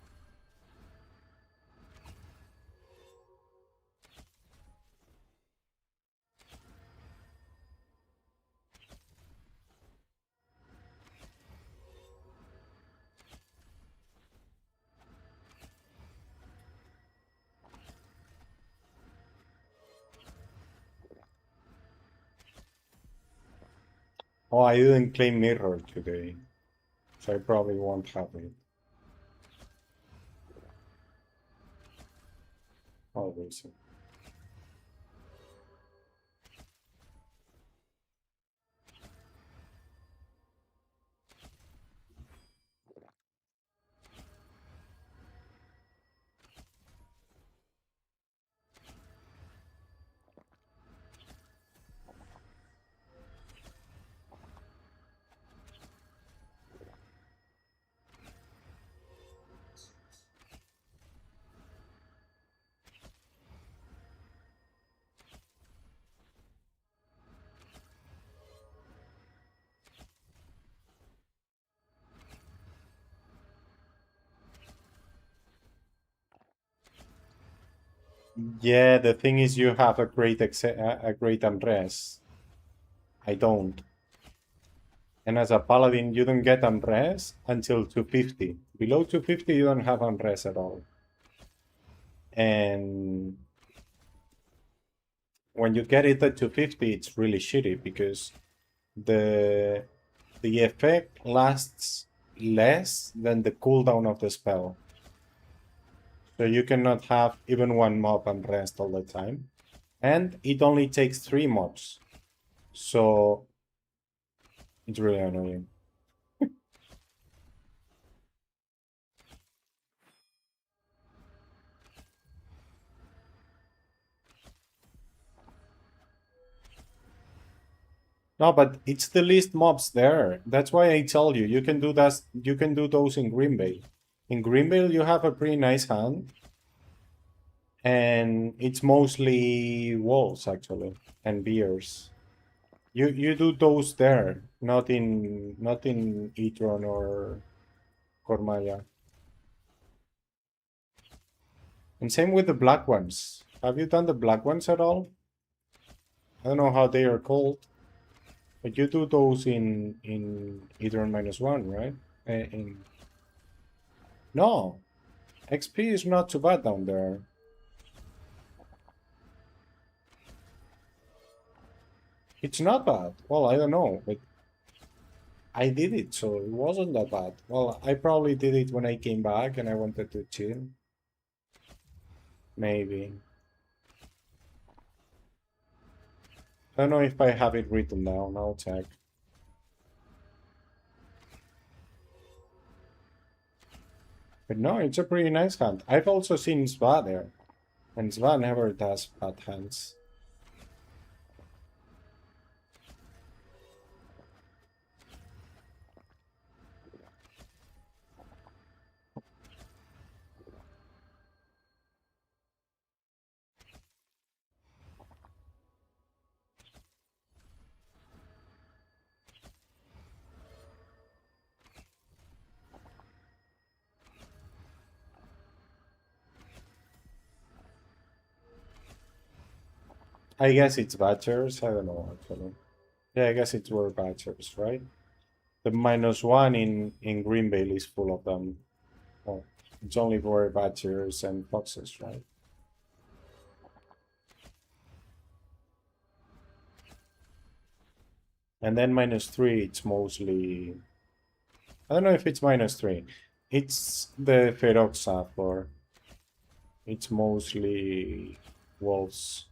Oh, I didn't claim mirror today, so I probably won't have it. Always. Yeah, the thing is you have a great unrest. I don't. And as a paladin, you don't get unrest until 250. Below 250, you don't have unrest at all. And when you get it at 250, it's really shitty because the effect lasts less than the cooldown of the spell. So you cannot have even one mob unrest all the time. And it only takes 3 mobs. So it's really annoying. No, but it's the least mobs there. That's why I tell you, you can do that. You can do those in Greenvale. In Greenvale, you have a pretty nice hand, and it's mostly walls actually and beers. You do those there, not in Etron or Kormaya. And same with the black ones. Have you done the black ones at all? I don't know how they are called, but you do those in Etron -1, right? No, XP is not too bad down there. It's not bad. Well, I don't know, but I did it, so it wasn't that bad. Well, I probably did it when I came back and I wanted to chill. Maybe. I don't know if I have it written down. I'll check. But no, it's a pretty nice hand. I've also seen Sva there. And Sva never does bad hands. I guess it's Badgers. I don't know, actually. Yeah, I guess it's were Badgers, right? The -1 in Greenvale is full of them. Oh, it's only for Badgers and Foxes, right? And then -3, it's mostly... I don't know if it's -3. It's the Feroxa for... It's mostly wolves.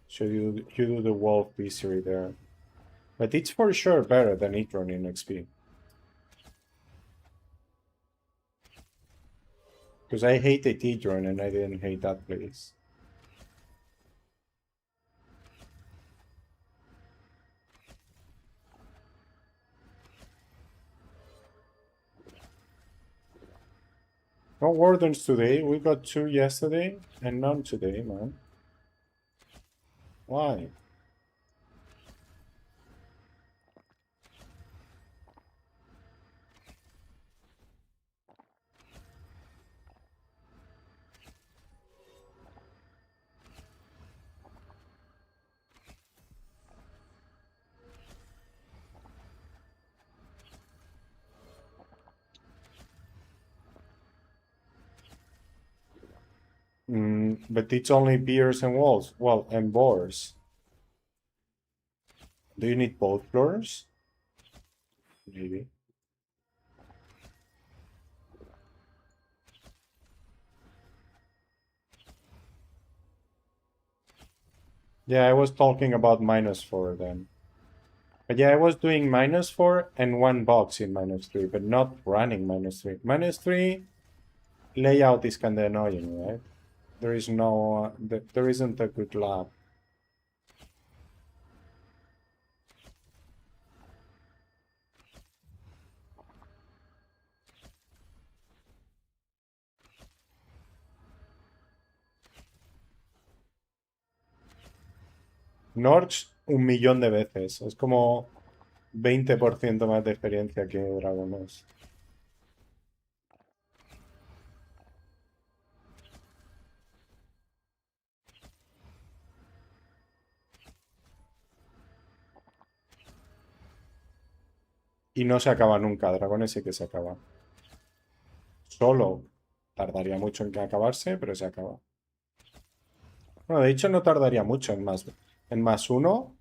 So you do the wolf bestiary there. But it's for sure better than Etron in XP. Because I hated Etron and I didn't hate that place. No wardens today. We got 2 yesterday and none today, man. Why? But it's only beers and walls. Well, and boars. Do you need both floors? Maybe. Yeah, I was talking about -4 then. But yeah, I was doing -4 and 1 box in -3, but not running -3. -3 layout is kinda annoying, right? There is no, there isn't a good lab. Norch 1.000.000 de veces. Es como 20% más de experiencia que Dragones. Y no se acaba nunca, dragones sí que se acaba. Solo tardaría mucho en que acabarse, pero se acaba. Bueno, de hecho no tardaría mucho en más uno.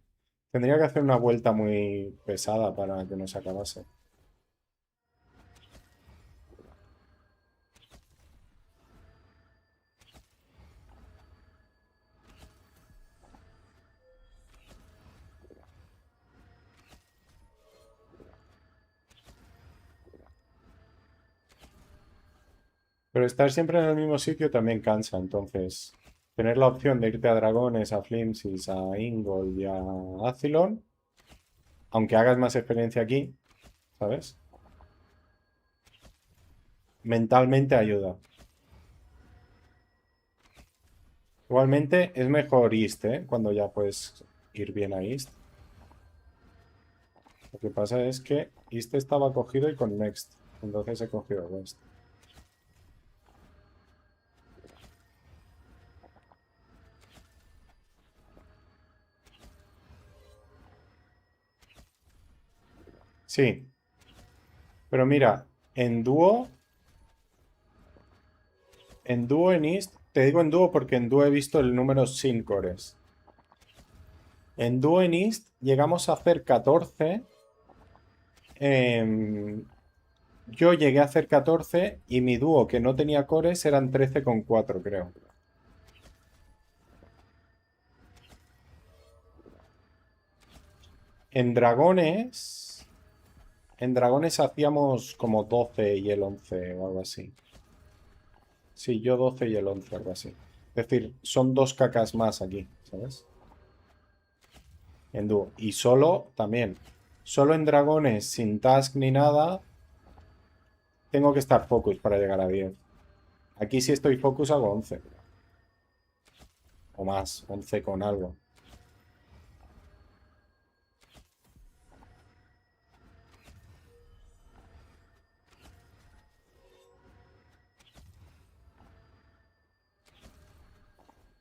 Tendría que hacer una vuelta muy pesada para que no se acabase. Pero estar siempre en el mismo sitio también cansa, entonces tener la opción de irte a dragones, a Flimsis, a Ingol y a Azilon, aunque hagas más experiencia aquí, ¿sabes? Mentalmente ayuda. Igualmente es mejor East, ¿eh? Cuando ya puedes ir bien a East. Lo que pasa es que East estaba cogido y con Next, entonces he cogido West. Sí, pero mira, en dúo en East, te digo en dúo porque en dúo he visto el número sin cores. En dúo en East llegamos a hacer 14. em, yo llegué a hacer 14 y mi dúo que no tenía cores eran 13,4, creo. En dragones, en dragones hacíamos como 12 y el 11 o algo así. Sí, yo 12 y el 11, algo así. Es decir, son dos cacas más aquí, ¿sabes? En dúo. Y solo, también. Solo en dragones, sin task ni nada, tengo que estar focus para llegar a 10. Aquí si estoy focus hago 11. O más, 11 con algo.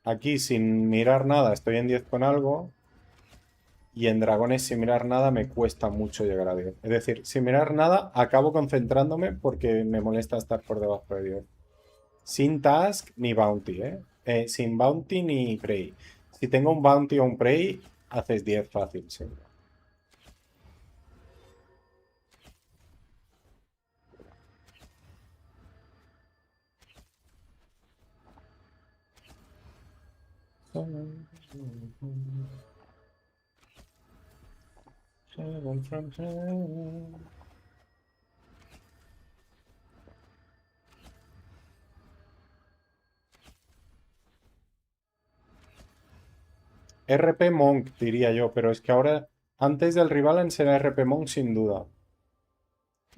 Aquí sin mirar nada estoy en 10 con algo. Y en dragones sin mirar nada me cuesta mucho llegar a 10. Es decir, sin mirar nada acabo concentrándome porque me molesta estar por debajo de 10. Sin task ni bounty, ¿eh? Sin bounty ni prey. Si tengo un bounty o un prey, haces 10 fácil, sí. RP Monk, diría yo, pero es que ahora, antes del Rebalance era RP Monk sin duda.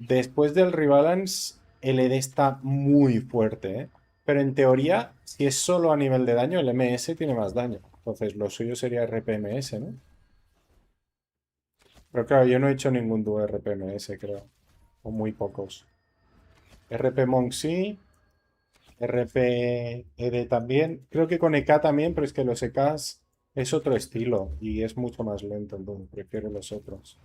Después del Rebalance, el ED está muy fuerte, ¿eh? Pero en teoría, si es solo a nivel de daño, el MS tiene más daño. Entonces, lo suyo sería RPMS, ¿no? Pero claro, yo no he hecho ningún dúo RPMS, creo. O muy pocos. RP Monk sí. RP ED también. Creo que con EK también, pero es que los EKs es otro estilo y es mucho más lento, entonces prefiero los otros.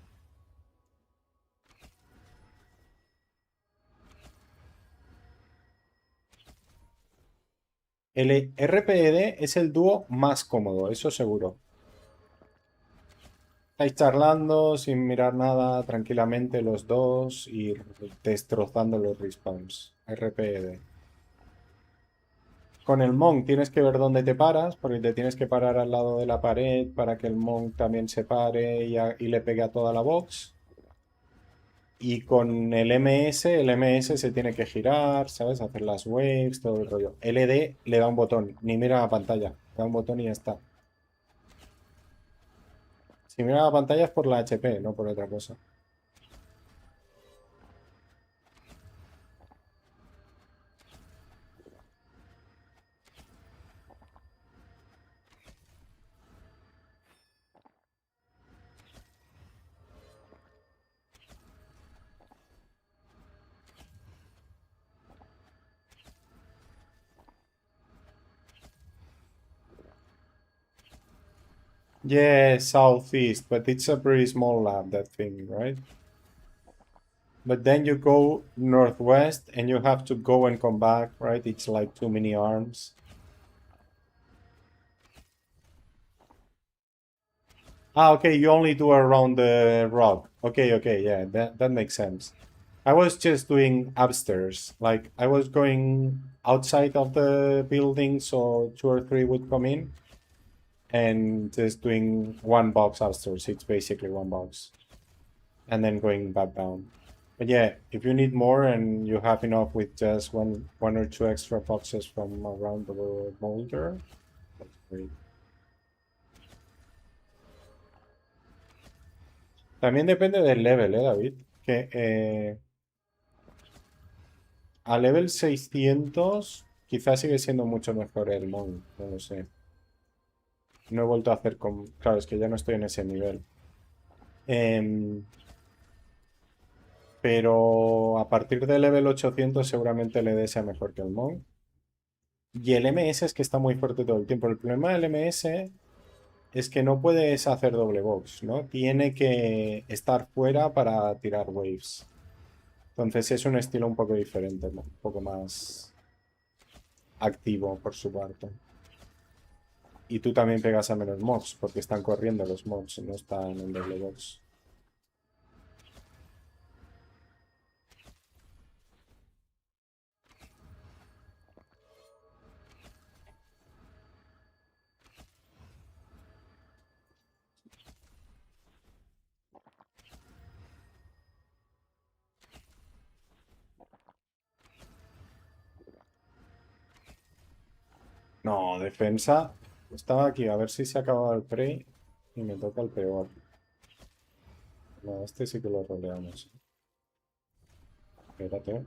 El RPED es el dúo más cómodo, eso seguro. Estáis charlando sin mirar nada tranquilamente los dos y destrozando los respawns. RPED. Con el Monk tienes que ver dónde te paras, porque te tienes que parar al lado de la pared para que el Monk también se pare y le pegue a toda la box. Y con el MS se tiene que girar, ¿sabes? Hacer las waves, todo el rollo. LD le da un botón, ni mira la pantalla. Le da un botón y ya está. Si mira la pantalla es por la HP, no por otra cosa. Yeah, southeast, but it's a pretty small lab, that thing, right? But then you go northwest and you have to go and come back, right? It's like too many arms. Ah, okay, you only do around the rock. Okay, yeah, that makes sense. I was just doing upstairs. Like, I was going outside of the building, so 2 or 3 would come in, and just doing one box upstairs. It's basically one box. And then going back down. But yeah, if you need more and you have enough with just one or two extra boxes from around the molder, that's great. También depende del level, David. Que a level 600 quizás sigue siendo mucho mejor el mon, no lo sé. No he vuelto a hacer con... Claro, es que ya no estoy en ese nivel. Em, pero a partir del level 800 seguramente el ED sea mejor que el mon. Y el MS es que está muy fuerte todo el tiempo. El problema del MS es que no puedes hacer doble box, ¿no? Tiene que estar fuera para tirar waves. Entonces es un estilo un poco diferente, ¿no? Un poco más activo por su parte. Y tú también pegas a menos mobs, porque están corriendo los mobs, no están en doble box. No, defensa. Estaba aquí, a ver si se acaba el prey y me toca el peor. No, este sí que lo roleamos. Espérate.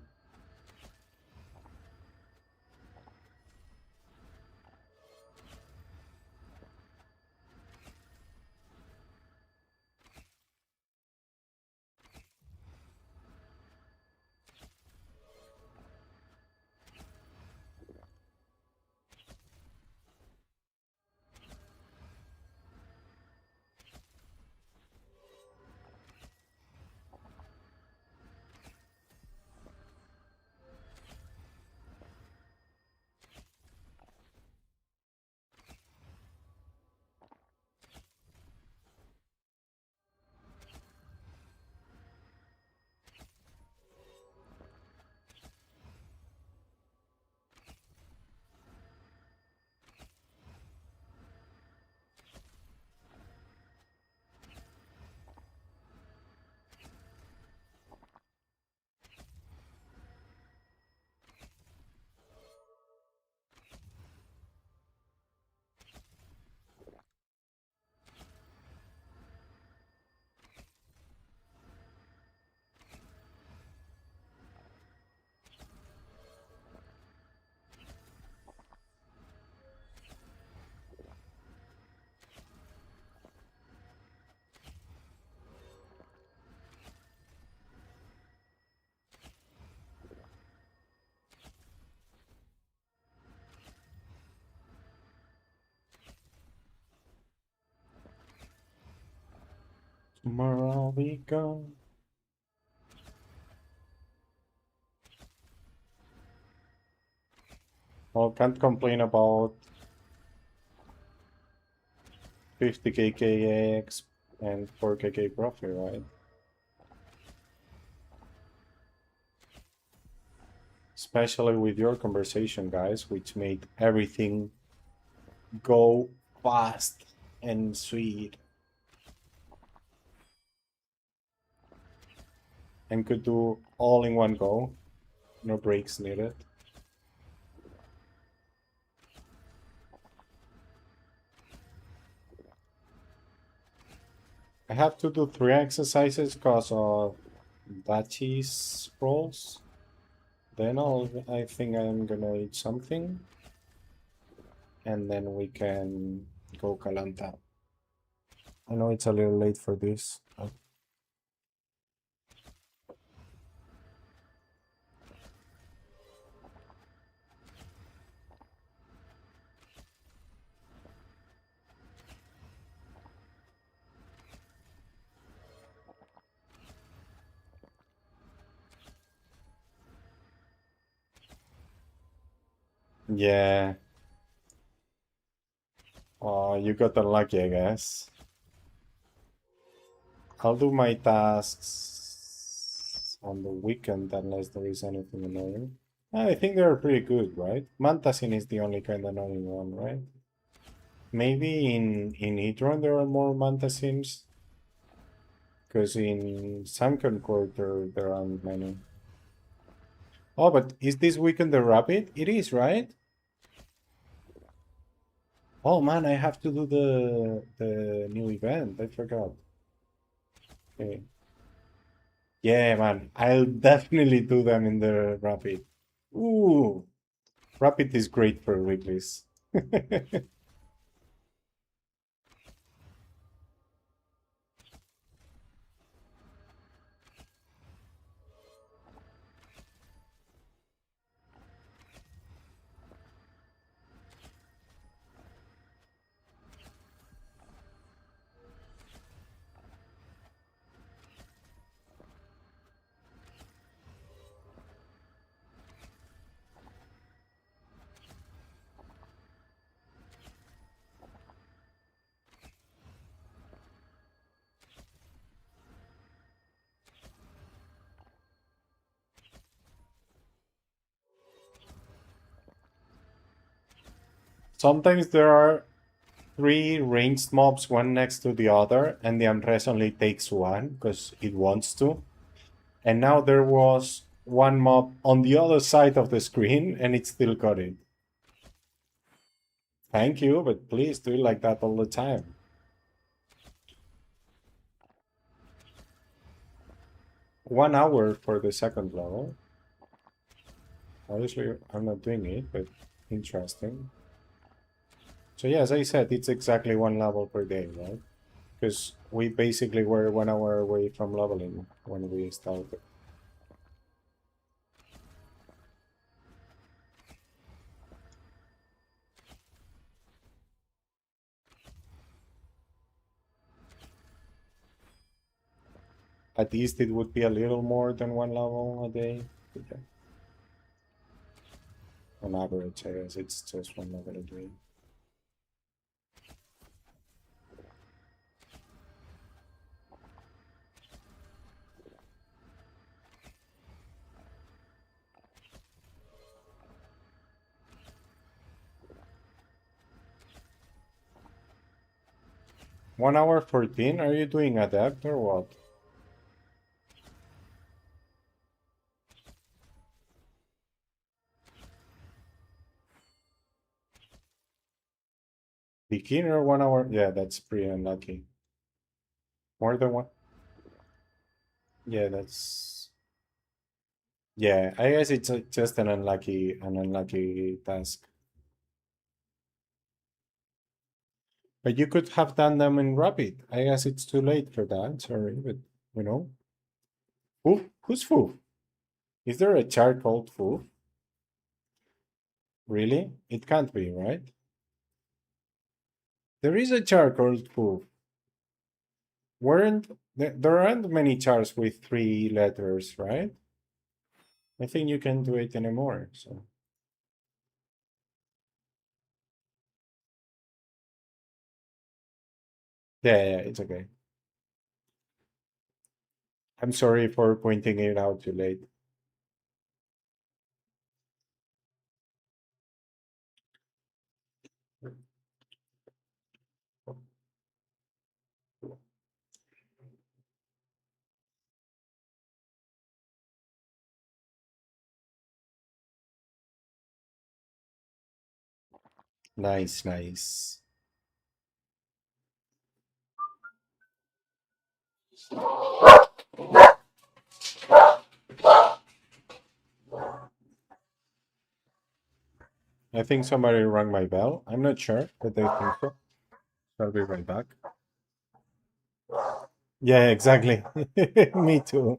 Tomorrow I'll be gone. Well, can't complain about 50k KX and 4k profit, right? Especially with your conversation, guys, which made everything go fast and sweet. And could do all in one go. No breaks needed. I have to do 3 exercises because of Dachi's rolls. Then I think I'm gonna eat something. And then we can go Kalanta. I know it's a little late for this. Yeah. Oh, you got unlucky, I guess. I'll do my tasks on the weekend unless there is anything annoying. I think they're pretty good, right? Mantasin is the only kind of annoying one, right? Maybe in Idron there are more Mantasins, because in Sunken Quarter there aren't many. Oh, but is this weekend the Rapid? It is, right? Oh man, I have to do the new event. I forgot. Okay. Yeah, man, I'll definitely do them in the Rapid. Ooh, Rapid is great for weeklies. Sometimes there are three ranged mobs, one next to the other, and the Unrest only takes one because it wants to. And now there was one mob on the other side of the screen, and it still got it. Thank you, but please do it like that all the time. One hour for the second level. Obviously, I'm not doing it, but interesting. So yeah, as I said, it's exactly one level per day, right? Because we basically were 1 hour away from leveling when we started. At least it would be a little more than one level a day. Okay. On average, I guess it's just one level a day. One hour 14? Are you doing adept or what? Beginner 1 hour? Yeah, that's pretty unlucky. More than one? Yeah, that's. Yeah, I guess it's just an unlucky task. But you could have done them in Rapid. I guess it's too late for that. Sorry, but you know. Who's Foo? Is there a char called Foo? Really? It can't be, right? There is a char called Foo. There aren't many chars with 3 letters, right? I think you can do it anymore. So yeah, it's okay. I'm sorry for pointing it out too late. Nice, nice. I think somebody rang my bell. I'm not sure, but I think so. I'll be right back. Yeah, exactly. Me too.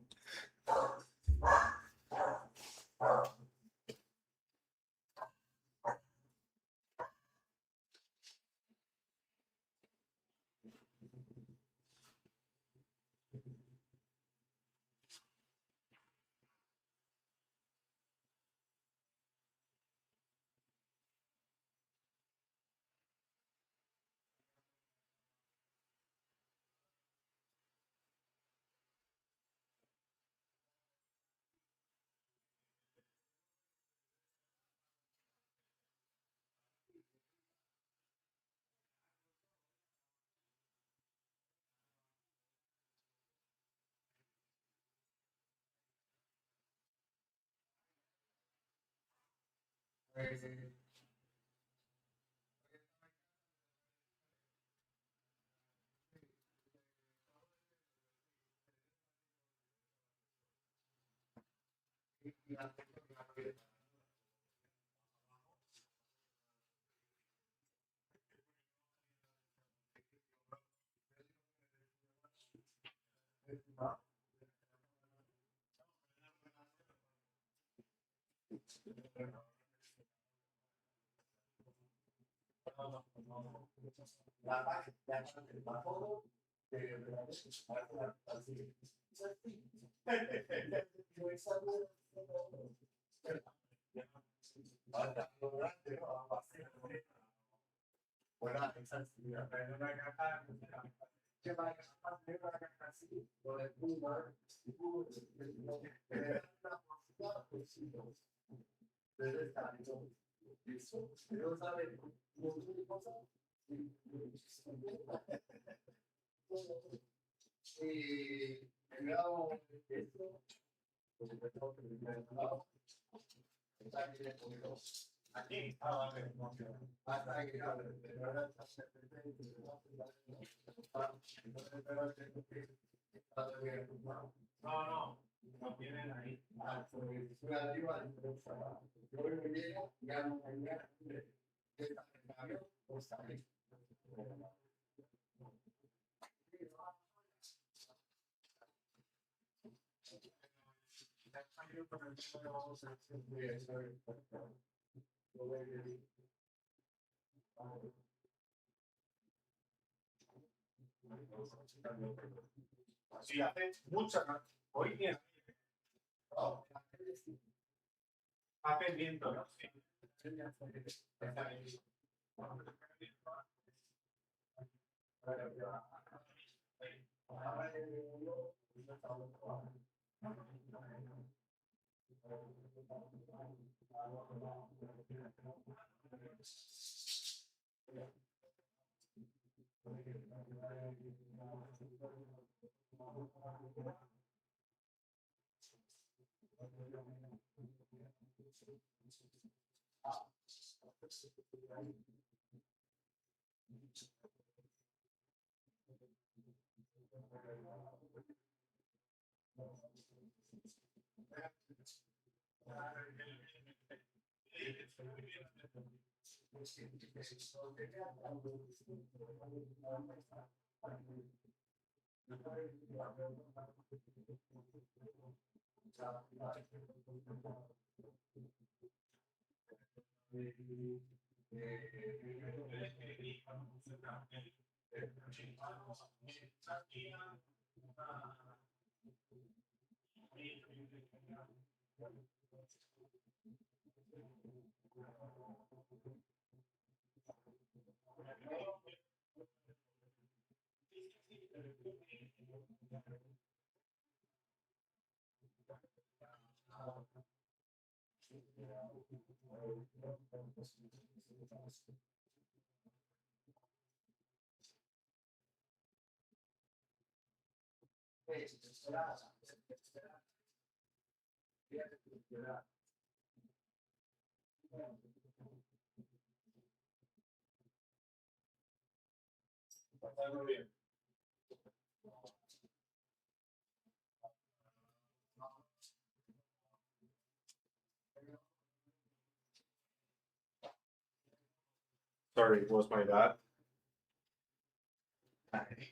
Sorry, it was my dad.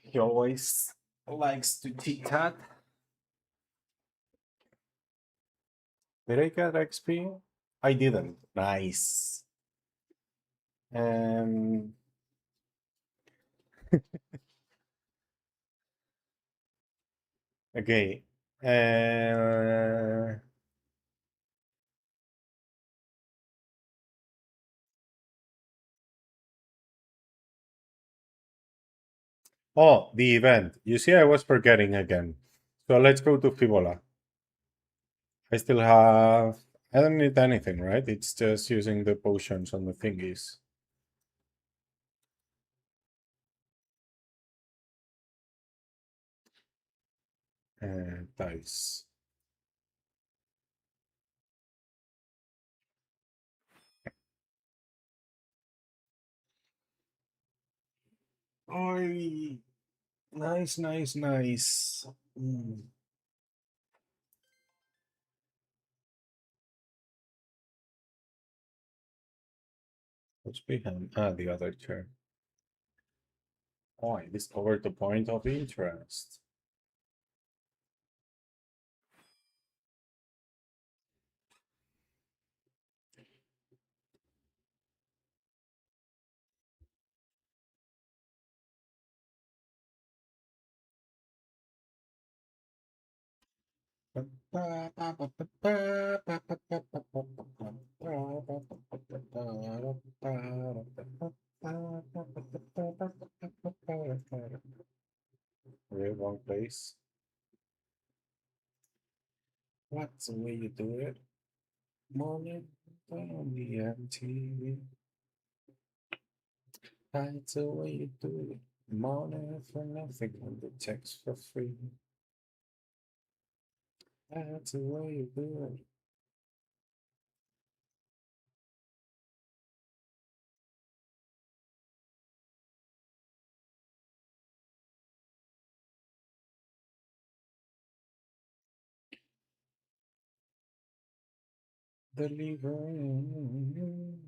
He always likes to chit chat. Did I get XP? I didn't. Nice. Um, okay. Uh, oh, the event. You see, I was forgetting again. So let's go to Fibola. I still have. I don't need anything, right? It's just using the potions on the thingies. Dice. Ay, nice, nice, nice. What's behind? Ah, the other turn. Oh, I discovered the point of interest. We're wrong place. What's the way you do it? Morning on the MTV. That's the way you do it. Morning for nothing and the text for free. That's the way you do it. Delivering.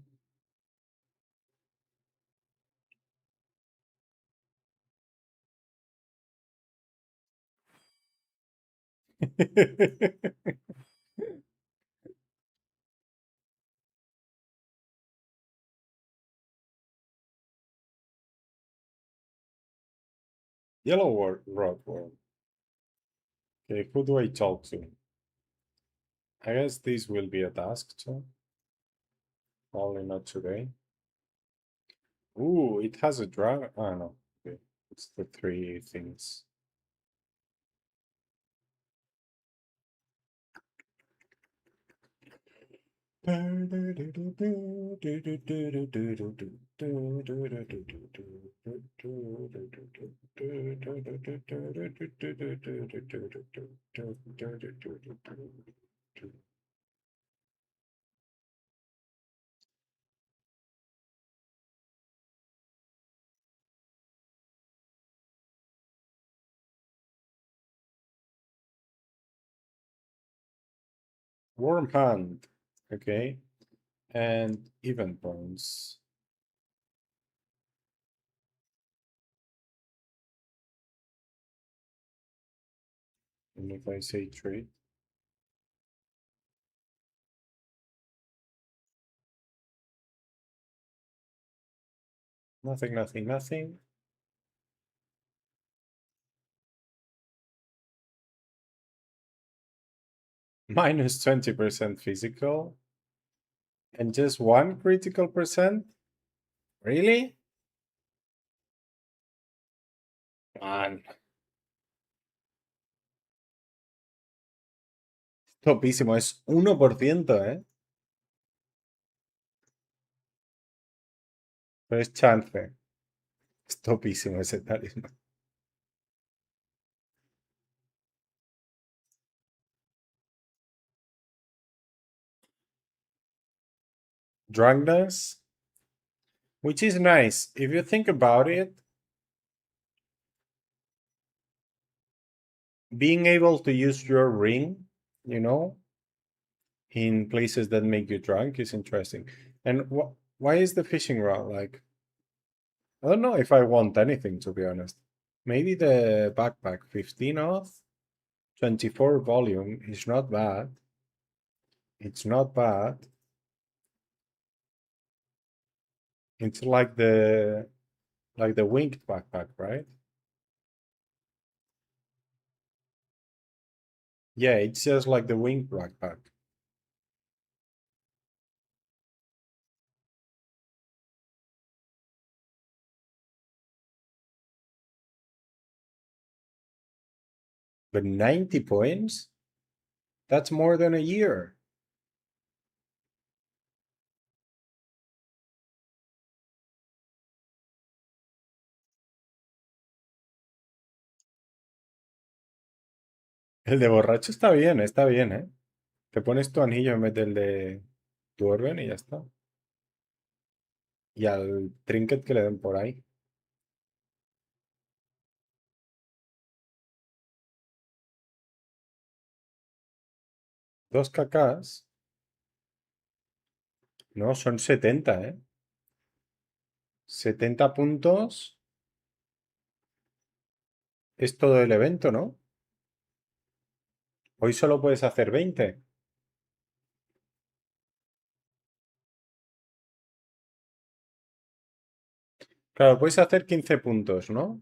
Yellow Rodworm. Okay, who do I talk to? I guess this will be a task too. Probably not today. Ooh, it has a dragon. Oh no. Okay. It's the three things. Worm hand. Okay. And event points. And if I say trade, nothing, nothing, nothing. Minus 20% physical. And just one critical percent? Really? Man. Topísimo, es 1%, ¿eh? Pero es chance. Es topísimo ese talismán. Drunkenness, which is nice. If you think about it, being able to use your ring, you know, in places that make you drunk is interesting. And why is the fishing rod like? I don't know if I want anything, to be honest. Maybe the backpack 15 off, 24 volume is not bad. It's not bad. It's like the winged backpack, right? Yeah, it's just like the winged backpack. But 90 points? That's more than a year. El de borracho está bien, ¿eh? Te pones tu anillo en vez del de tu orden y ya está. Y al trinket que le den por ahí. Dos cacas. No, son 70, ¿eh? 70 puntos es todo el evento, ¿no? Hoy solo puedes hacer 20. Claro, puedes hacer 15 puntos, ¿no?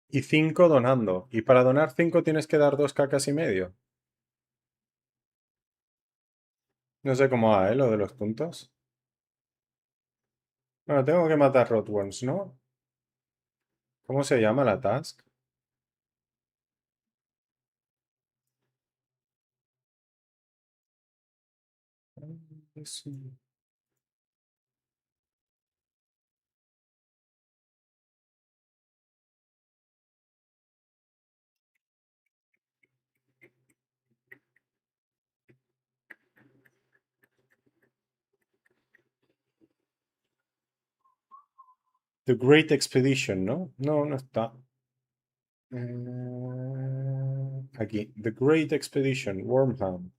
Y 5 donando. Y para donar 5 tienes que dar 2 cacas y medio. No sé cómo va, ¿eh? Lo de los puntos. Bueno, tengo que matar Rotworms, ¿no? ¿Cómo se llama la task? The Great Expedition, ¿no? No, no está. Aquí. The Great Expedition, Wormham.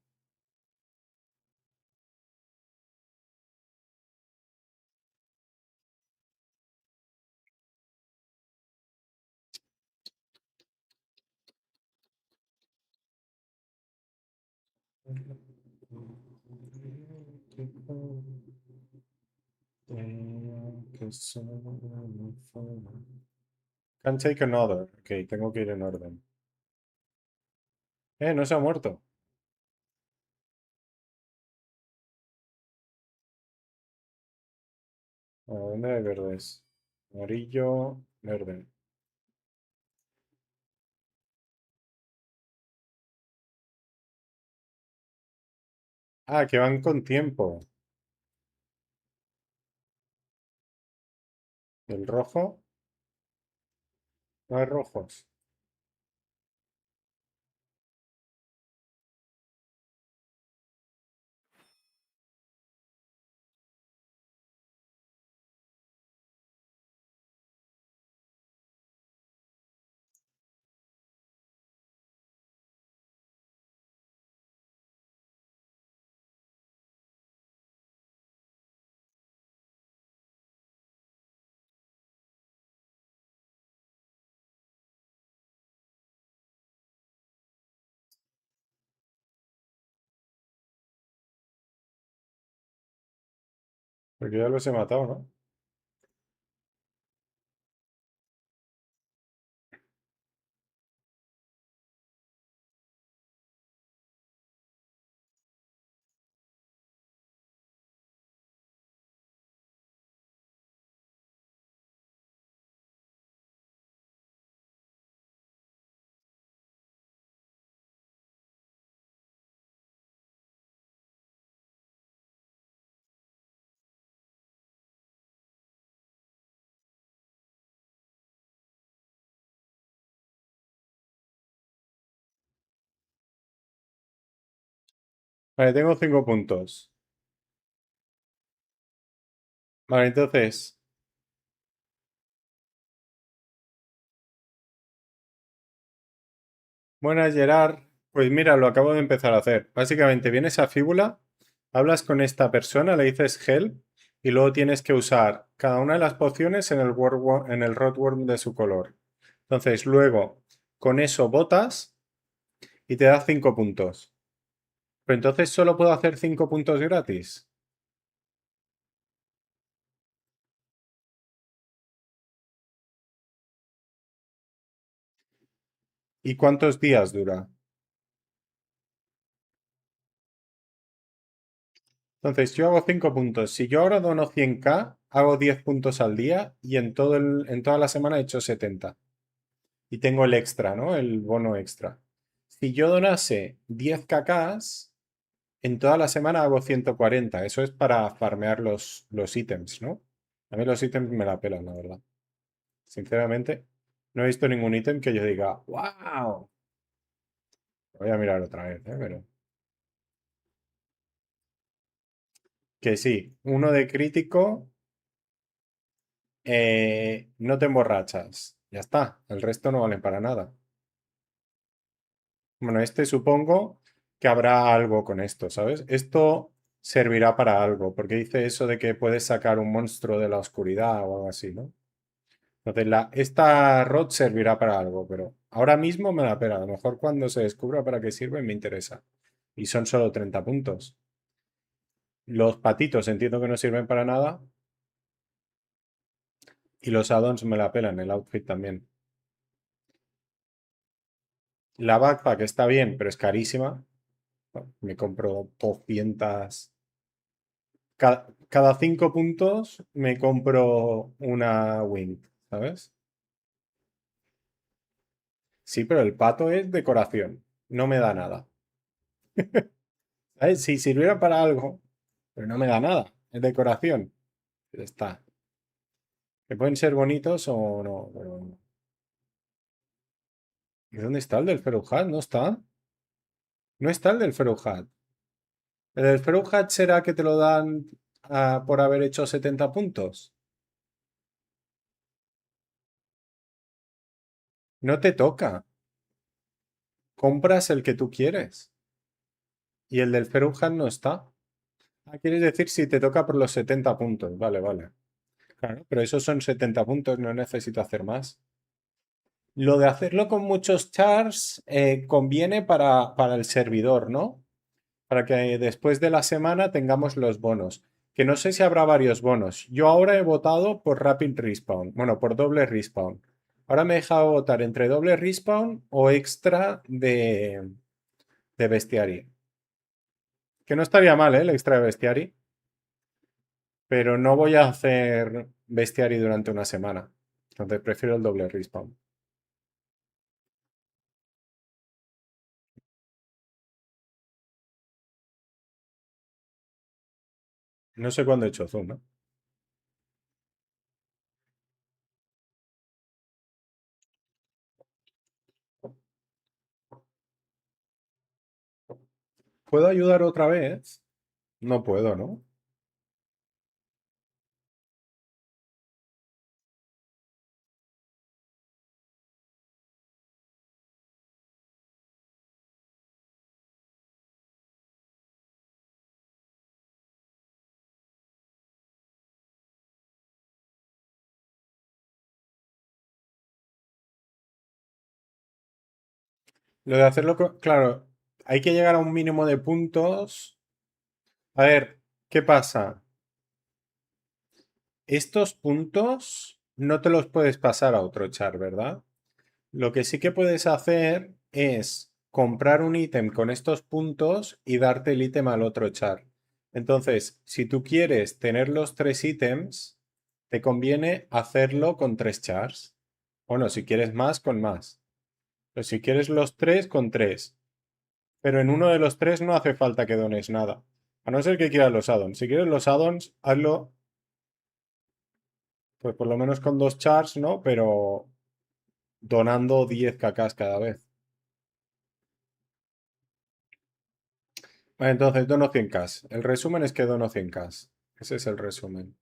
Can take another. Ok, tengo que ir en orden. No se ha muerto. ¿A dónde hay verdes? Amarillo, verde. Ah, que van con tiempo. ¿El rojo? No hay rojos. Porque ya los he matado, ¿no? Vale, tengo 5 puntos. Vale, entonces. Buenas, Gerard. Pues mira, lo acabo de empezar a hacer. Básicamente vienes a Fíbula, hablas con esta persona, le dices help y luego tienes que usar cada una de las pociones en en el Rotworm de su color. Entonces, luego con eso botas y te da 5 puntos. Pero entonces solo puedo hacer 5 puntos gratis. ¿Y cuántos días dura? Entonces, yo hago 5 puntos. Si yo ahora dono 100k, hago 10 puntos al día y en toda la semana he hecho 70. Y tengo el extra, ¿no? El bono extra. Si yo donase 10 kk's, en toda la semana hago 140. Eso es para farmear los ítems, ¿no? A mí los ítems me la pelan, la verdad. Sinceramente, no he visto ningún ítem que yo diga, ¡wow! Voy a mirar otra vez, ¿eh? Pero que sí, uno de crítico, no te emborrachas. Ya está, el resto no vale para nada. Bueno, este supongo que habrá algo con esto, ¿sabes? Esto servirá para algo, porque dice eso de que puedes sacar un monstruo de la oscuridad o algo así, ¿no? Entonces, esta rod servirá para algo, pero ahora mismo me la pela. A lo mejor cuando se descubra para qué sirve me interesa. Y son solo 30 puntos. Los patitos entiendo que no sirven para nada. Y los addons me la pelan, el outfit también. La backpack está bien, pero es carísima. Me compro 200. Cada 5 puntos me compro una wing, ¿sabes? Sí, pero el pato es decoración. No me da nada. ¿Sabes? Si sirviera para algo, pero no me da nada. Es decoración. Ya está. Que pueden ser bonitos o no, pero no. ¿Y dónde está el del Ferujat? ¿No está? No está el del Ferujat. ¿El del Ferujat será que te lo dan por haber hecho 70 puntos? No te toca. Compras el que tú quieres. Y el del Ferujat no está. Ah, quieres decir si te toca por los 70 puntos. Vale, vale. Claro, pero esos son 70 puntos, no necesito hacer más. Lo de hacerlo con muchos chars conviene para el servidor, ¿no? Para que después de la semana tengamos los bonos. Que no sé si habrá varios bonos. Yo ahora he votado por Rapid Respawn. Bueno, por doble respawn. Ahora me he dejado votar entre doble respawn o extra de Bestiary. Que no estaría mal, ¿eh? El extra de Bestiary. Pero no voy a hacer Bestiary durante una semana. Entonces prefiero el doble respawn. No sé cuándo he hecho zoom, ¿no? ¿Puedo ayudar otra vez? No puedo, ¿no? Lo de hacerlo, claro, hay que llegar a un mínimo de puntos. A ver, ¿qué pasa? Estos puntos no te los puedes pasar a otro char, ¿verdad? Lo que sí que puedes hacer es comprar un ítem con estos puntos y darte el ítem al otro char. Entonces, si tú quieres tener los tres ítems, te conviene hacerlo con tres chars. O no, si quieres más, con más. Pero si quieres los tres, con tres. Pero en uno de los tres no hace falta que dones nada. A no ser que quieras los addons. Si quieres los addons, hazlo pues por lo menos con dos chars, ¿no? Pero donando 10 cacas cada vez. Vale, entonces dono 100k. El resumen es que dono 100k. Ese es el resumen.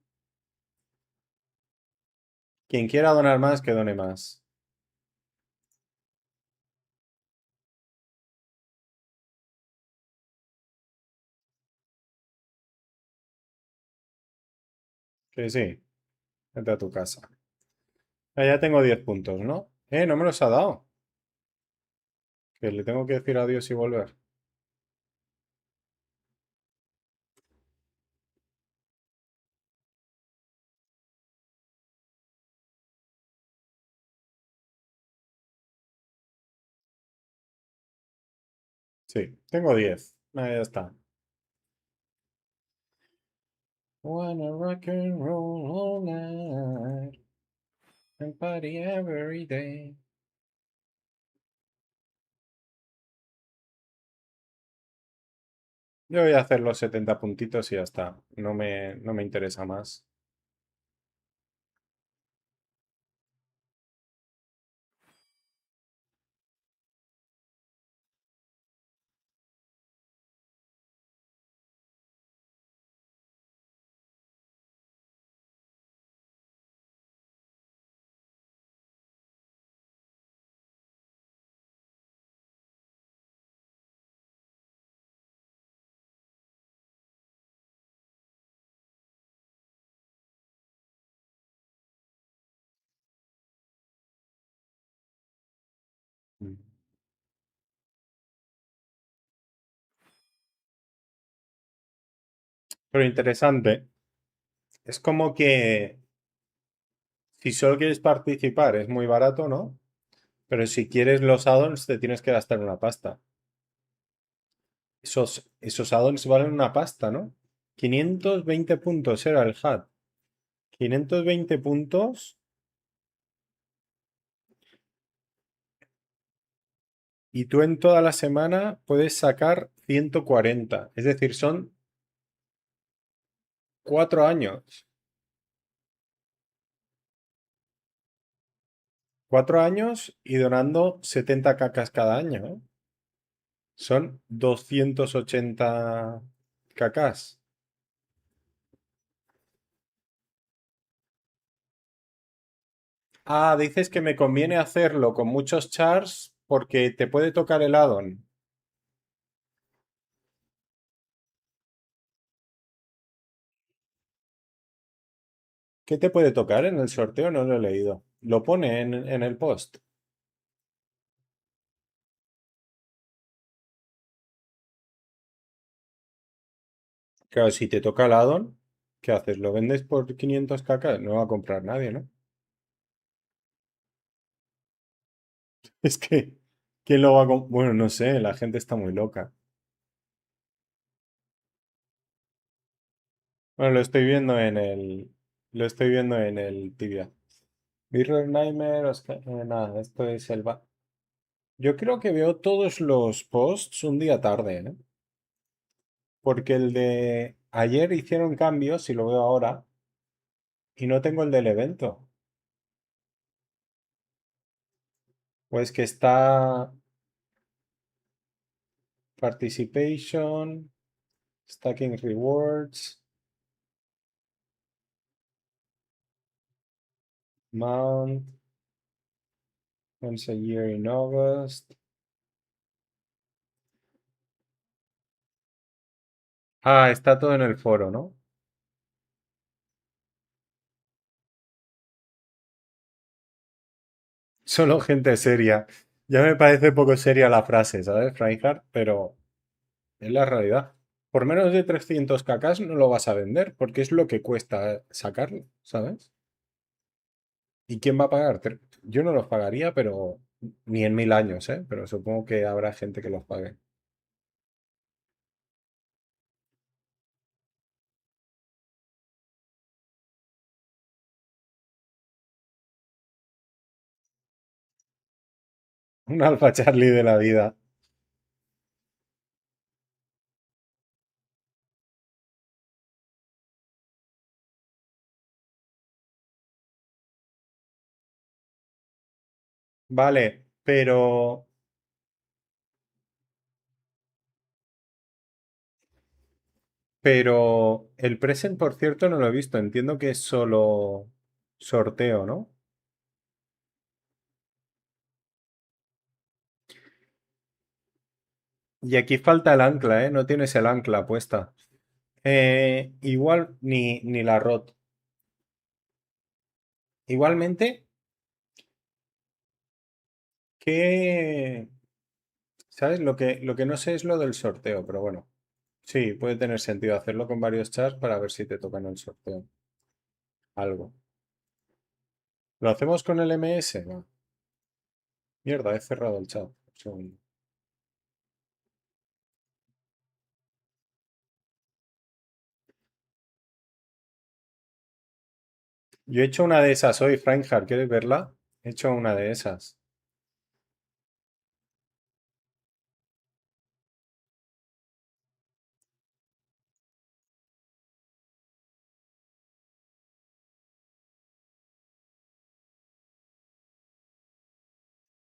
Quien quiera donar más, que done más. Que sí, vete a tu casa. Ya tengo 10 puntos, ¿no? No me los ha dado. Que le tengo que decir adiós y volver. Sí, tengo 10. Ya está. Wanna rock and roll all night and party every day. Yo voy a hacer los 70 puntitos y ya está. No me interesa más. Mm. Pero interesante. Es como que si solo quieres participar es muy barato, ¿no? Pero si quieres los add-ons te tienes que gastar una pasta. Esos add-ons valen una pasta, ¿no? 520 puntos era el HUD. 520 puntos y tú en toda la semana puedes sacar 140. Es decir, son 4 años. 4 años y donando 70 cacas cada año, ¿eh? Son 280 cacas. Ah, dices que me conviene hacerlo con muchos chars porque te puede tocar el addon. ¿Qué te puede tocar en el sorteo? No lo he leído. Lo pone en el post. Claro, si te toca el addon, ¿qué haces? ¿Lo vendes por 500 cacas? No va a comprar nadie, ¿no? Es que, ¿quién lo va a comprar? Bueno, no sé, la gente está muy loca. Bueno, lo estoy viendo en el Tibia. Mirror Nightmare, nada, esto es Yo creo que veo todos los posts un día tarde, ¿eh? Porque el de ayer hicieron cambios, y lo veo ahora, y no tengo el del evento. Pues que está Participation, Stacking Rewards, Mount, Once a Year in August. Ah, está todo en el foro, ¿no? Solo gente seria. Ya me parece poco seria la frase, ¿sabes, Reinhardt? Pero es la realidad. Por menos de 300 cacas no lo vas a vender, porque es lo que cuesta sacarlo, ¿sabes? ¿Y quién va a pagar? Yo no los pagaría, pero ni en 1000 años, ¿eh? Pero supongo que habrá gente que los pague. Un Alfa Charlie de la vida. Vale, pero el present, por cierto, no lo he visto. Entiendo que es solo sorteo, ¿no? Y aquí falta el ancla, ¿eh? No tienes el ancla puesta. Igual ni la ROT. Igualmente, que... ¿Sabes? Lo que no sé es lo del sorteo, pero bueno. Sí, puede tener sentido hacerlo con varios chats para ver si te tocan el sorteo. Algo. ¿Lo hacemos con el MS? Va. Mierda, he cerrado el chat. Un segundo. Yo he hecho una de esas hoy, Reinhardt. ¿Quieres verla? He hecho una de esas.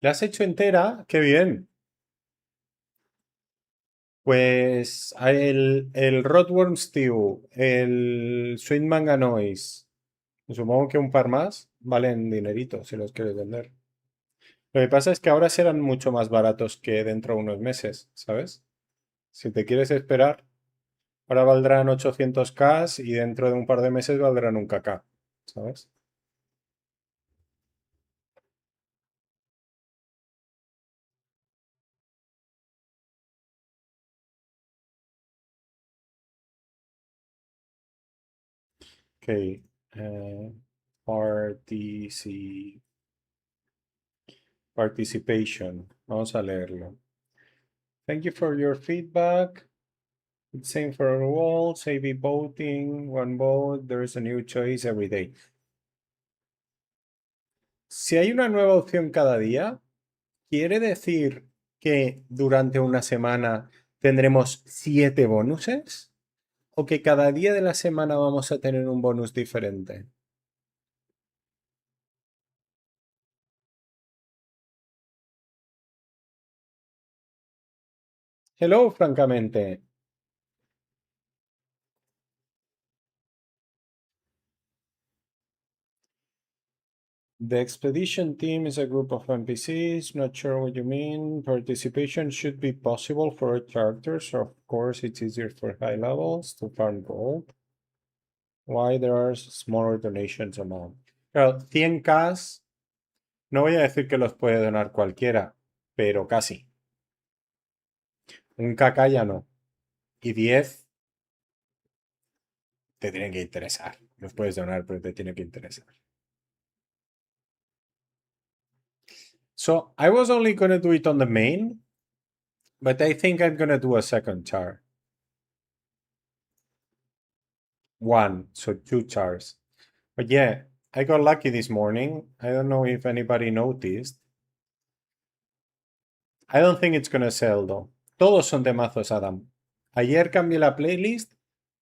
¿La has hecho entera? ¡Qué bien! Pues el Rotworm Stew, el Sweet Manga Noise, supongo que un par más valen dinerito si los quieres vender. Lo que pasa es que ahora serán mucho más baratos que dentro de unos meses, ¿sabes? Si te quieres esperar, ahora valdrán 800k y dentro de un par de meses valdrán un kk, ¿sabes? Ok. Participation. Vamos a leerlo. Thank you for your feedback. It's same for our walls. AB voting. One vote. There is a new choice every day. Si hay una nueva opción cada día, ¿quiere decir que durante una semana tendremos 7 bonuses? ¿O que cada día de la semana vamos a tener un bonus diferente? Hello, francamente. The expedition team is a group of NPCs. Not sure what you mean. Participation should be possible for characters. Of course, it's easier for high levels to farm gold. Why there are smaller donations amount. Claro, 100k, no voy a decir que los puede donar cualquiera, pero casi. Un KK ya no. Y 10 te tienen que interesar. Los puedes donar, pero te tiene que interesar. So I was only going to do it on the main, but I think I'm going to do a second char. One, so 2 chars. But yeah, I got lucky this morning. I don't know if anybody noticed. I don't think it's going to sell though. Todos son temazos, Adam. Ayer cambié la playlist.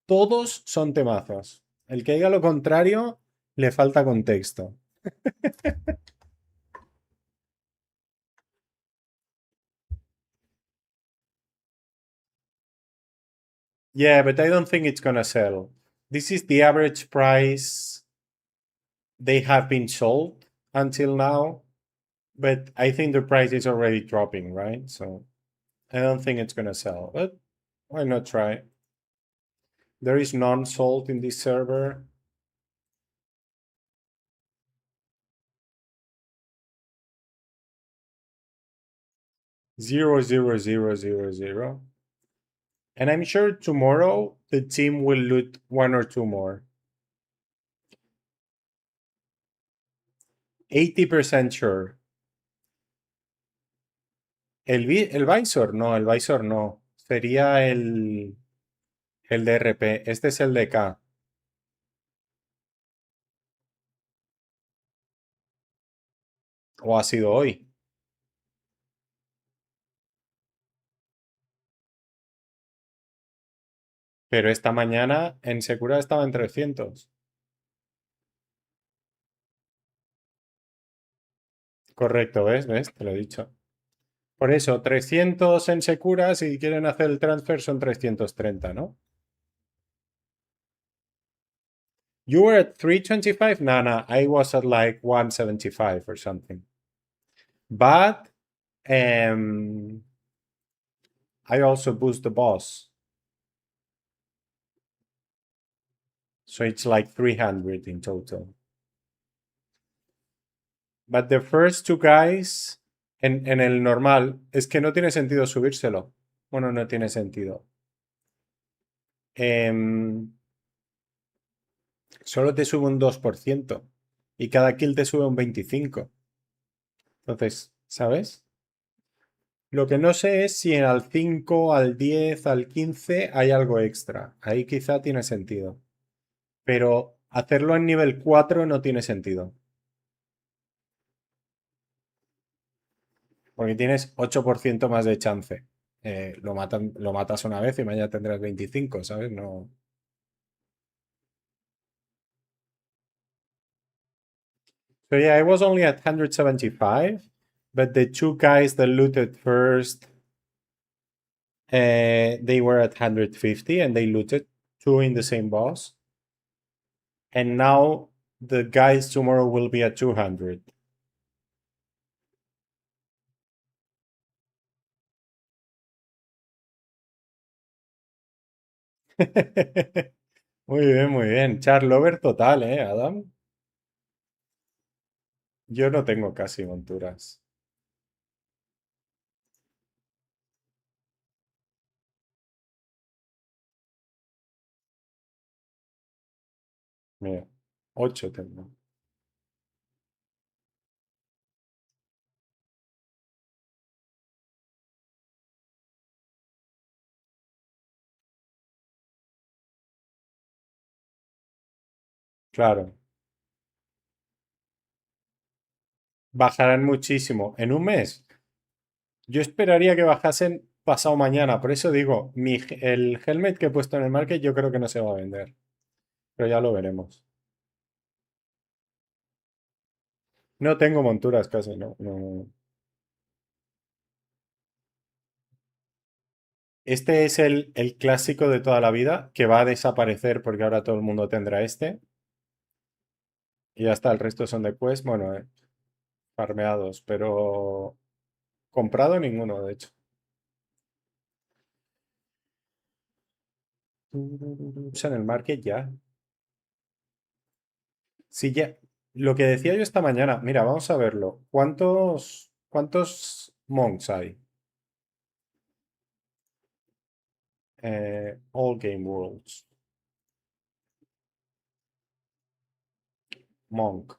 Todos son temazos. El que diga lo contrario, le falta contexto. Yeah, but I don't think it's gonna sell. This is the average price they have been sold until now, but I think the price is already dropping, right? So I don't think it's gonna sell, but why not try? There is none sold in this server. Zero, zero, zero, zero, zero. And I'm sure tomorrow the team will loot 1 or 2 more. 80% sure. El Visor, no, el Visor no. Sería el de RP. Este es el de K. O ha sido hoy. Pero esta mañana en Secura estaba en 300. Correcto, ¿ves? ¿Ves? Te lo he dicho. Por eso, 300 en Secura, si quieren hacer el transfer son 330, ¿no? You were at 325? No, no, I was at like 175 or something. But I also boost the boss. So it's like 300 in total. But the first 2 guys, en el normal, es que no tiene sentido subírselo. Bueno, no tiene sentido. Solo te sube un 2% y cada kill te sube un 25%. Entonces, ¿sabes? Lo que no sé es si al 5, al 10, al 15 hay algo extra. Ahí quizá tiene sentido. Pero hacerlo en nivel 4 no tiene sentido. Porque tienes 8% más de chance. Lo matas una vez y mañana tendrás 25, ¿sabes? No. So yeah, I was only at 175, but the 2 guys that looted first, they were at 150 and they looted 2 in the same boss. And now the guys tomorrow will be at 200. Muy bien, muy bien. Charlover total, Adam? Yo no tengo casi monturas. Mira, 8 tengo. Claro, bajarán muchísimo. En un mes, yo esperaría que bajasen pasado mañana. Por eso digo, el helmet que he puesto en el market yo creo que no se va a vender. Pero ya lo veremos. No tengo monturas casi, no. Este es el clásico de toda la vida, que va a desaparecer porque ahora todo el mundo tendrá este. Y ya está, el resto son de quest, bueno, farmeados, pero comprado ninguno, de hecho. En el market ya. Sí, ya. Lo que decía yo esta mañana, mira, vamos a verlo. ¿Cuántos monks hay? All Game Worlds. Monk.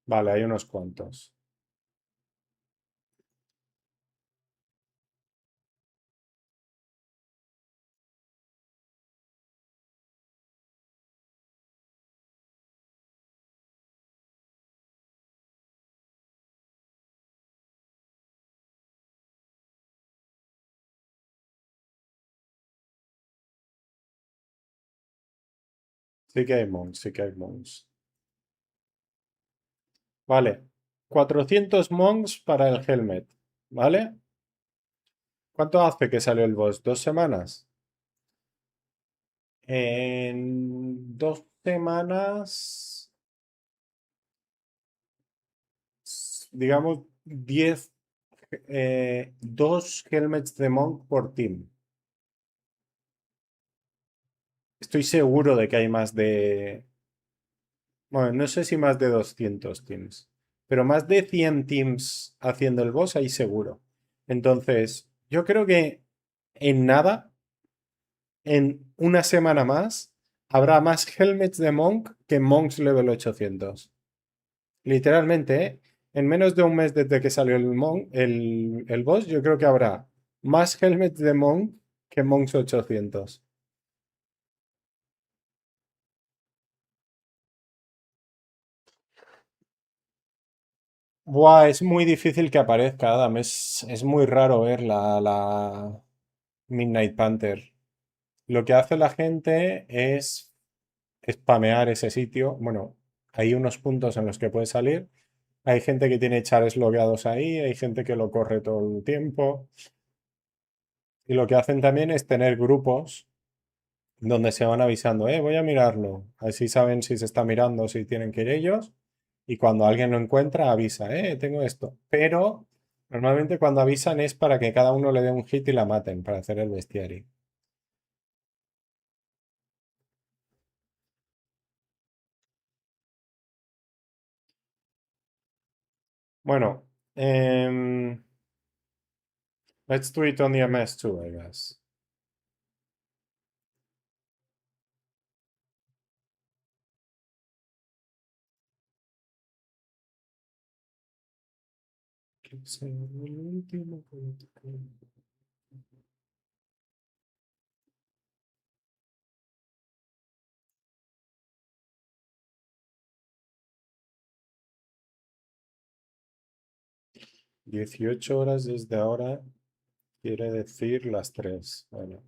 Vale, hay unos cuantos. Sí que hay monks, sí que hay monks. Vale. 400 monks para el helmet. ¿Vale? ¿Cuánto hace que salió el boss? ¿2 semanas? En 2 semanas, digamos, 2 helmets de monk por team. Estoy seguro de que hay más de... Bueno, no sé si más de 200 teams, pero más de 100 teams haciendo el boss ahí seguro. Entonces, yo creo que en nada, en una semana más, habrá más helmets de monk que monks level 800. Literalmente, ¿eh? En menos de un mes desde que salió el boss, yo creo que habrá más helmets de monk que monks 800. Buah, es muy difícil que aparezca, Adam. Es muy raro ver la Midnight Panther. Lo que hace la gente es spamear ese sitio. Bueno, hay unos puntos en los que puede salir. Hay gente que tiene chares logueados ahí, hay gente que lo corre todo el tiempo. Y lo que hacen también es tener grupos donde se van avisando, voy a mirarlo. Así saben si se está mirando, si tienen que ir ellos. Y cuando alguien lo encuentra, avisa, tengo esto. Pero normalmente cuando avisan es para que cada uno le dé un hit y la maten para hacer el bestiary. Bueno, let's do it on the MS2, I guess. Que sea el último político. 18 horas desde ahora quiere decir las 3. Bueno,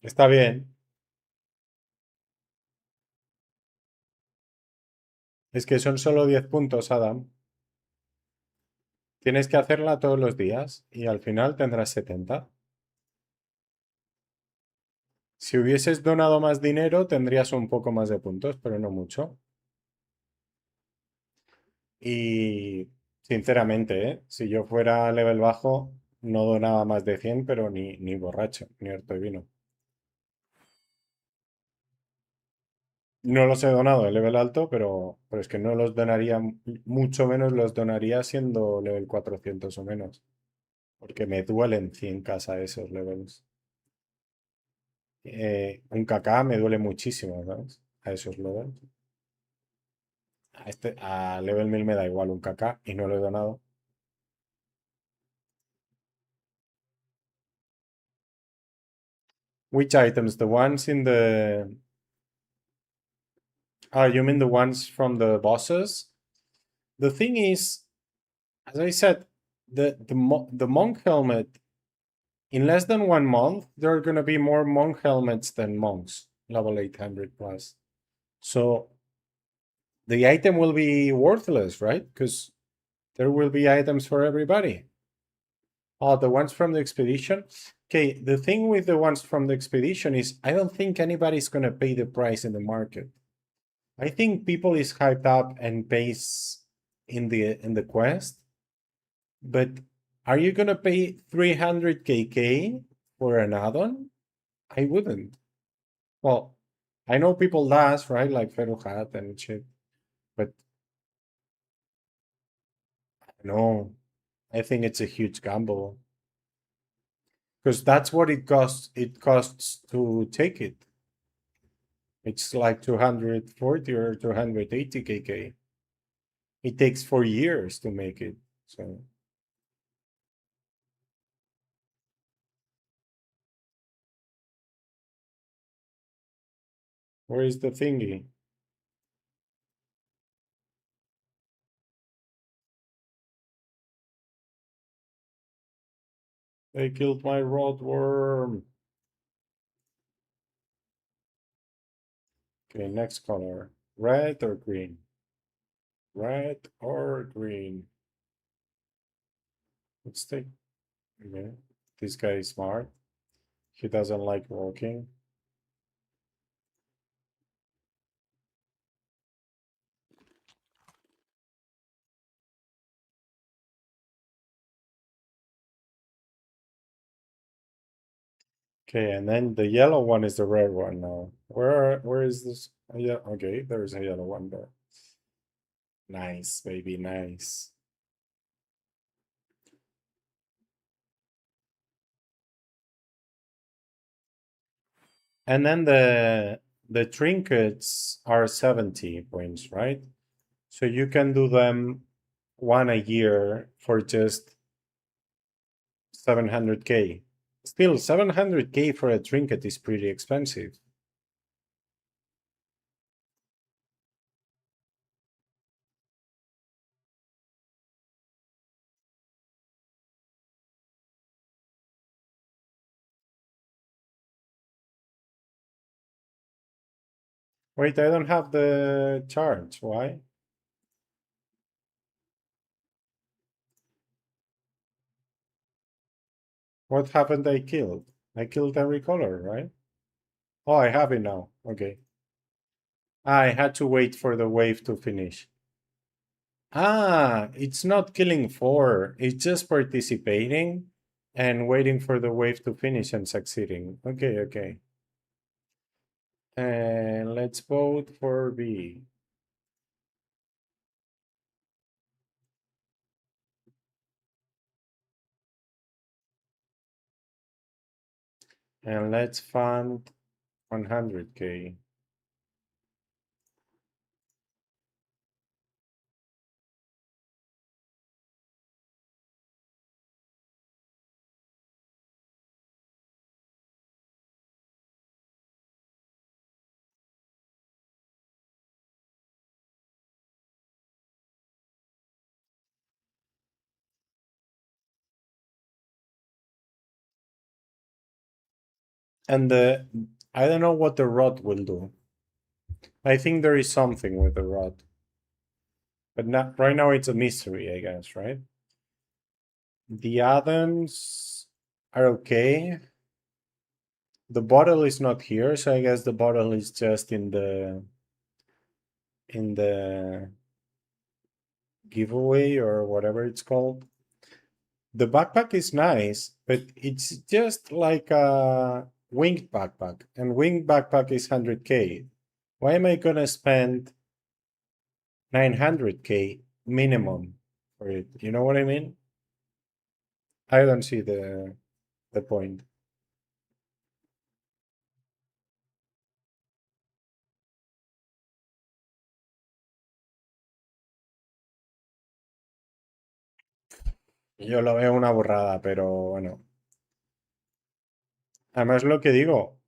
está bien. Es que son solo 10 puntos, Adam. Tienes que hacerla todos los días y al final tendrás 70. Si hubieses donado más dinero, tendrías un poco más de puntos, pero no mucho. Y sinceramente, si yo fuera level bajo, no donaba más de 100, pero ni borracho, ni harto de vino. No los he donado de level alto, pero es que no los donaría, mucho menos los donaría siendo level 400 o menos. Porque me duelen 100 casa esos levels. Un KK me duele muchísimo, ¿sabes? A esos levels. A level 1000 me da igual un KK y no lo he donado. Which items? The ones in the... Oh, you mean the ones from the bosses? The thing is, as I said, the monk helmet, in less than 1 month, there are gonna be more monk helmets than monks, level 800 plus. So the item will be worthless, right? Because there will be items for everybody. Oh, the ones from the expedition? Okay, the thing with the ones from the expedition is I don't think anybody's gonna pay the price in the market. I think people is hyped up and pays in the quest, but are you gonna pay 300 KK for an add-on? I wouldn't. Well, I know people does, right? Like Feruhat and shit, but no, I think it's a huge gamble. Because that's what it costs. It costs to take it. It's like 240 or 280 KK. It takes 4 years to make it. So where is the thingy? They killed my roadworm. Okay, next color. Red or green? Red or green? Let's take. Okay. This guy is smart. He doesn't like walking. Okay, and then the yellow one is the red one now. Where is this? Oh, yeah, okay, there's a yellow one there. Nice, baby, nice. And then the trinkets are 70 points, right? So you can do them one a year for just 700k. Still, 700k for a trinket is pretty expensive. Wait, I don't have the charts. Why? What haven't I killed? I killed every color, right? Oh, I have it now. Okay. I had to wait for the wave to finish. Ah, it's not killing 4. It's just participating and waiting for the wave to finish and succeeding. Okay, okay. And let's vote for B. And let's fund 100k. And I don't know what the rod will do. I think there is something with the rod. But not, right now it's a mystery, I guess, right? The add-ons are okay. The bottle is not here, so I guess the bottle is just in the giveaway or whatever it's called. The backpack is nice, but it's just like a winged backpack, and winged backpack is 100k. Why am I gonna spend 900k minimum for it? You know what I mean? I don't see the point. Yo lo veo una borrada, pero bueno. Además, lo que digo,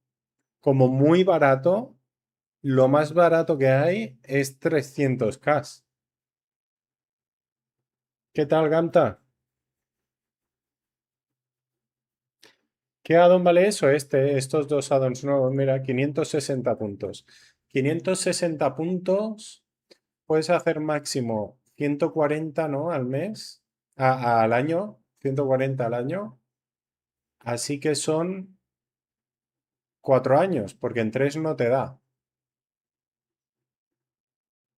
como muy barato, lo más barato que hay es 300k. ¿Qué tal, Ganta? ¿Qué addon vale eso? Estos dos addons nuevos. Mira, 560 puntos. 560 puntos. Puedes hacer máximo 140, ¿no? Al mes. Al año. 140 al año. Así que son 4 años, porque en 3 no te da.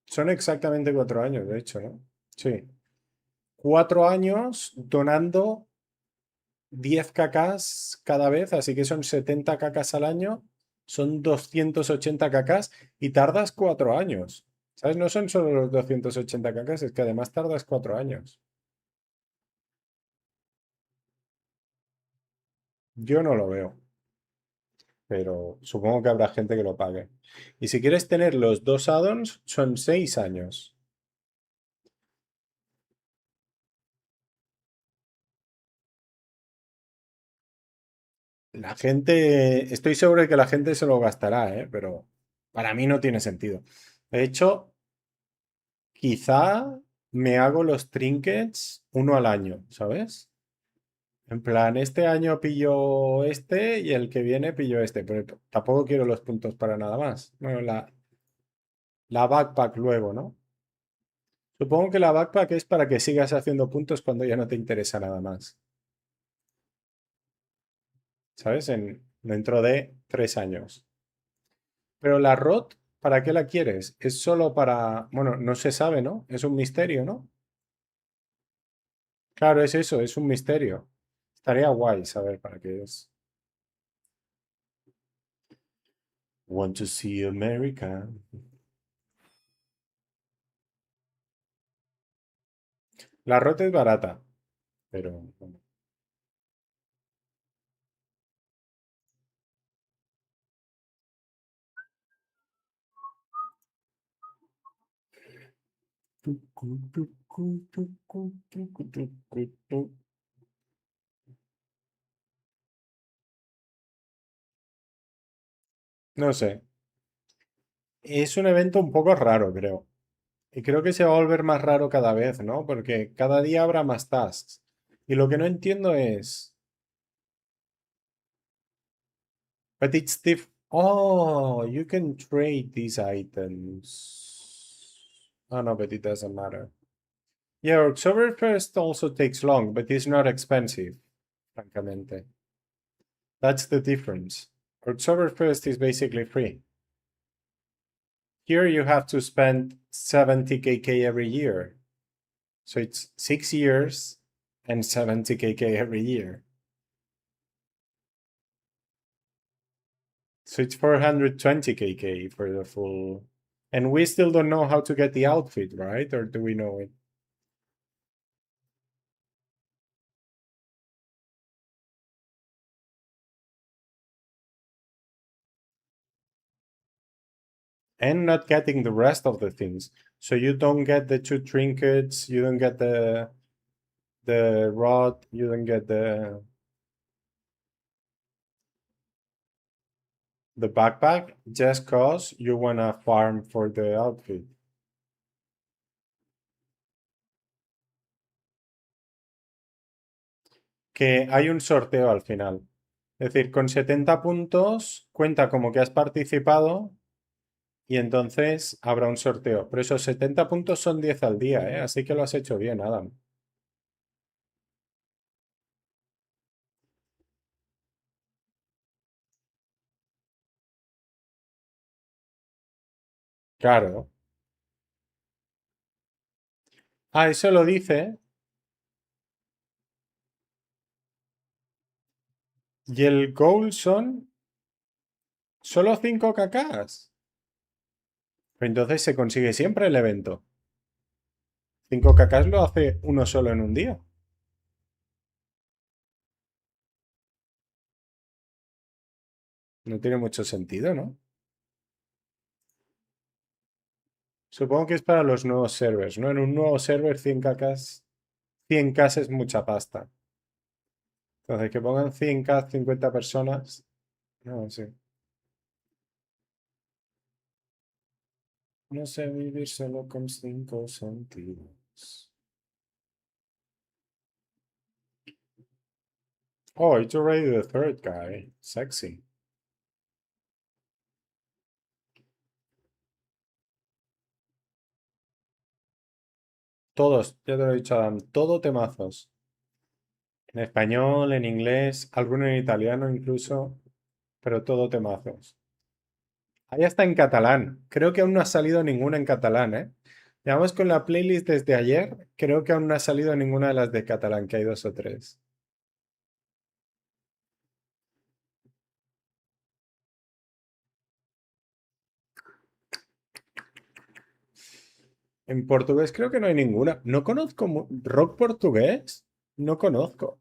Son exactamente 4 años, de hecho, ¿no? Sí. 4 años donando 10 cacas cada vez, así que son 70 cacas al año, son 280 cacas y tardas 4 años. ¿Sabes? No son solo los 280 cacas, es que además tardas 4 años. Yo no lo veo, pero supongo que habrá gente que lo pague. Y si quieres tener los dos addons, son 6 años. La gente, estoy seguro de que la gente se lo gastará, ¿eh? Pero para mí no tiene sentido. De hecho, quizá me hago los trinkets uno al año, ¿sabes? En plan, este año pillo este y el que viene pillo este, pero tampoco quiero los puntos para nada más. Bueno, la backpack luego, ¿no? Supongo que la backpack es para que sigas haciendo puntos cuando ya no te interesa nada más, ¿sabes? Dentro de 3 años. Pero la ROT, ¿para qué la quieres? Es solo para... Bueno, no se sabe, ¿no? Es un misterio, ¿no? Claro, es eso, es un misterio. Estaría guay saber para qué es. Want to see America. La ROT es barata, pero... bueno. No sé. Es un evento un poco raro, creo. Y creo que se va a volver más raro cada vez, ¿no? Porque cada día habrá más tasks. Y lo que no entiendo es... But it's diff... Oh, you can trade these items. Oh, no, but it doesn't matter. Yeah, Oktoberfest also takes long, but it's not expensive, francamente. That's the difference. Oktoberfest is basically free. Here you have to spend 70k every year. So it's 6 years and 70k every year. So it's 420k for the full. And we still don't know how to get the outfit, right? Or do we know it? And not getting the rest of the things. So you don't get the 2 trinkets, you don't get the rod, you don't get the backpack just cause you wanna farm for the outfit. Que hay un sorteo al final. Es decir, con 70 puntos cuenta como que has participado y entonces habrá un sorteo. Pero esos 70 puntos son 10 al día, ¿eh? Así que lo has hecho bien, Adam. Claro. Ah, eso lo dice. Y el goal son solo 5 cacas. Pero entonces se consigue siempre el evento. 5 cacas lo hace uno solo en un día. No tiene mucho sentido, ¿no? Supongo que es para los nuevos servers, ¿no? En un nuevo server 100 cacas, 100k es mucha pasta. Entonces, que pongan 100k 50 personas. No sé. No sé vivir solo con 5 sentidos. Oh, it's already the third guy. Sexy. Todos, ya te lo he dicho, Adam, todo temazos. En español, en inglés, alguno en italiano incluso, pero todo temazos. Ahí está en catalán. Creo que aún no ha salido ninguna en catalán, ¿eh? Llevamos con la playlist desde ayer. Creo que aún no ha salido ninguna de las de catalán, que hay dos o tres. En portugués creo que no hay ninguna. No conozco rock portugués. No conozco.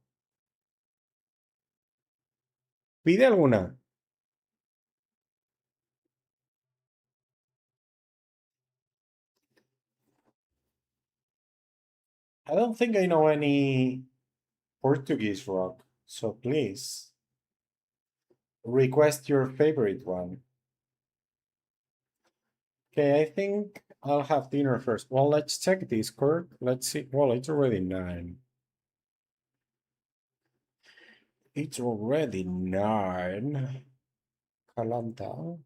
¿Pide alguna? I don't think I know any Portuguese rock. So please, request your favorite one. Okay, I think I'll have dinner first. Well, let's check Discord. Let's see. Well, it's already 9. It's already 9. Calanta.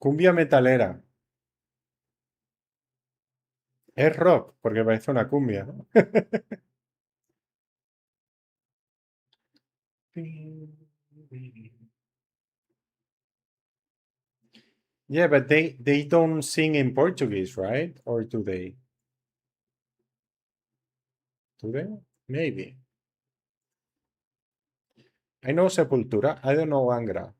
Cumbia metalera. Es rock, porque parece una cumbia. Yeah, but they don't sing in Portuguese, right? Or do they? Do they? Maybe. I know Sepultura. I don't know Angra.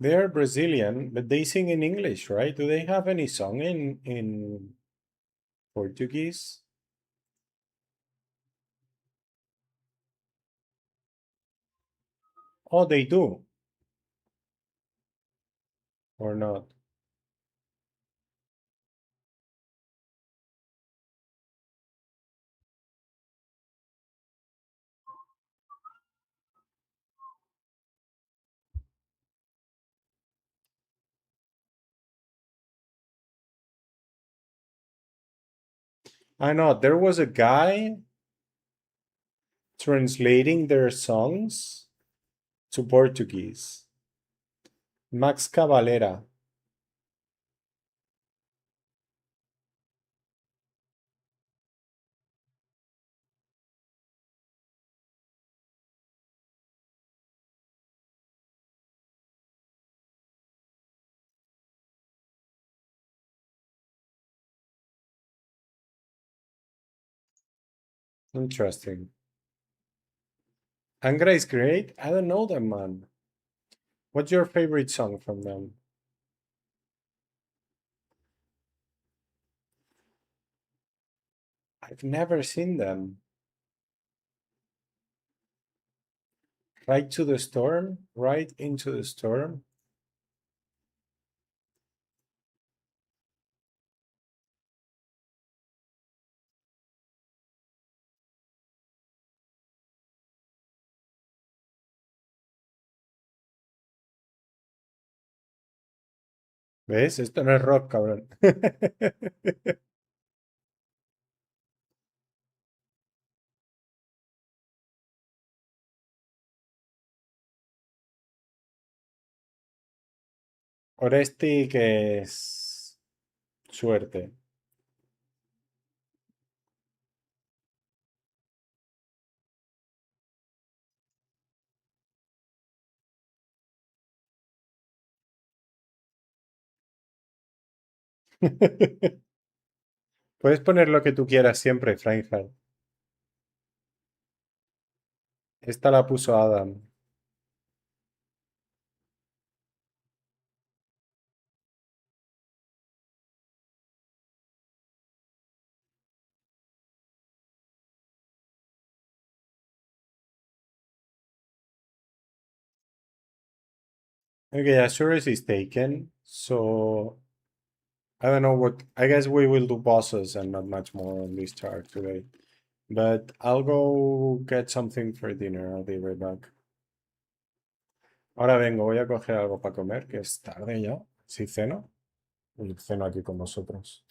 They are Brazilian, but they sing in English, right? Do they have any song in Portuguese? Oh, they do, or not? I know there was a guy translating their songs to Portuguese. Max Cavalera. Interesting. Angra is great. I don't know them, man. What's your favorite song from them? I've never seen them. Right to the storm? Right into the storm? ¿Ves? Esto no es rock, cabrón. Oresti, que es suerte. Puedes poner lo que tú quieras siempre, Freinhardt. Esta la puso Adam. Okay, Azures is taken, so I don't know what. I guess we will do bosses and not much more on this chart today. But I'll go get something for dinner. I'll be right back. Ahora vengo, voy a coger algo para comer, que es tarde ya. Sí, ceno. Y ceno aquí con vosotros.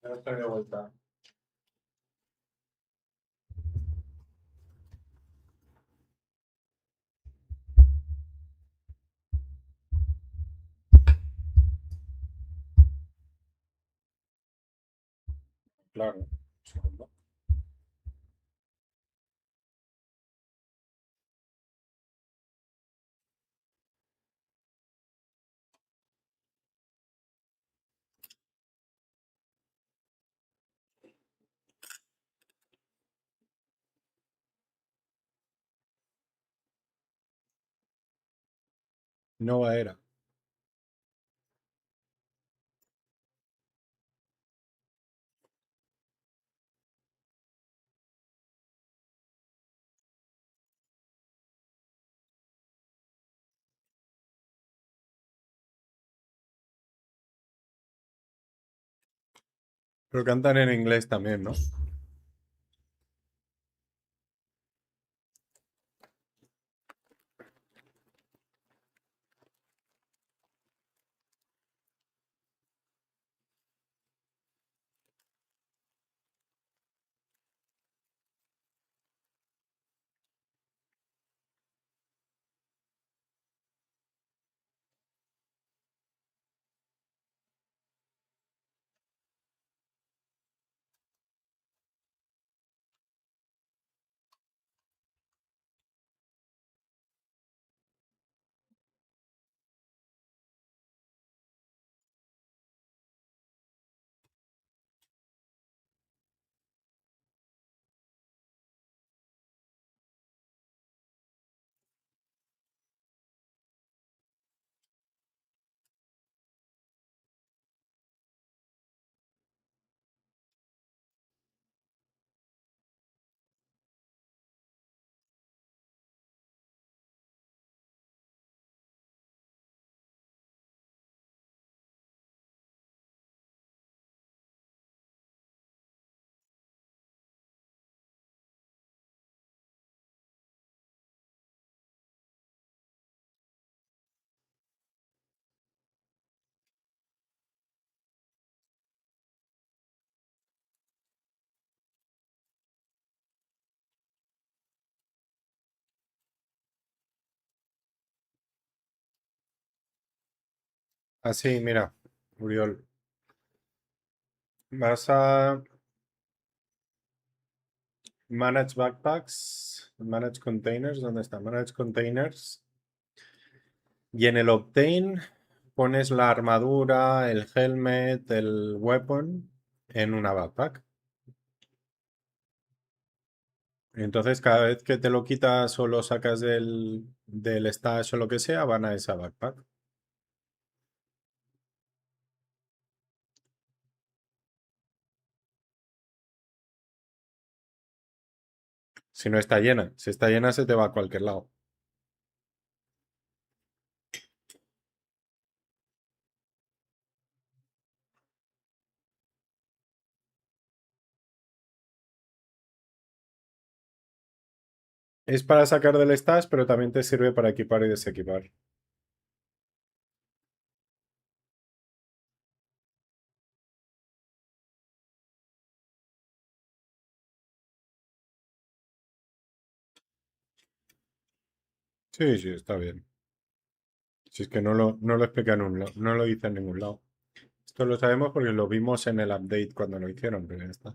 Ya estoy de vuelta. Claro. Un segundo. Nova era. Pero cantan en inglés también, ¿no? Así, mira, Uriol. Vas a Manage Backpacks, Manage Containers, ¿dónde está? Manage Containers. Y en el Obtain pones la armadura, el helmet, el weapon en una backpack. Entonces, cada vez que te lo quitas o lo sacas del stash o lo que sea, van a esa backpack. Si no está llena, si está llena, se te va a cualquier lado. Es para sacar del stash, pero también te sirve para equipar y desequipar. Sí, sí, está bien. Si es que no lo explica en un lado, no lo dice en ningún lado. Esto lo sabemos porque lo vimos en el update cuando lo hicieron, pero ya está.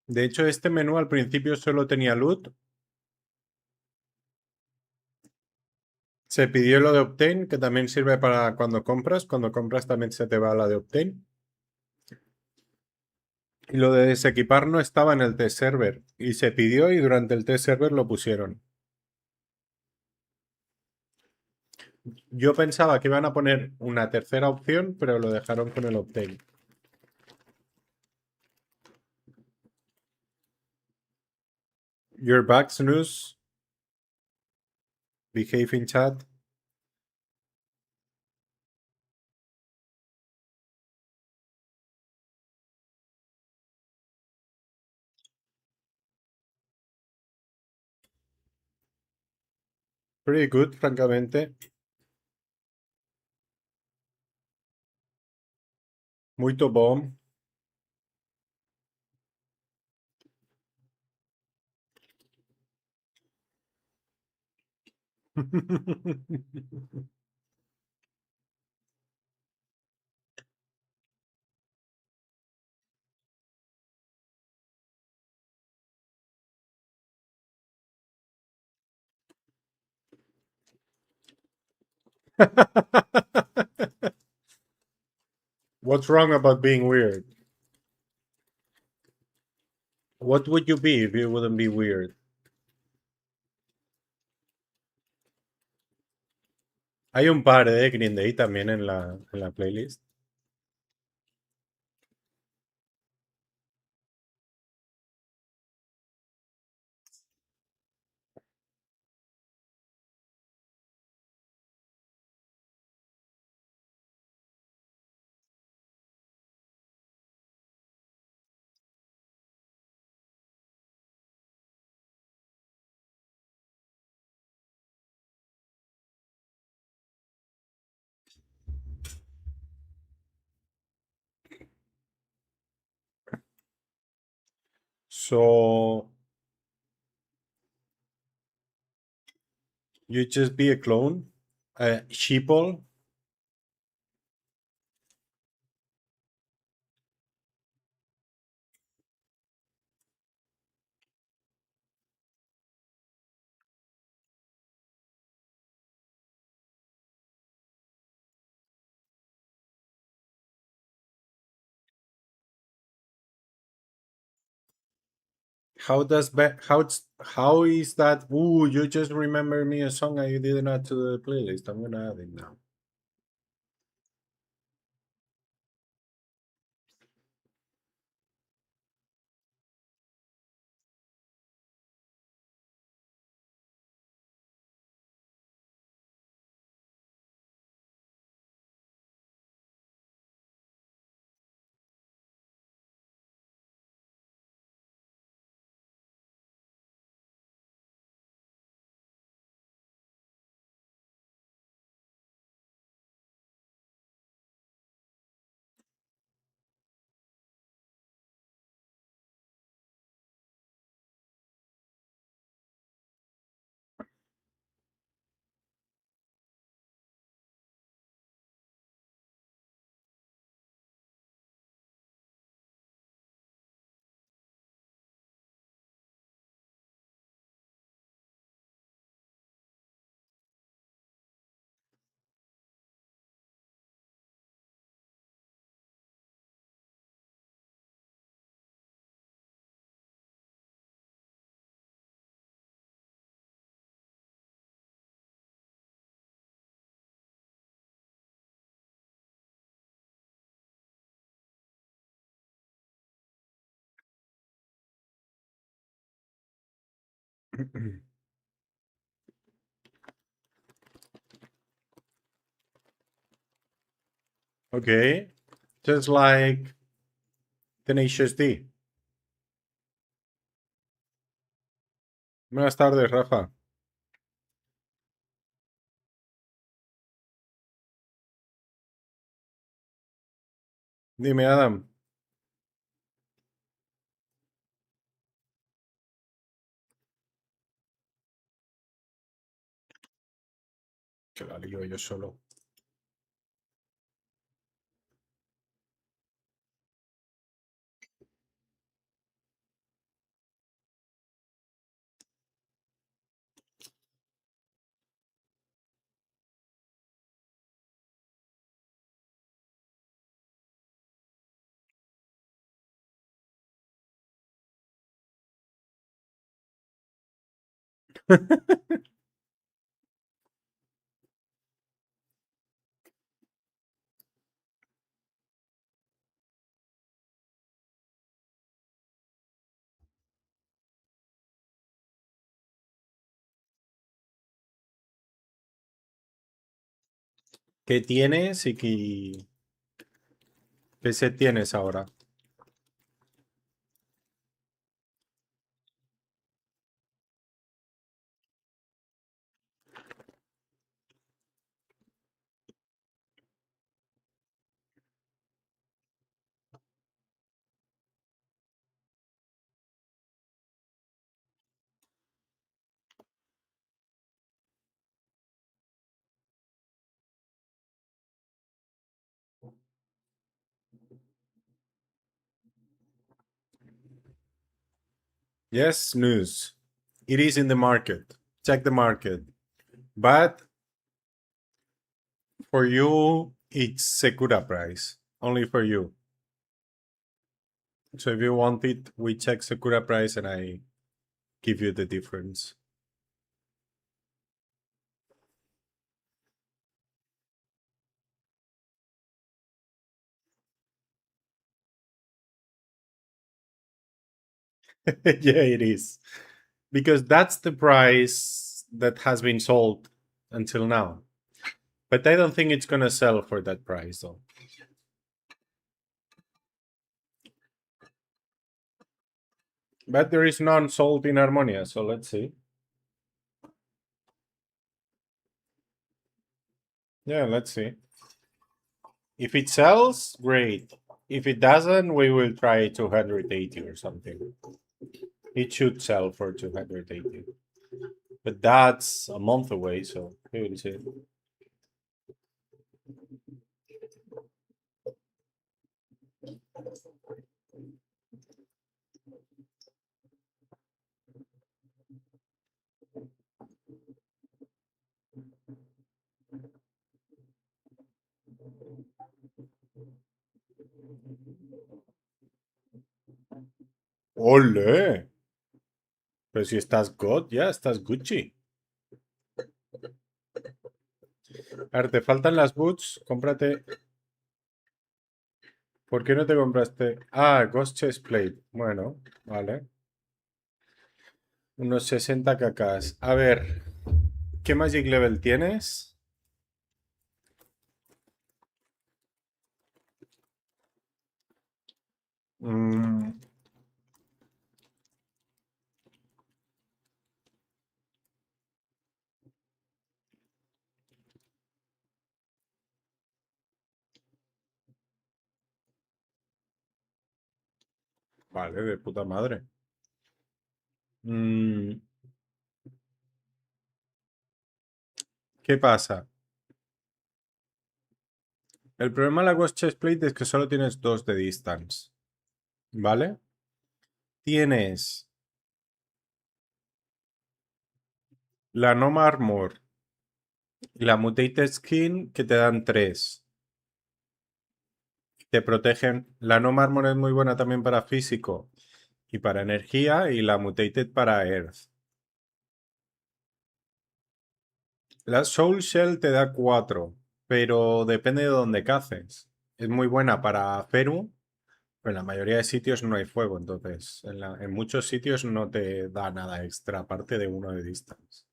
De hecho, este menú al principio solo tenía loot. Se pidió lo de Obtain, que también sirve para cuando compras. Cuando compras también se te va la de Obtain. Y lo de desequipar no estaba en el test server. Y se pidió y durante el test server lo pusieron. Yo pensaba que iban a poner una tercera opción, pero lo dejaron con el Obtain. Your back, Snooze. Behave in chat. Pretty good, francamente. Muito bom. What's wrong about being weird? What would you be if you wouldn't be weird? Hay un par de Green Day también en la playlist. So you just be a clone, a sheeple. How is that? Ooh, you just remember me a song I didn't add to the playlist. I'm gonna add it now. Okay, just like Tenacious D. Buenas tardes, Rafa. Dime, Adam. Que la lío yo solo. ¿Qué tienes y qué se tienes ahora? Yes, news. It is in the market. Check the market. But for you, it's Sakura price. Only for you. So if you want it, we check Sakura price and I give you the difference. Yeah, it is. Because that's the price that has been sold until now. But I don't think it's gonna sell for that price though. But there is none sold in Harmonia, so let's see. Yeah, let's see. If it sells, great. If it doesn't, we will try 280 or something. It should sell for 280. But that's a month away, so we will see. ¡Ole! Pero si estás God, ya estás Gucci. A ver, te faltan las boots, cómprate. ¿Por qué no te compraste? Ah, Ghost Chestplate. Bueno, vale. Unos 60 cacas. A ver, ¿qué Magic Level tienes? Mm, vale, de puta madre. Mm, ¿Qué pasa? El problema de la Ghost Chestplate es que solo tienes dos de distance. ¿Vale? Tienes la Noma Armor y la Mutated Skin que te dan tres. Te protegen. La Noma Armor es muy buena también para físico y para energía y la Mutated para Earth. La Soul Shell te da 4, pero depende de dónde caces. Es muy buena para Feru, pero en la mayoría de sitios no hay fuego, entonces en muchos sitios no te da nada extra aparte de uno de distance.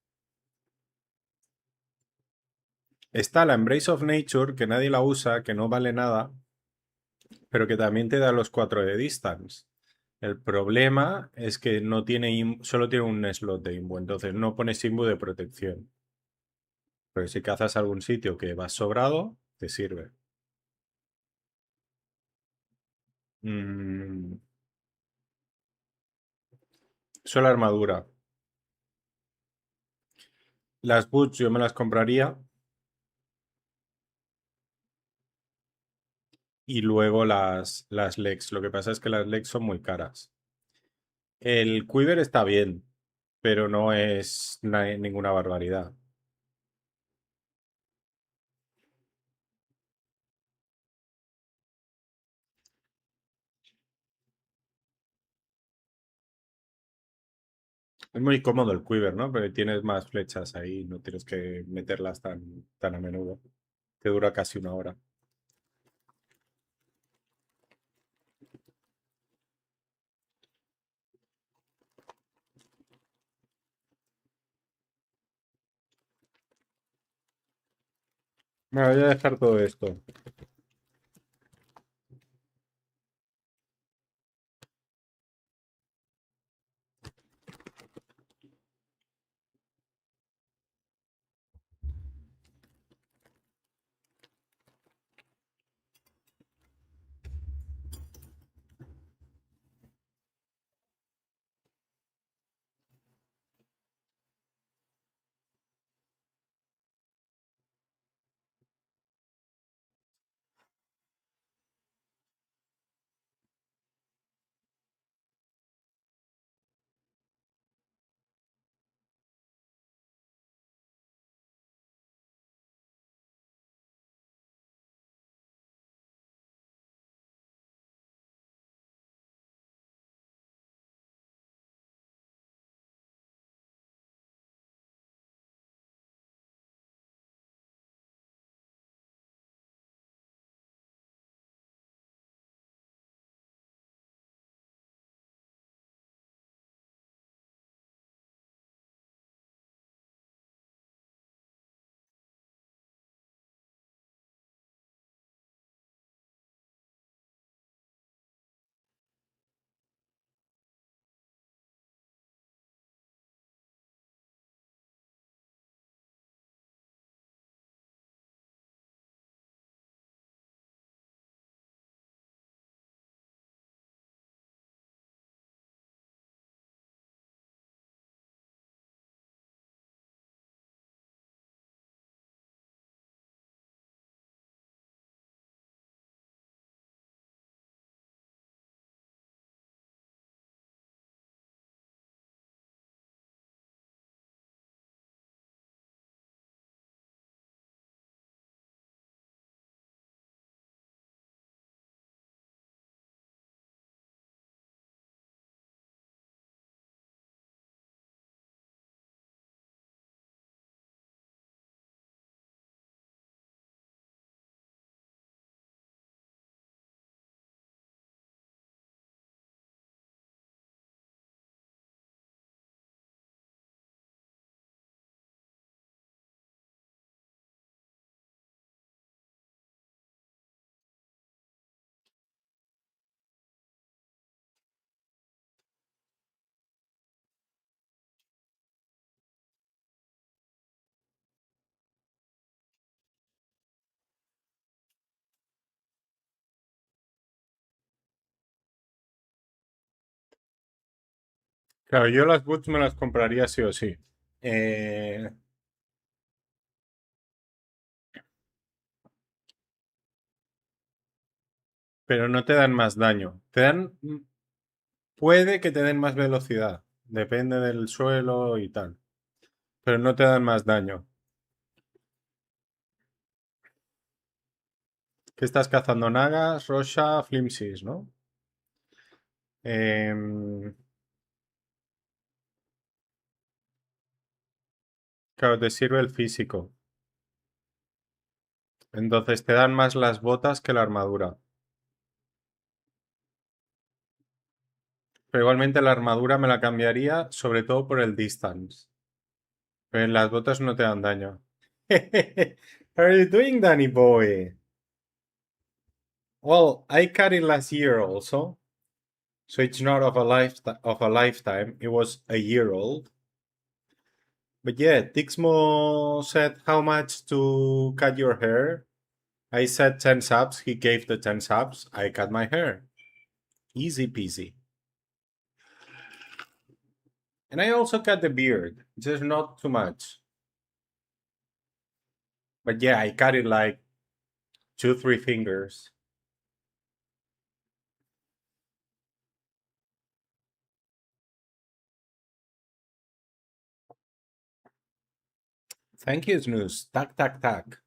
Está la Embrace of Nature, que nadie la usa, que no vale nada, pero que también te da los 4 de distance. El problema es que no tiene solo tiene un slot de imbu, entonces no pones imbu de protección. Pero si cazas algún sitio que vas sobrado, te sirve. Mm, Solo armadura. Las boots yo me las compraría. Y luego las legs. Lo que pasa es que las legs son muy caras. El quiver está bien, pero no es ninguna barbaridad. Es muy cómodo el quiver, ¿no? Porque tienes más flechas ahí, no tienes que meterlas tan a menudo. Te dura casi una hora. Me voy a dejar todo esto. Claro, yo las boots me las compraría sí o sí. Pero no te dan más daño. Te dan. Puede que te den más velocidad. Depende del suelo y tal. Pero no te dan más daño. ¿Qué estás cazando? Nagas, Rosha, Flimsies, ¿no? Em, claro, te sirve el físico. Entonces te dan más las botas que la armadura. Pero igualmente la armadura me la cambiaría, sobre todo por el distance. Pero en las botas no te dan daño. How are you doing, Danny boy? Well, I cut it last year also, so it's not of a lifetime. It was a year old. But yeah, Tixmo said how much to cut your hair. I said 10 subs. He gave the 10 subs. I cut my hair. Easy peasy. And I also cut the beard, just not too much. But yeah, I cut it like 2, 3 fingers. Thank you, Snooze. Tac, tac, tac.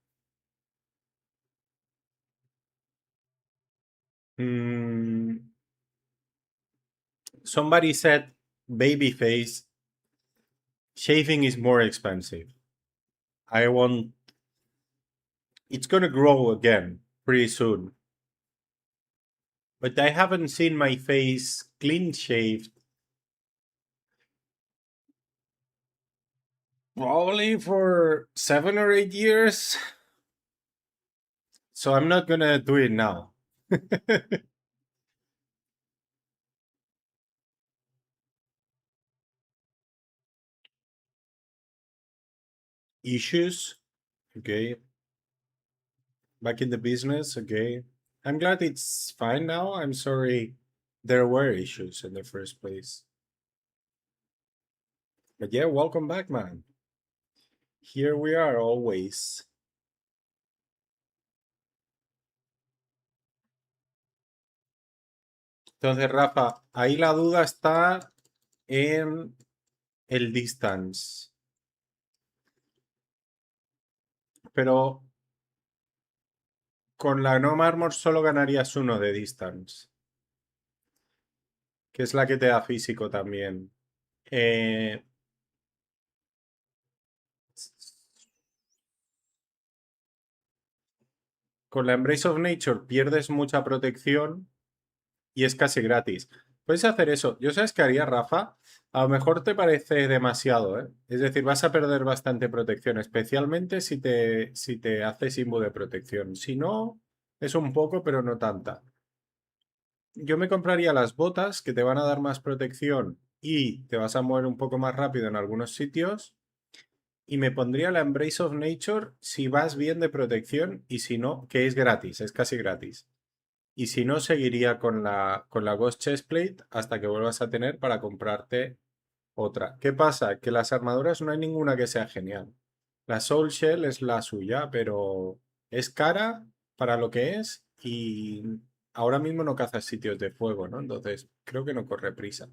Somebody said babyface shaving is more expensive. I want. It's gonna grow again pretty soon. But I haven't seen my face clean shaved probably for 7 or 8 years. So I'm not gonna do it now. Issues. Okay. Back in the business. Okay. I'm glad it's fine now. I'm sorry there were issues in the first place. But yeah, welcome back, man. Here we are always. Entonces, Rafa, ahí la duda está en el distance. Pero con la no armor solo ganarías uno de distance. Que es la que te da físico también. Eh, con la Embrace of Nature pierdes mucha protección y es casi gratis. Puedes hacer eso. Yo sabes qué haría, Rafa. A lo mejor te parece demasiado, ¿eh? Es decir, vas a perder bastante protección, especialmente si te haces imbu de protección. Si no, es un poco, pero no tanta. Yo me compraría las botas que te van a dar más protección y te vas a mover un poco más rápido en algunos sitios. Y me pondría la Embrace of Nature si vas bien de protección y si no, que es gratis, es casi gratis. Y si no, seguiría con la Ghost Chestplate hasta que vuelvas a tener para comprarte otra. ¿Qué pasa? Que las armaduras no hay ninguna que sea genial. La Soul Shell es la suya, pero es cara para lo que es y ahora mismo no cazas sitios de fuego, ¿no? Entonces creo que no corre prisa.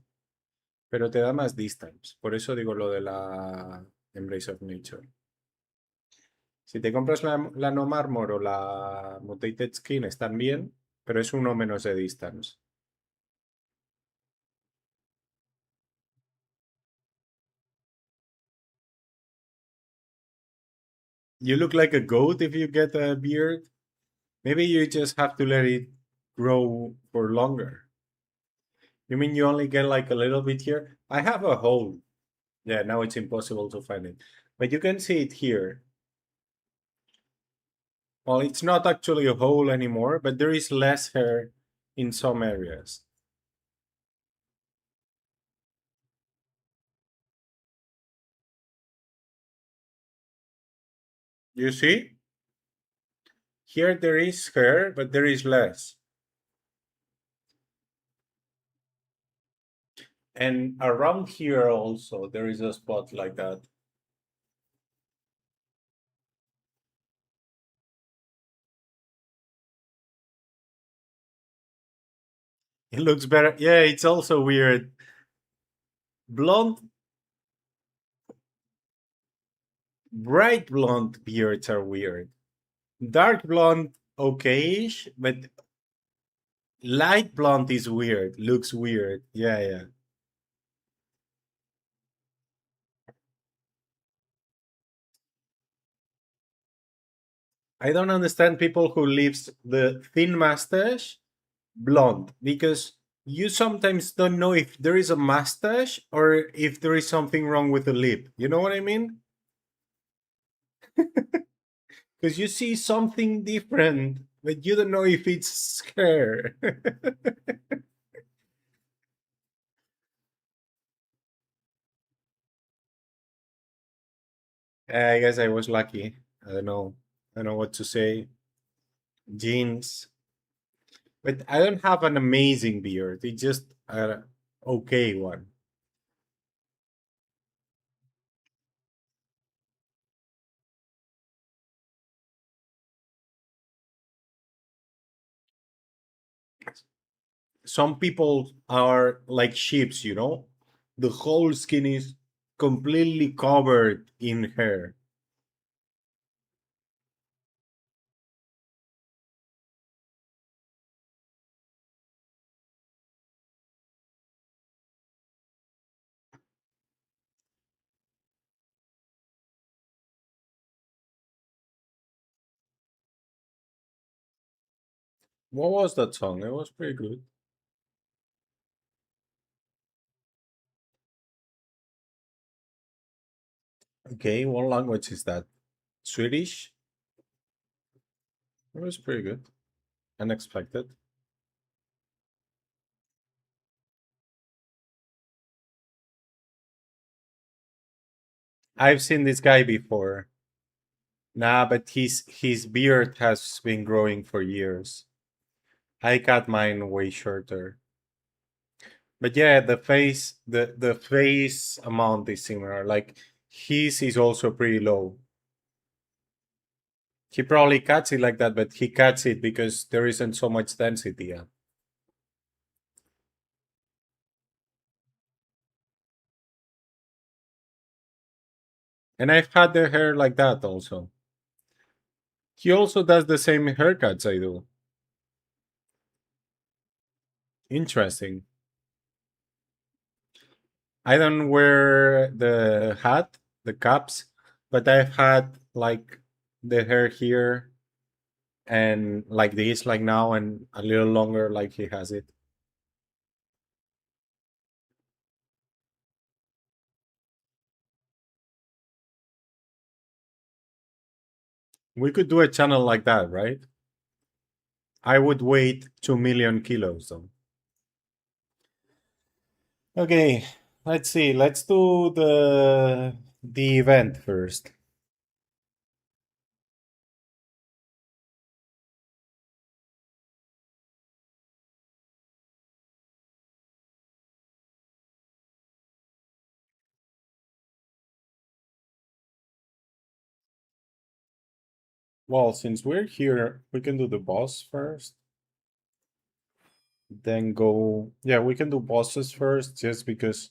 Pero te da más distance. Por eso digo lo de la Embrace of Nature. Si te compras la No Marmor o la Mutated Skin están bien, pero es uno menos de distance. You look like a goat if you get a beard. Maybe you just have to let it grow for longer. You mean you only get like a little bit here? I have a hole. Yeah, now it's impossible to find it. But you can see it here. Well, it's not actually a hole anymore, but there is less hair in some areas. You see? Here there is hair, but there is less. And around here also, there is a spot like that. It looks better. Yeah, it's also weird. Blonde, bright blonde beards are weird. Dark blonde, okayish, but light blonde is weird. Looks weird. Yeah, yeah. I don't understand people who leaves the thin mustache blonde because you sometimes don't know if there is a mustache or if there is something wrong with the lip. You know what I mean? Because you see something different, but you don't know if it's hair. I guess I was lucky. I don't know. I don't know what to say. Jeans. But I don't have an amazing beard. It's just an okay one. Some people are like sheeps, you know? The whole skin is completely covered in hair. What was that song? It was pretty good. Okay, what language is that? Swedish? It was pretty good. Unexpected. I've seen this guy before. Nah, but his beard has been growing for years. I cut mine way shorter. But yeah, the face amount is similar. Like his is also pretty low. He probably cuts it like that, but he cuts it because there isn't so much density. Yeah. And I've had the hair like that also. He also does the same haircuts I do. Interesting. I don't wear the hat, the caps, but I've had like the hair here and like this, like now, and a little longer, like he has it. We could do a channel like that, right? I would weight 2 million kilos though. Okay, let's see. Let's do the event first. Well, since we're here, we can do the boss first. Then go. Yeah, we can do bosses first, just because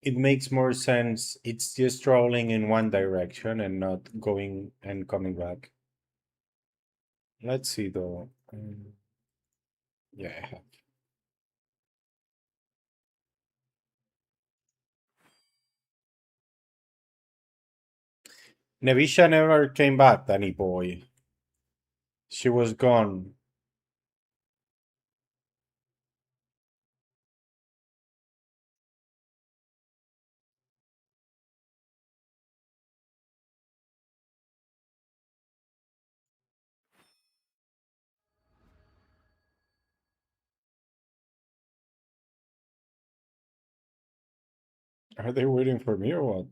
it makes more sense. It's just traveling in one direction and not going and coming back. Let's see though. Yeah, I have. Nevisha never came back, Danny boy. She was gone. Are they waiting for me or what?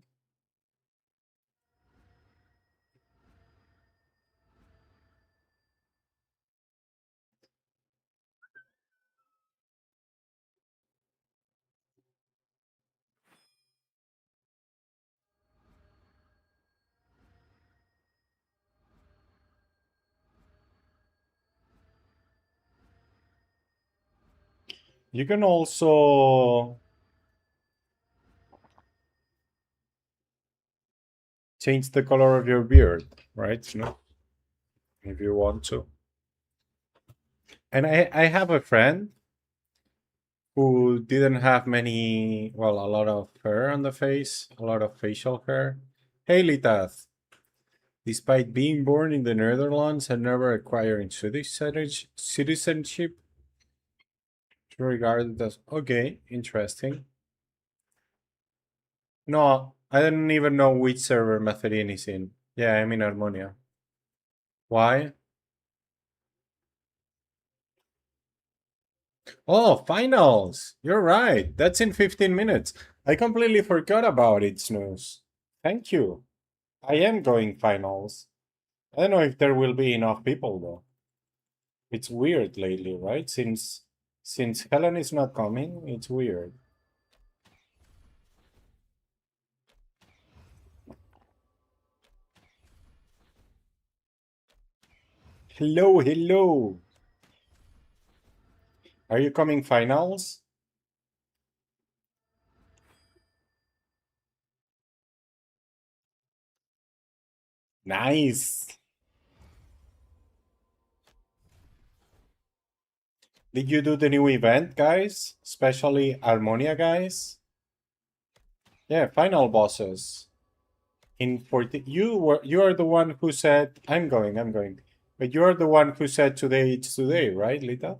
You can also change the color of your beard, right? No, if you want to. And I have a friend who didn't have many, well, a lot of hair on the face, a lot of facial hair. Hey, Litath. Despite being born in the Netherlands and never acquiring citizenship, she regarded as okay, interesting. No, I didn't even know which server Matherin is in. Yeah, I'm in Harmonia. Why? Oh, finals! You're right. That's in 15 minutes. I completely forgot about it, Snooze. Thank you. I am going finals. I don't know if there will be enough people though. It's weird lately, right? Since Helen is not coming, it's weird. Hello, hello. Are you coming finals? Nice. Did you do the new event, guys? Especially Harmonia guys? Yeah, final bosses. In 40 you are the one who said I'm going. But you're the one who said today it's today, right, Lita?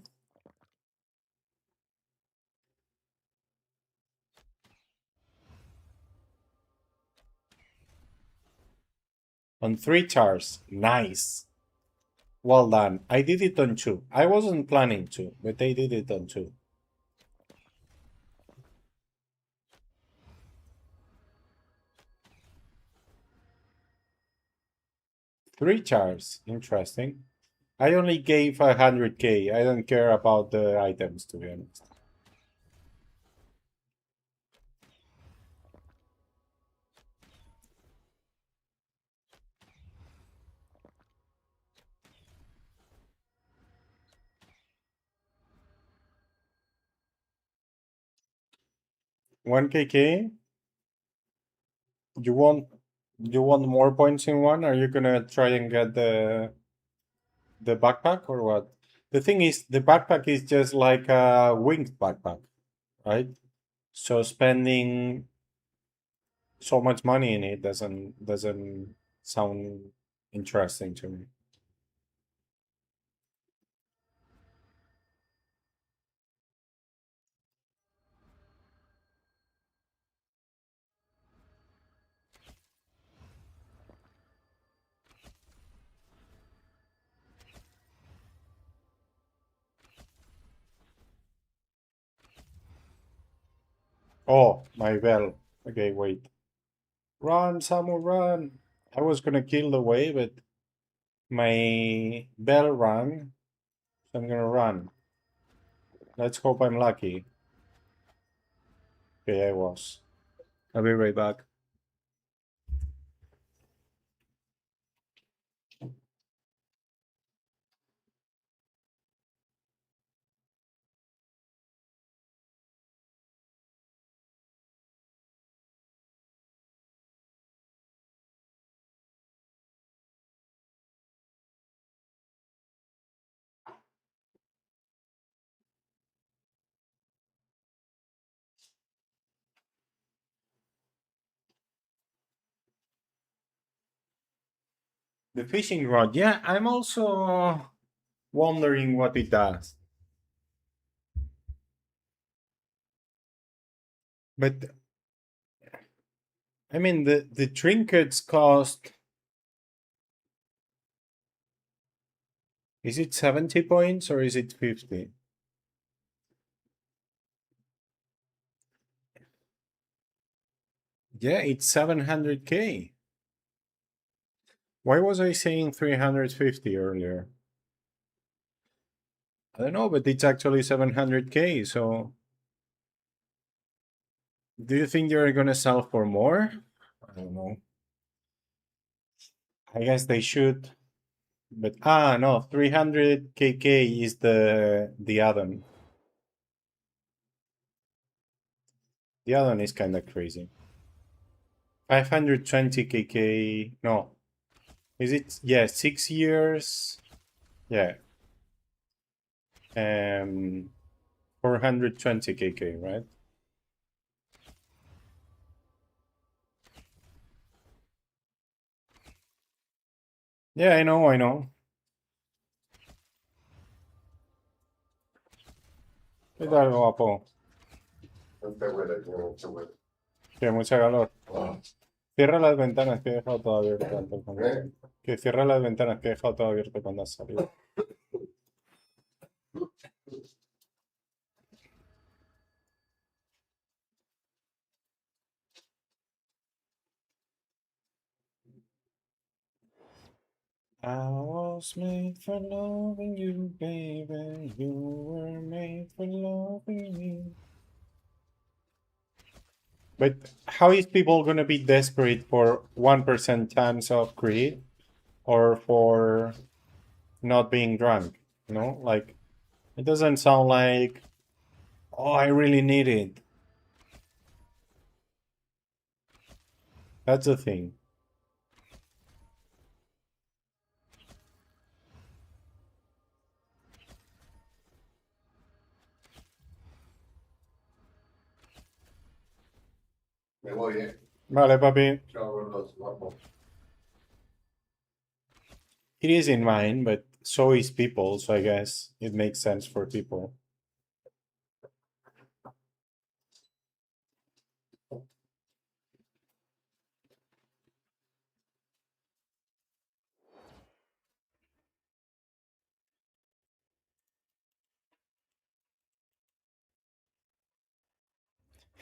On 3 chars. Nice. Well done. I did it on 2. I wasn't planning to, but I did it on 2. 3 chars. Interesting. I only gave 100k. I don't care about the items, to be honest. One KK. You want you want more points in one? Are you gonna try and get the backpack or what? The thing is, the backpack is just like a winged backpack, right? So spending so much money in it doesn't sound interesting to me. Oh, my bell. Okay, wait. Run, Samu, run! I was gonna kill the wave, but my bell rang, so I'm gonna run. Let's hope I'm lucky. Okay, I was. I'll be right back. The fishing rod. Yeah, I'm also wondering what it does. But I mean, the trinkets cost. Is it 70 points or is it 50? Yeah, it's 700k. Why was I saying 350 earlier? I don't know, but it's actually 700k. So, do you think they're gonna sell for more? I don't know. I guess they should. But no, 300 kk is the add-on. The other one is kind of crazy. 520 kk. No. Is it? Yeah, 6 years. Yeah. 420 kk, right? Yeah, I know, I know. ¿Qué tal, guapo? Que mucha calor. Cierra las ventanas que he dejado todo abierto antes Que cierra las ventanas que he dejado todo abierto cuando has salido. I was made for loving you, baby. You were made for loving me. But how is people gonna be desperate for 1% chance of crit or for not being drunk? You know, like it doesn't sound like, oh, I really need it. That's the thing. Me voy, ¿eh? Vale, papi. Chao, gordos, guapo. It is in mine, but so is people, so I guess it makes sense for people.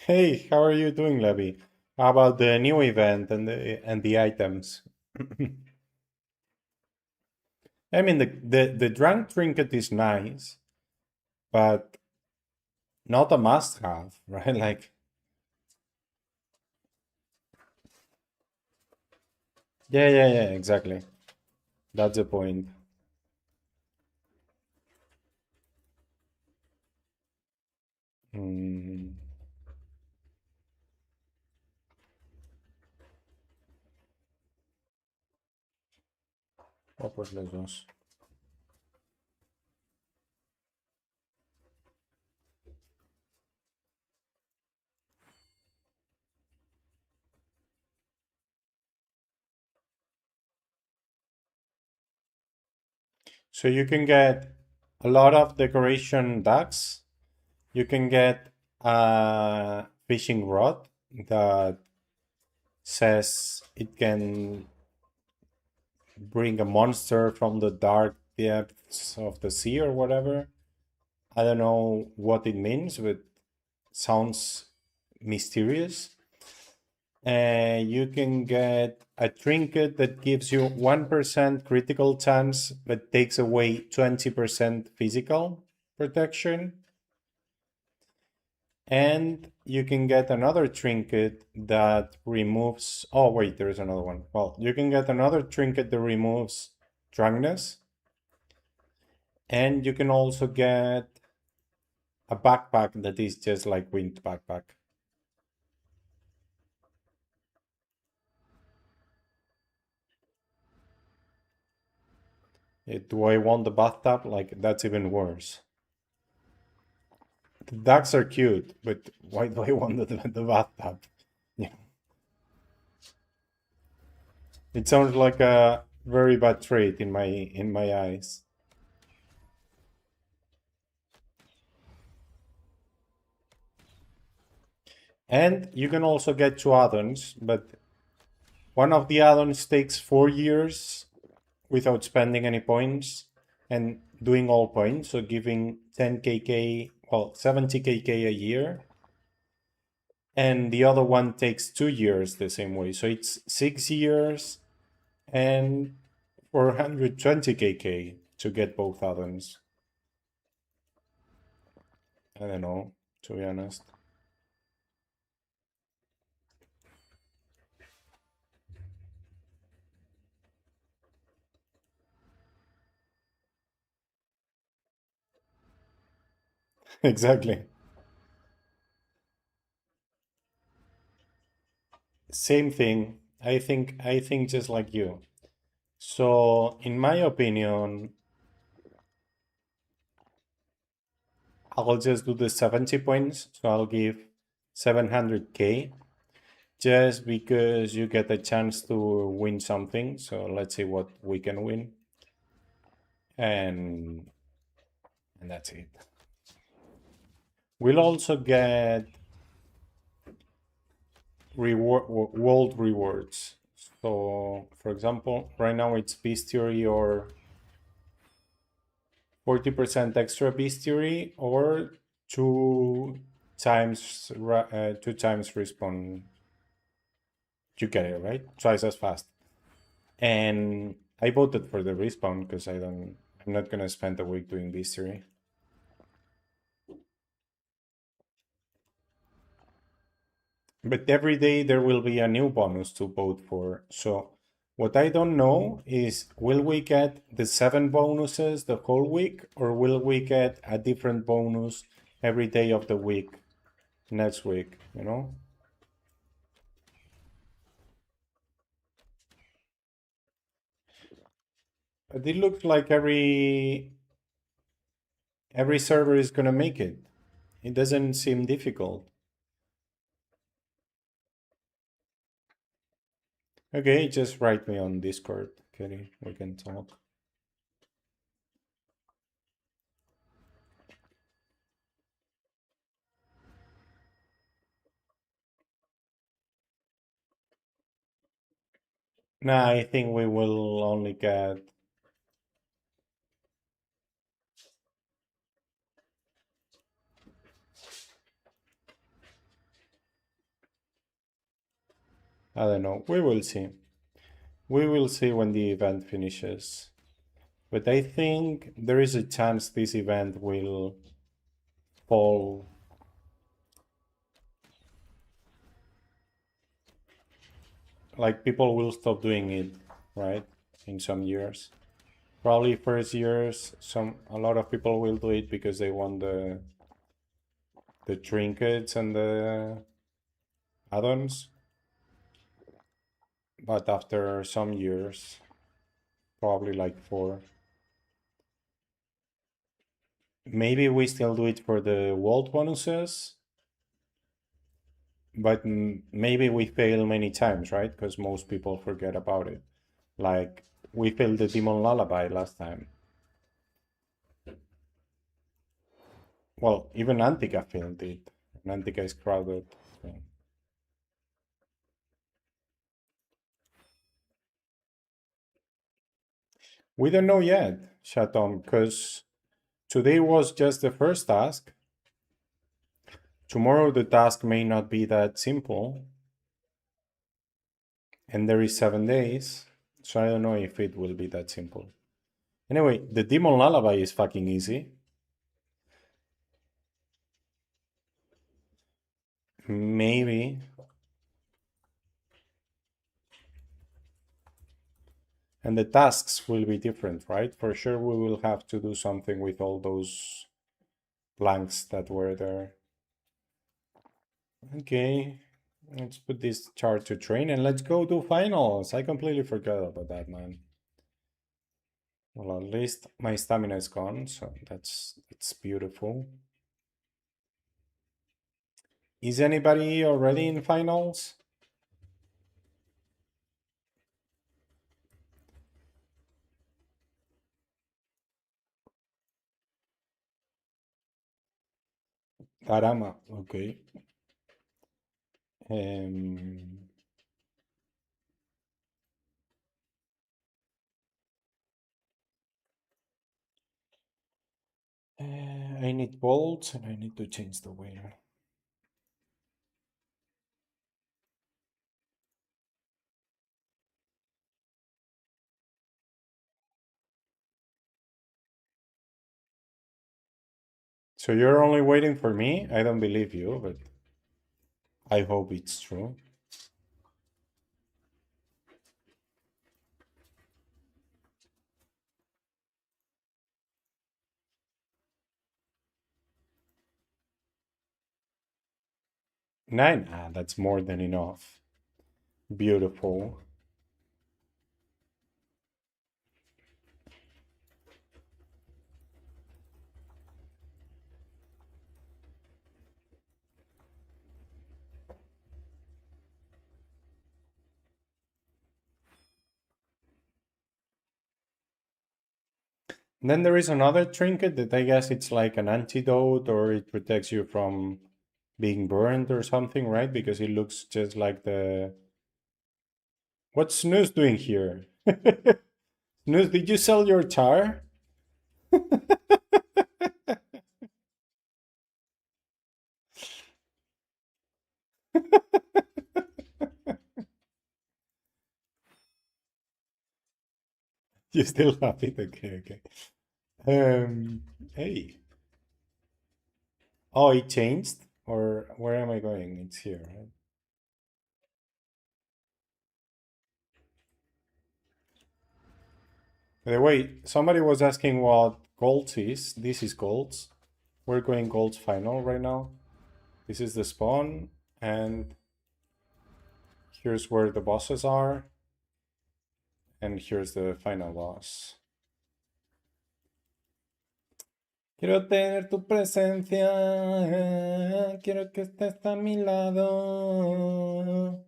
Hey, how are you doing, Levy? How about the new event and the items? I mean, the drunk trinket is nice, but not a must-have, right? Like, yeah, exactly. That's the point. Mm. Oh, pues los dos. So you can get a lot of decoration ducks. You can get a fishing rod that says it can bring a monster from the dark depths of the sea or whatever. I don't know what it means, but sounds mysterious. And you can get a trinket that gives you 1% critical chance but takes away 20% physical protection. And you can get another trinket that removes. Oh, wait, there's another one. Well, you can get another trinket that removes drunkenness. And you can also get a backpack that is just like wind backpack. Do I want the bathtub? Like, that's even worse. The ducks are cute, but why do I want the bathtub? Yeah. It sounds like a very bad trait in my eyes. And you can also get two add-ons, but one of the add-ons takes 4 years without spending any points and doing all points, so giving 10 kk, well, 70 kk a year. And the other one takes 2 years the same way, so it's 6 years and 420 kk to get both add-ons. I don't know, to be honest. Exactly. Same thing. I think just like you. So in my opinion, I'll just do the 70 points. So I'll give 700k just because you get a chance to win something. So let's see what we can win. And that's it. We'll also get world rewards. So for example, right now it's Bestiary or 40% extra Bestiary or two times respawn. You get it, right? Twice as fast. And I voted for the respawn because I'm not gonna spend a week doing Bestiary. But every day there will be a new bonus to vote for. So what I don't know is, will we get the 7 bonuses the whole week, or will we get a different bonus every day of the week next week, you know? But it looks like every server is gonna make it. It doesn't seem difficult. Okay, just write me on Discord, Kelly. We can talk. Nah, I think we will only get... I don't know. We will see. We will see when the event finishes. But I think there is a chance this event will fall. Like, people will stop doing it, right? In some years. Probably first years, a lot of people will do it because they want the trinkets and the add-ons. But after some years, probably like 4, maybe we still do it for the world bonuses, but maybe we fail many times, right? Because most people forget about it. Like, we failed the Demon Lullaby last time. Well, even Antica failed it. And Antica is crowded. So. We don't know yet, Shatom, because today was just the first task. Tomorrow the task may not be that simple. And there is 7 days. So I don't know if it will be that simple. Anyway, the Demon Lullaby is fucking easy. Maybe. And the tasks will be different, right? For sure we will have to do something with all those blanks that were there. Okay, let's put this chart to train and let's go to finals. I completely forgot about that, man. Well, at least my stamina is gone, so that's beautiful. Is anybody already in finals? Caramba, okay. I need bolts and I need to change the wheel. So you're only waiting for me? I don't believe you, but I hope it's true. Nine? Ah, that's more than enough. Beautiful. Then there is another trinket that I guess it's like an antidote or it protects you from being burned or something, right? Because it looks just like the... What's Snooze doing here? Snooze, did you sell your tar? You still have it? Okay, okay. Hey. Oh, it changed? Or where am I going? It's here, right? By the way, somebody was asking what golds is. This is golds. We're going golds final right now. This is the spawn, and here's where the bosses are. And here's the final boss. Quiero tener tu presencia, quiero que estés a mi lado.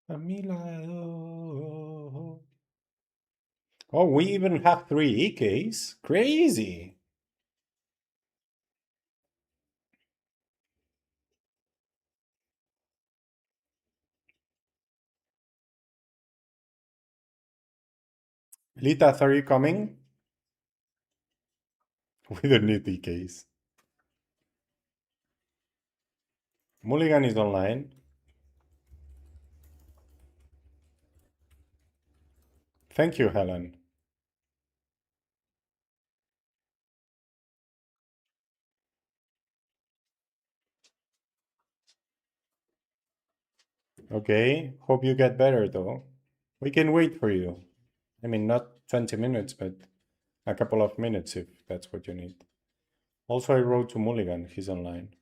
A mi lado. Oh, we even have 3 EKs? Crazy! Lita, are you coming? We don't need EKs. Mulligan is online. Thank you, Helen. Okay, hope you get better though. We can wait for you. I mean, not 20 minutes, but a couple of minutes if that's what you need. Also, I wrote to Mulligan, he's online.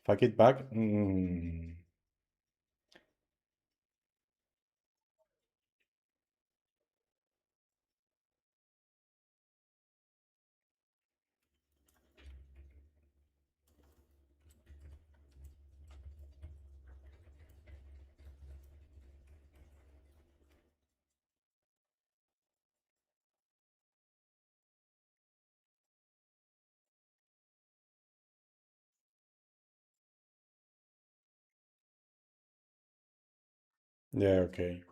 Fuck it back? Yeah, okay.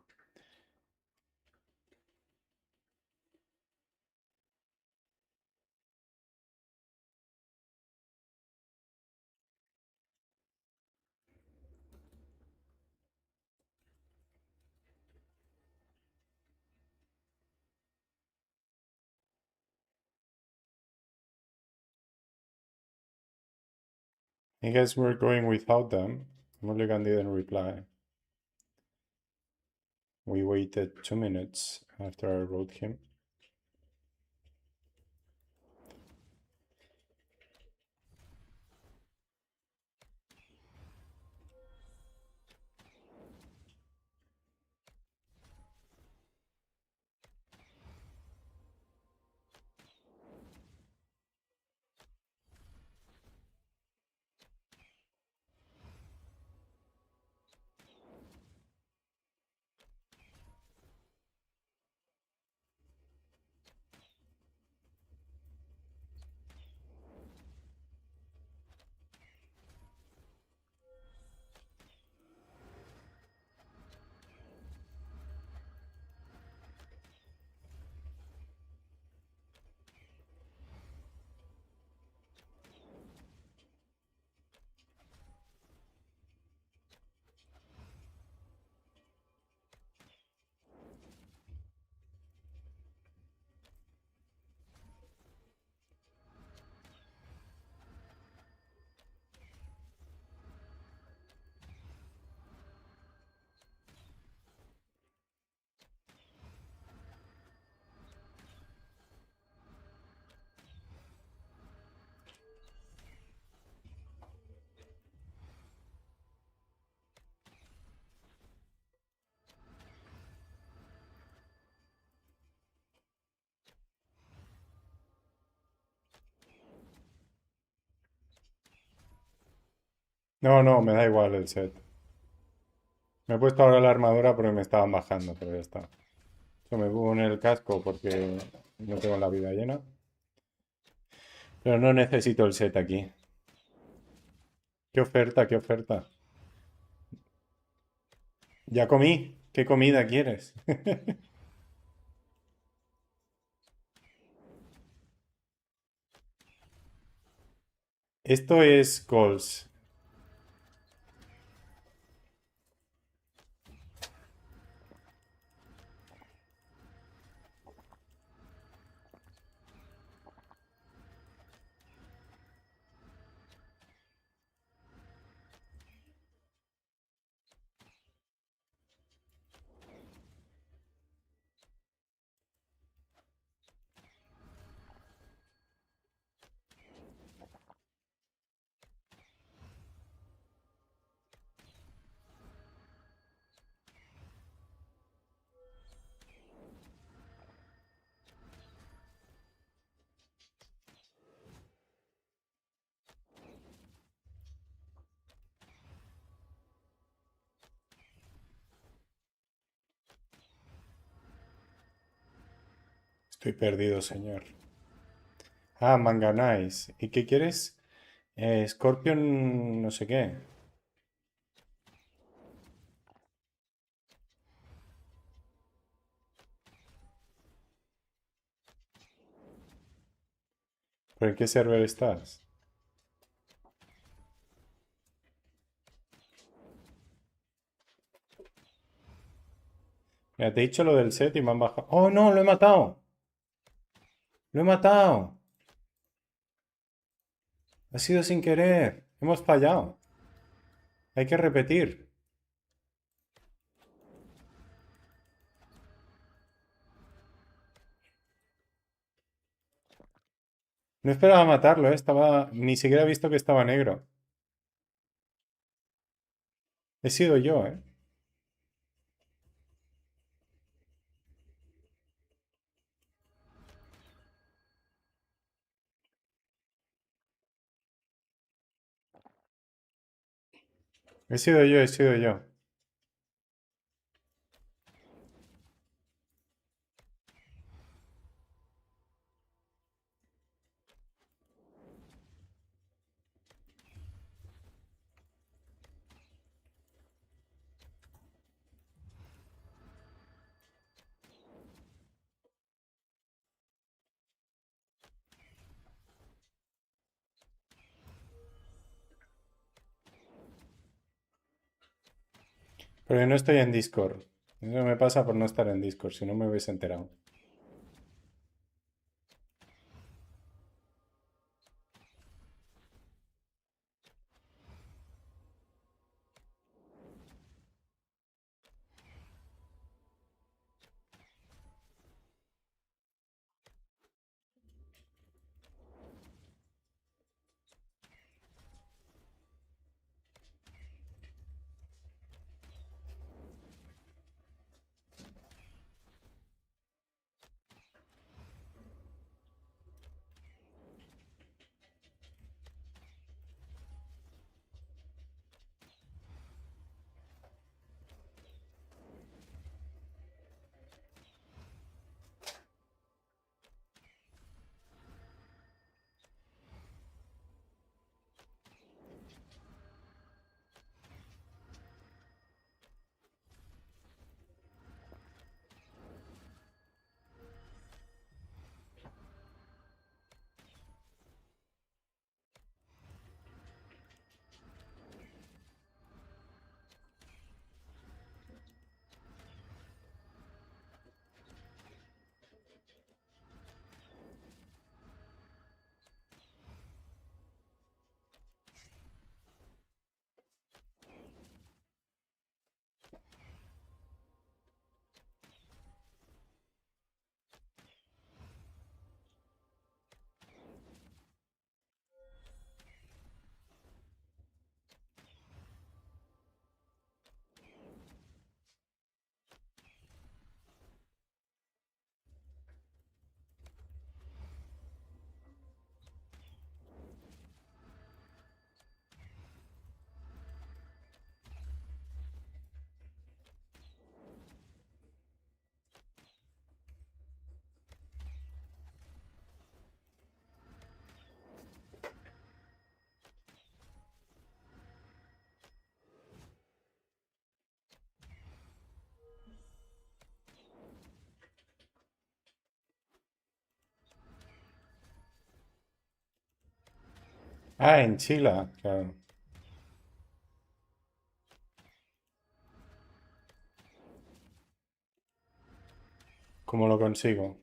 I guess we're going without them. Mulligan didn't reply. We waited 2 minutes after I wrote him. No, no, me da igual el set. Me he puesto ahora la armadura porque me estaban bajando, pero ya está. Yo me pongo en el casco porque no tengo la vida llena. Pero no necesito el set aquí. ¿Qué oferta? ¿Qué oferta? Ya comí. ¿Qué comida quieres? Esto es Coles. Estoy perdido, señor. Ah, manganáis. ¿Y qué quieres? Scorpion, no sé qué. ¿Por en qué server estás? Mira, te he dicho lo del set y me han bajado. ¡Oh, no! ¡Lo he matado! ¡Lo he matado! Ha sido sin querer. Hemos fallado. Hay que repetir. No esperaba matarlo, ¿eh? Estaba... Ni siquiera he visto que estaba negro. He sido yo, ¿eh? He sido yo, he sido yo. Pero yo no estoy en Discord. Eso me pasa por no estar en Discord, si no me hubiese enterado. Ah, en Chile, claro. ¿Cómo lo consigo?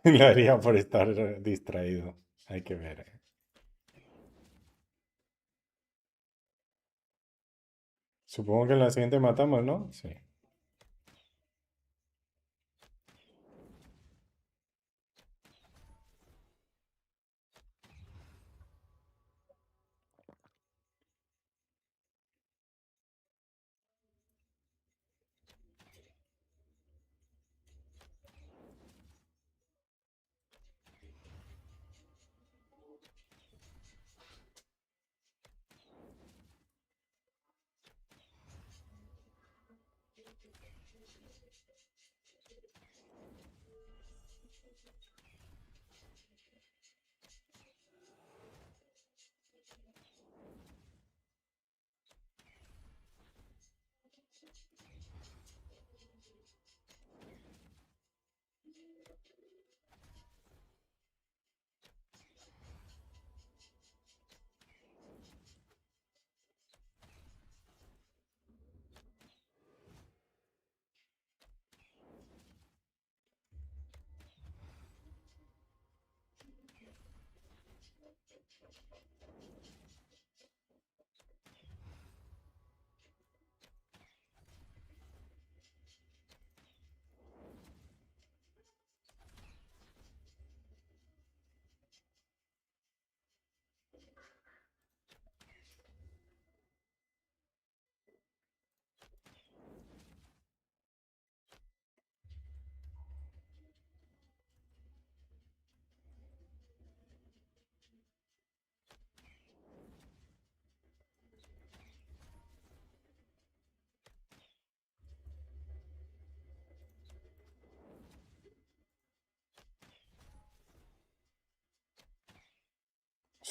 ¿Qué le haría por estar distraído? Hay que ver. Supongo que en la siguiente matamos, ¿no? Sí.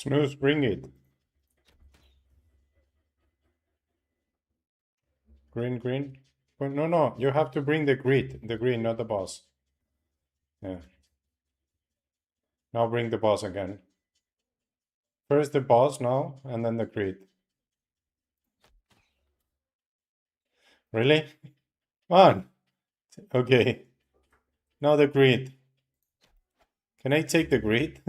Snooze, bring it. Green, green. Well, no, no, you have to bring the grid. The green, not the boss. Yeah. Now bring the boss again. First the boss now, and then the grid. Really? Come on. Okay. Now the grid. Can I take the grid?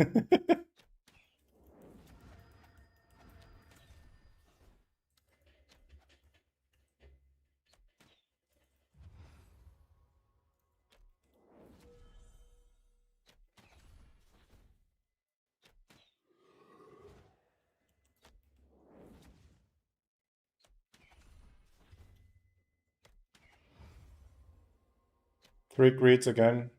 3 grids again.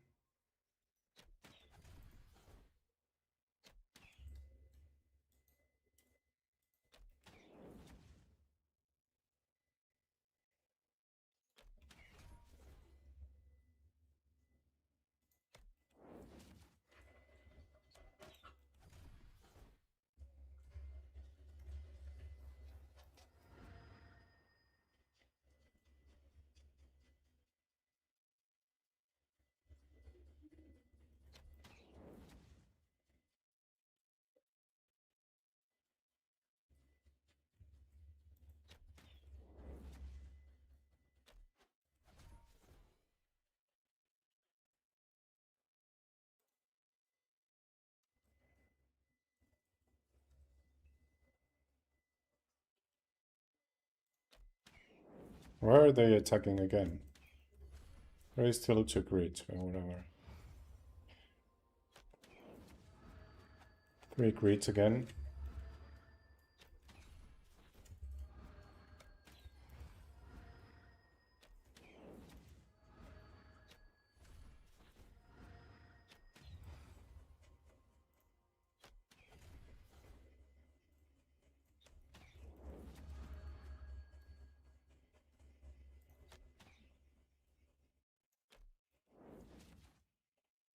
Where are they attacking again? There is still 2 grids or whatever. 3 grids again.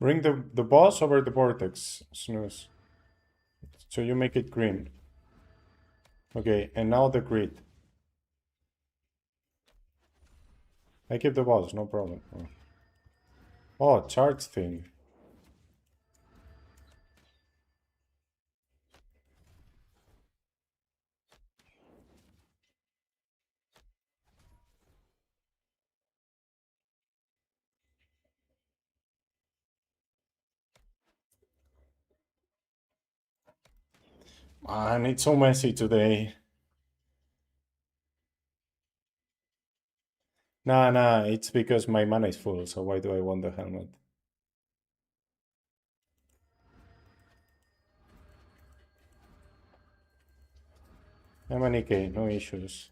Bring the boss over the vortex, Snooze. So you make it green. Okay, and now the grid. I keep the boss, no problem. Oh, charge thing. Man, it's so messy today. Nah, it's because my mana is full, so why do I want the helmet? I'm an EK, no issues.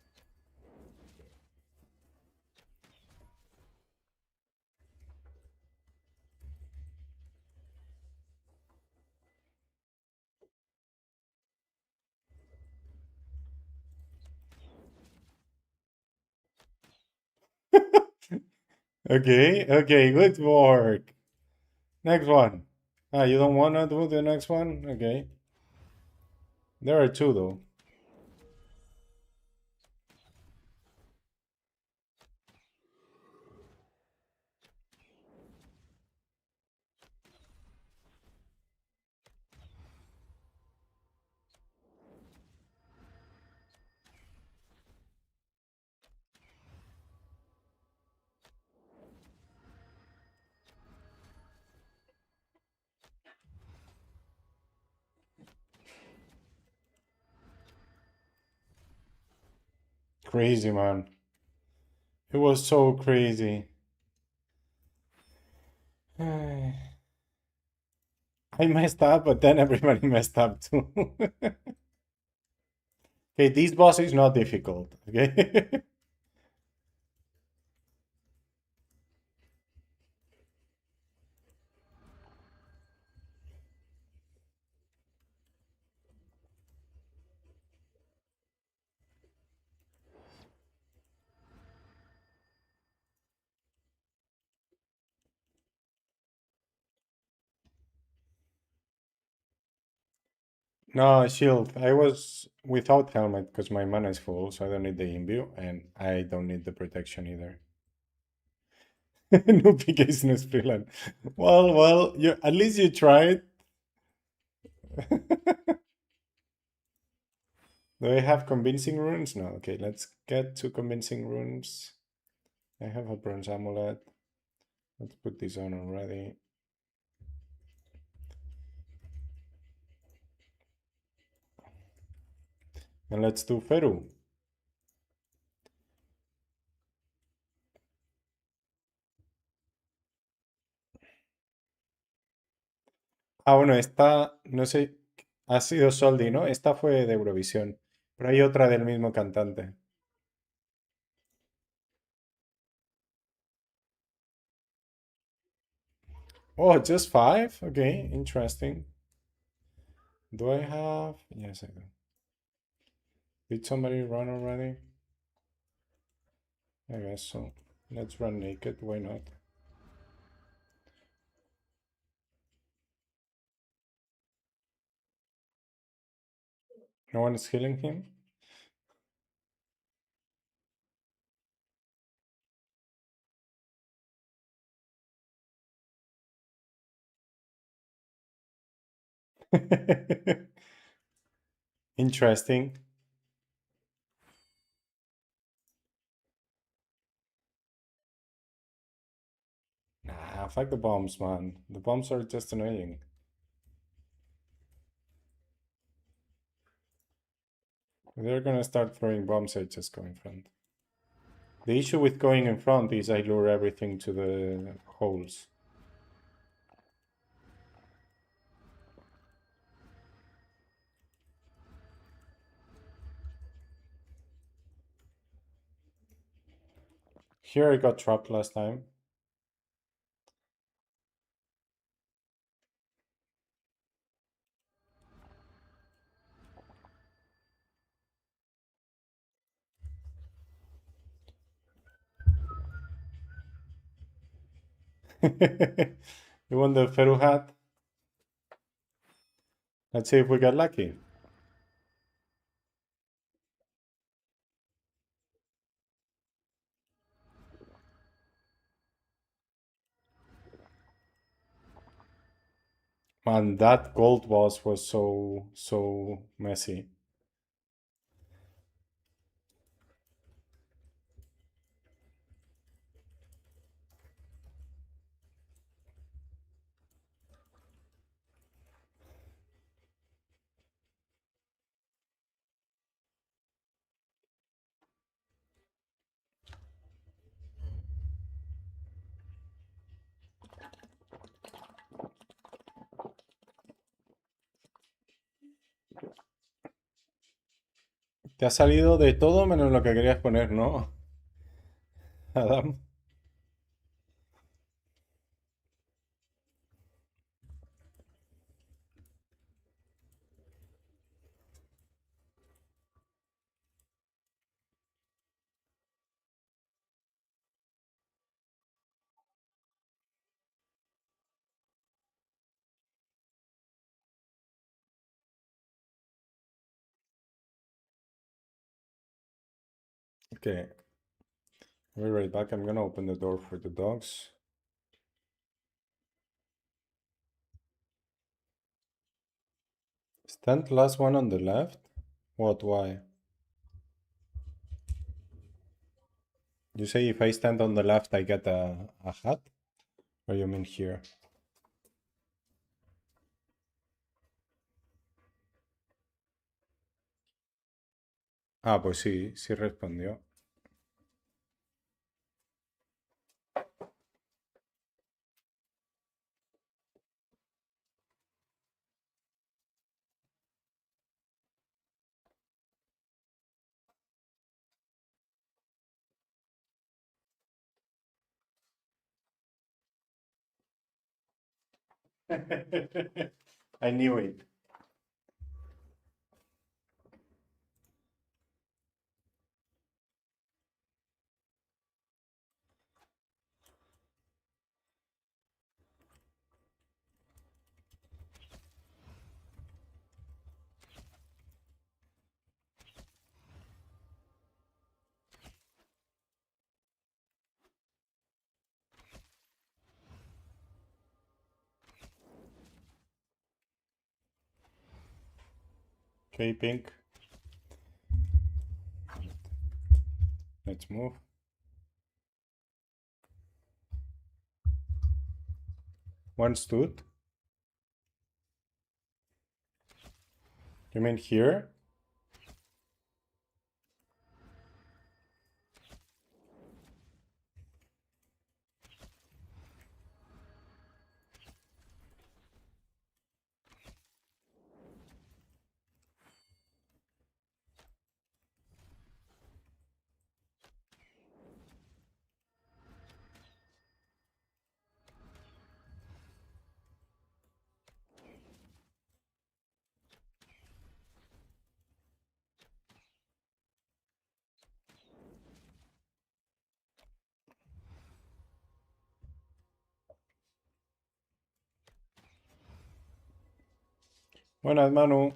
Okay, good work. Next one. Ah, you don't wanna do the next one? Okay. There are two though. Crazy, man. It was so crazy. I messed up, but then everybody messed up too. Okay, this boss is not difficult, okay? No, shield. I was without helmet because my mana is full, so I don't need the imbue, and I don't need the protection either. No PKs, no Spreeland. Well, you at least you tried. Do I have convincing runes? No. Okay, let's get to convincing runes. I have a bronze amulet. Let's put this on already. And let's do Feru. Ah, bueno, esta, no sé, ha sido Soldi, ¿no? Esta fue de Eurovisión, pero hay otra del mismo cantante. Oh, just five? Okay, interesting. Do I have? Yes, I do. Did somebody run already? I guess so. Let's run naked, why not? No one is healing him? Interesting. Nah, fuck the bombs, man. The bombs are just annoying. They're gonna start throwing bombs, I just go in front. The issue with going in front is I lure everything to the holes. Here I got trapped last time. You want the Feru hat? Let's see if we get lucky. Man, that gold boss was so messy. Te ha salido de todo menos lo que querías poner, ¿no, Adam? Okay. I'll be right back. I'm gonna open the door for the dogs. Stand last one on the left? What, why? You say if I stand on the left I get a hat? Or you mean here? Ah, pues sí, sí respondió. I knew it. Okay, pink. Let's move. One stood. You mean here? Buenas, Manu.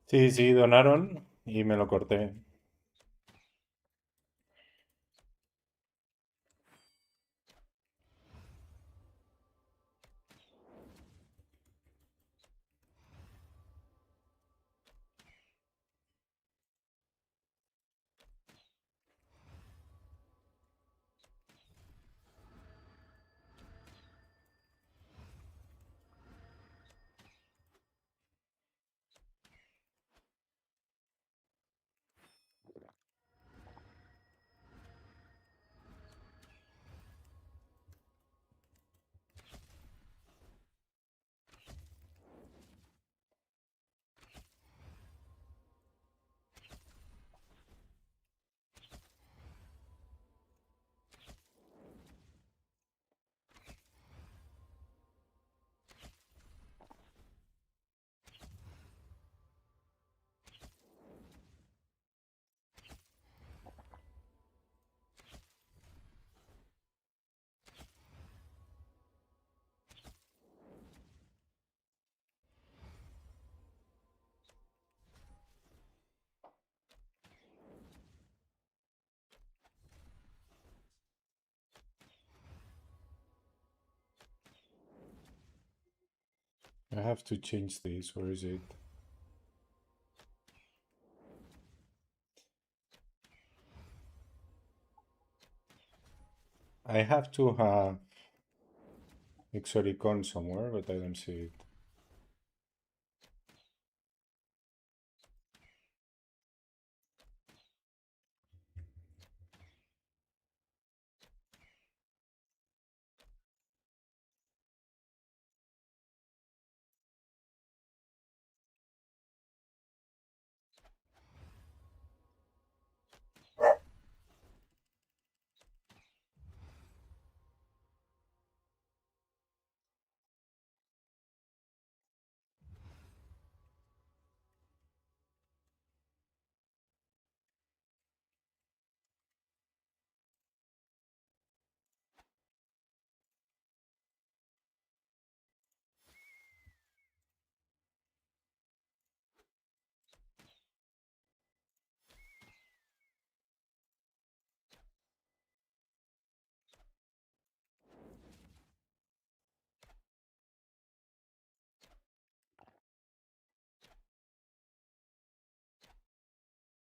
Sí, sí, donaron y me lo corté. I have to change this. Where is it? I have to have Exoticon somewhere, but I don't see it.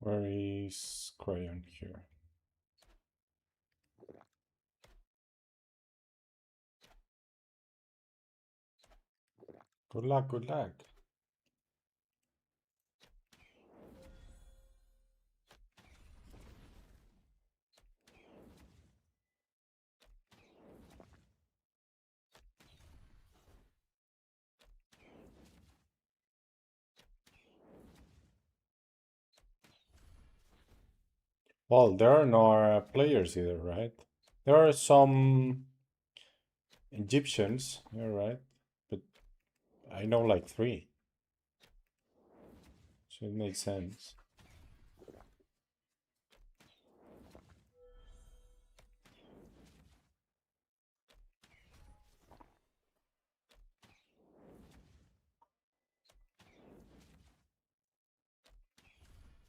Where is Crayon here? Good luck, good luck. Well, there are no players either, right? There are some Egyptians, yeah, right? But I know like 3, so it makes sense.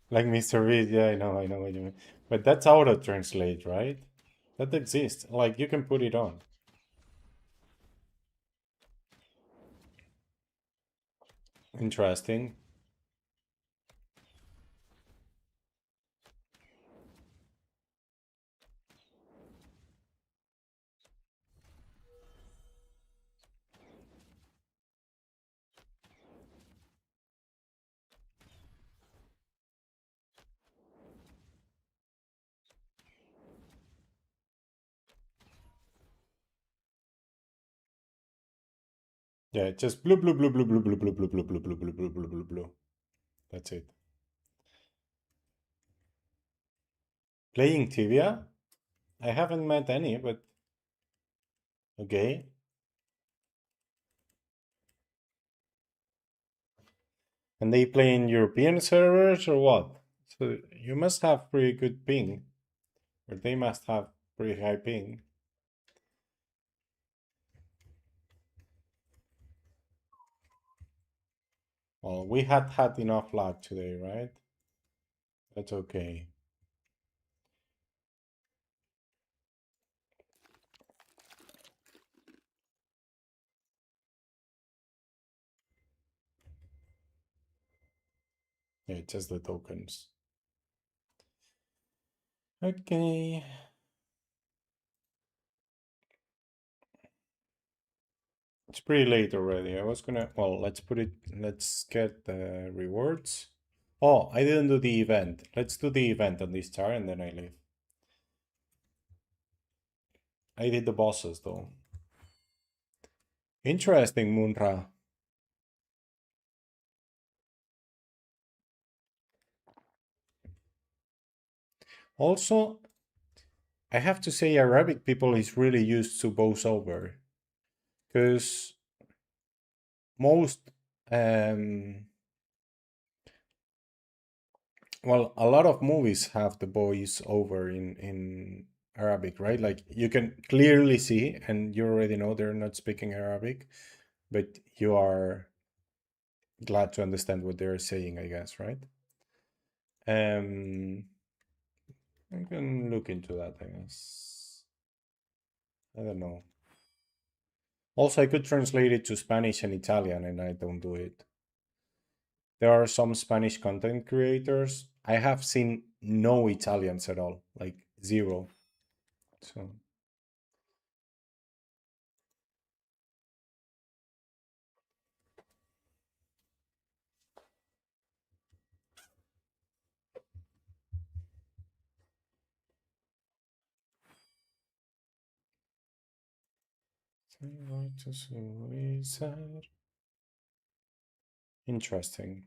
Like Mr. Reed, yeah, I know what you mean. But that's auto translate, right? That exists. Like you can put it on. Interesting. Yeah, just blue, blue, blue, blue, blue, blue, blue, blue, blue, blue, blue, blue, blue, blue, blue, blue. That's it. Playing Tibia? I haven't met any, but okay. And they play in European servers or what? So you must have pretty good ping, or they must have pretty high ping. Well, we had enough luck today, right? That's okay. Yeah, just the tokens. Okay. It's pretty late already. I was gonna, well, let's get the rewards. Oh, I didn't do the event. Let's do the event on this chart and then I leave. I did the bosses though. Interesting, Munra. Also, I have to say Arabic people is really used to voiceover. Because most well, a lot of movies have the voice over in Arabic, right? Like you can clearly see and you already know they're not speaking Arabic, but you are glad to understand what they're saying, I guess, right? Um I can look into that, I guess. I don't know. Also, I could translate it to Spanish and Italian, and I don't do it. There are some Spanish content creators. I have seen no Italians at all, like zero. So interesting.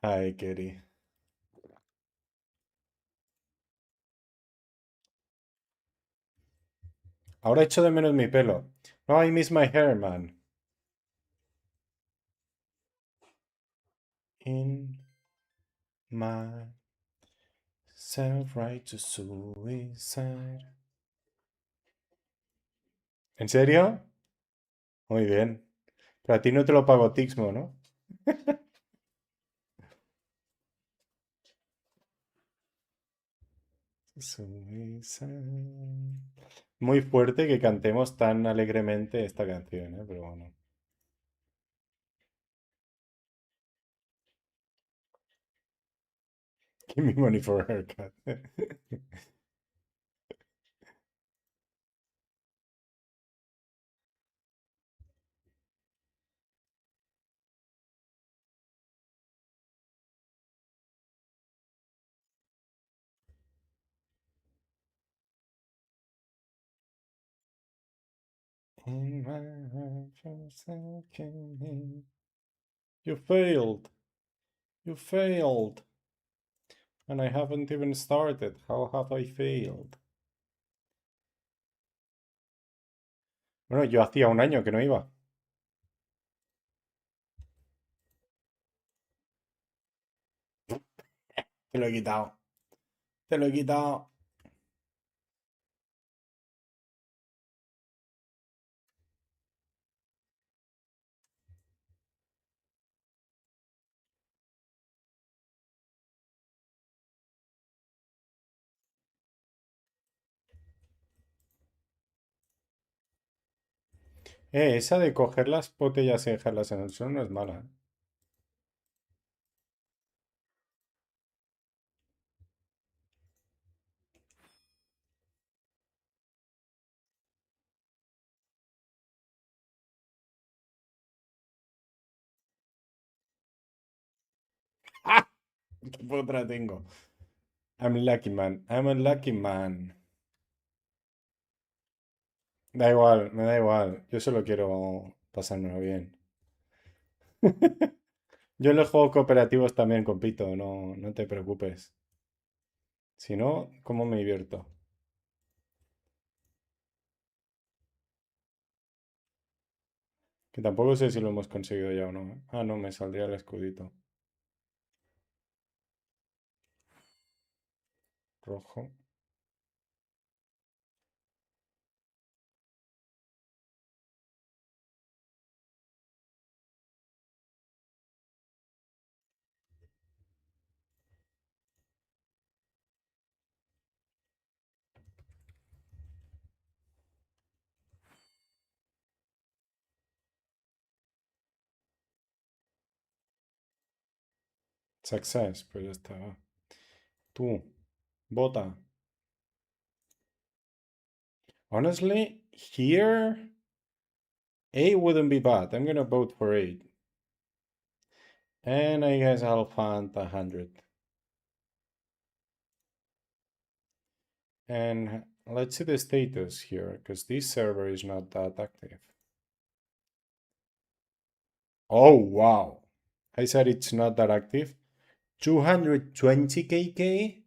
Hi, Kitty. Ahora echo de menos mi pelo. No, I miss my hair, man. In my self-righteous suicide. ¿En serio? Muy bien. Pero a ti no te lo pago Tixmo, ¿no? Suicide. Muy fuerte que cantemos tan alegremente esta canción, ¿eh? Pero bueno. Give me money for a haircut. In my heart, forsaken me. You failed. You failed. And I haven't even started. How have I failed? Bueno, yo hacía un año que no iba. Te lo he quitado. Te lo he quitado. Esa de coger las botellas y dejarlas en el suelo no es mala. ¿Eh? ¡Ah! ¿Qué otra tengo? I'm lucky man. I'm a lucky man. Da igual, me da igual. Yo solo quiero pasármelo bien. Yo en los juegos cooperativos también compito, no, no te preocupes. Si no, ¿cómo me divierto? Que tampoco sé si lo hemos conseguido ya o no. Ah, no, me saldría el escudito. Rojo. Success, pues ya está. Tú, bota. Honestly, here, A wouldn't be bad. I'm gonna vote for 8. And I guess I'll fund 100. And let's see the status here, because this server is not that active. Oh, wow. I said it's not that active. 220 KK?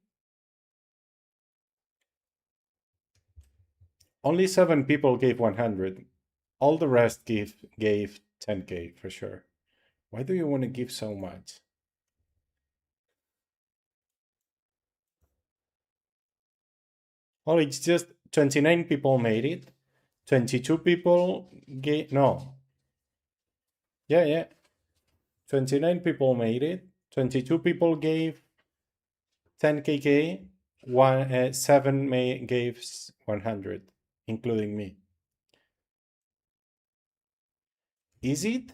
Only 7 people gave 100. All the rest gave 10k for sure. Why do you want to give so much? Well, it's just 29 people made it. 22 people gave... No. Yeah. 29 people made it. 22 people gave 10kk. 7 gave 100, including me. Is it?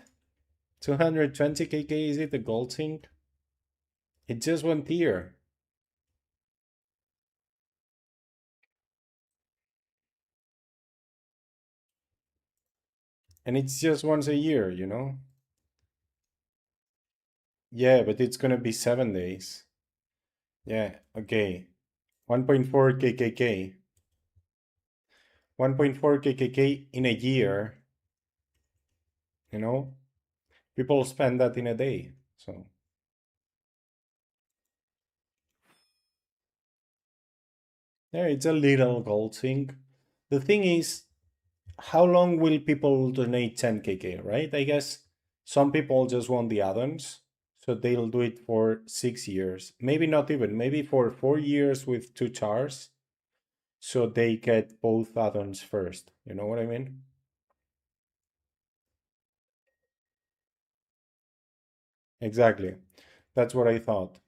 220kk, is it a gold thing? It just went here. And it's just once a year, you know? Yeah, but it's gonna be 7 days. Yeah, okay. 1.4 kkk. 1.4 kkk in a year. You know? People spend that in a day. So yeah, it's a little gold thing. The thing is, how long will people donate 10kk, right? I guess some people just want the add-ons, so they'll do it for 6 years. Maybe not even, maybe for 4 years with 2 chars, so they get both add-ons first. You know what I mean? Exactly. That's what I thought.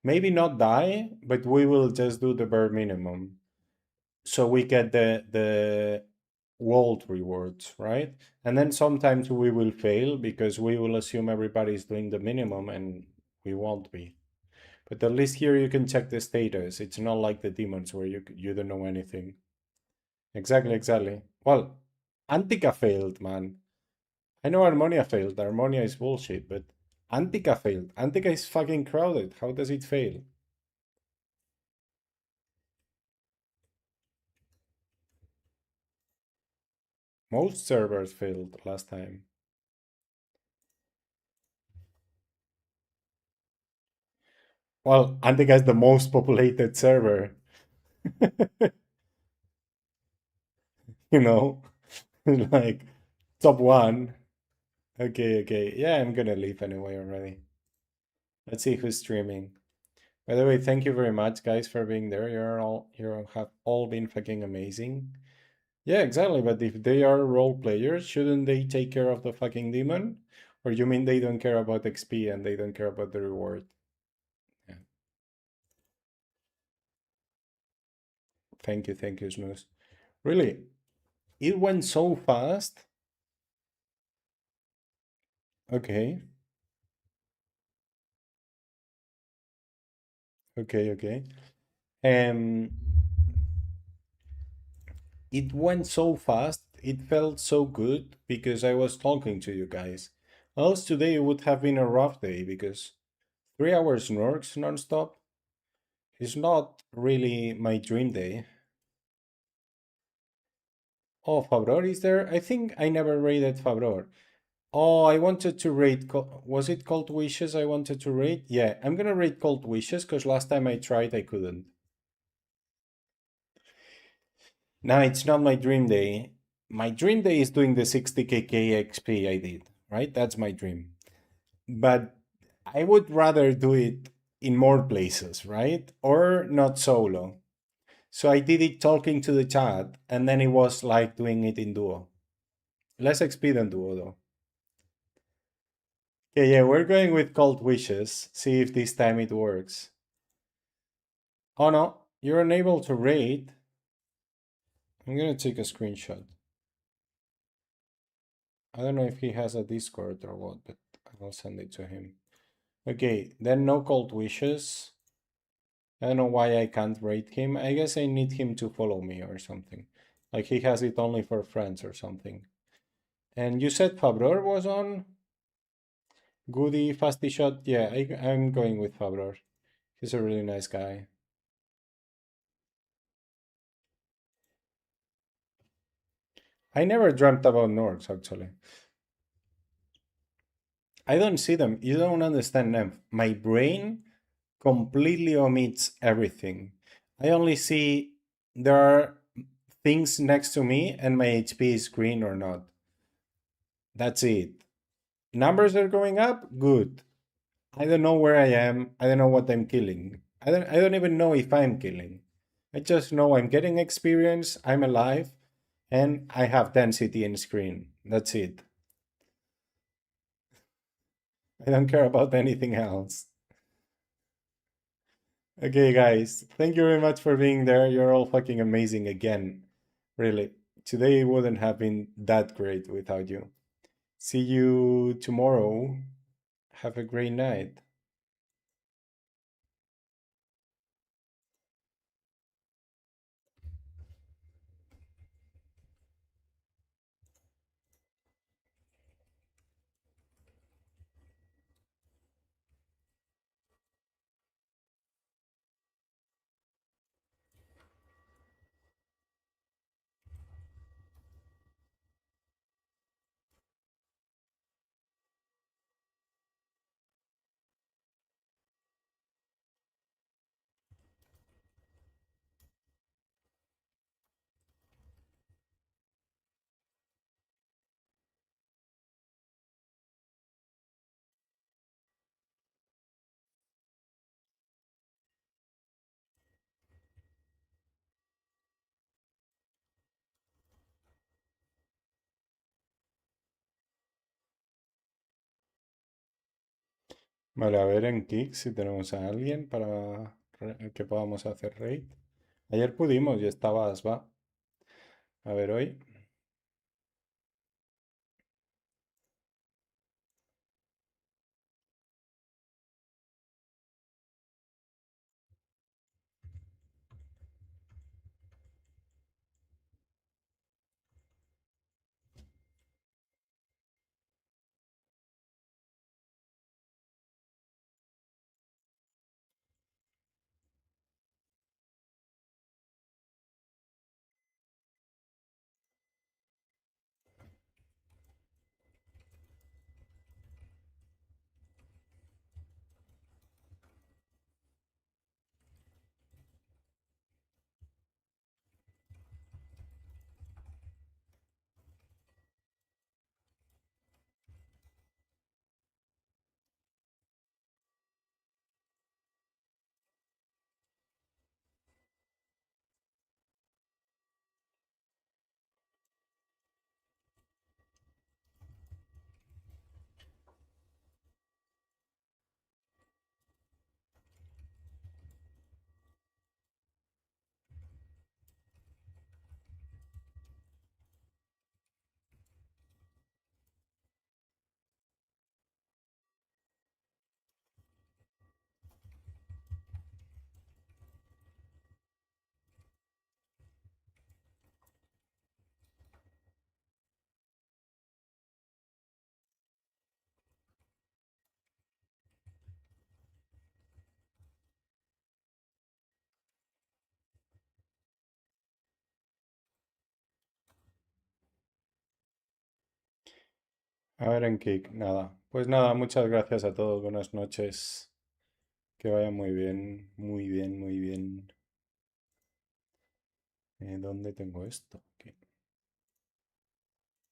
Maybe not die, but we will just do the bare minimum. So we get the world rewards, right? And then sometimes we will fail because we will assume everybody's doing the minimum and we won't be. But at least here you can check the status. It's not like the demons where you don't know anything. Exactly. Well, Antica failed, man. I know Harmonia failed. Harmonia is bullshit, but Antica failed. Antica is fucking crowded. How does it fail? Most servers failed last time. Well, Antica is the most populated server. You know, like top one. Okay. Yeah, I'm gonna leave anyway already. Let's see who's streaming. By the way, thank you very much, guys, for being there. You have all been fucking amazing. Yeah, exactly. But if they are role players, shouldn't they take care of the fucking demon? Or you mean they don't care about XP and they don't care about the reward? Yeah. Thank you, Snooze. Really, it went so fast. Okay, okay. Um, it went so fast. It felt so good because I was talking to you guys. Else today would have been a rough day because 3 hours Norks nonstop is not really my dream day. Oh, Fabror is there? I think I never raided Fabror. Oh, I wanted to raid. Was it Cold Wishes I wanted to raid? Yeah, I'm gonna raid Cold Wishes because last time I tried I couldn't. No, it's not my dream day. My dream day is doing the 60k XP I did, right? That's my dream. But I would rather do it in more places, right? Or not solo. So I did it talking to the chat, and then it was like doing it in duo. Less XP than duo, though. Okay, yeah, we're going with Cult Wishes. See if this time it works. Oh no, you're unable to raid. I'm gonna take a screenshot. I don't know if he has a Discord or what, but I'll send it to him. Okay, then no Cult Wishes. I don't know why I can't rate him. I guess I need him to follow me or something. Like he has it only for friends or something. And you said Fabror was on? Goody, Fasty Shot? Yeah, I'm going with Fabror. He's a really nice guy. I never dreamt about Norks, actually. I don't see them. You don't understand them. My brain completely omits everything. I only see there are things next to me and my HP is green or not. That's it. Numbers are going up? Good. I don't know where I am. I don't know what I'm killing. I don't even know if I'm killing. I just know I'm getting experience, I'm alive, and I have density in screen. That's it. I don't care about anything else. Okay, guys, thank you very much for being there. You're all fucking amazing again. Really. Today wouldn't have been that great without you. See you tomorrow. Have a great night. Vale, a ver en Kick si tenemos a alguien para que podamos hacer raid. Ayer pudimos y estaba Asba. A ver hoy. A ver en Kick. Nada. Pues nada, muchas gracias a todos. Buenas noches. Que vaya muy bien, muy bien, muy bien. ¿Dónde tengo esto? Aquí.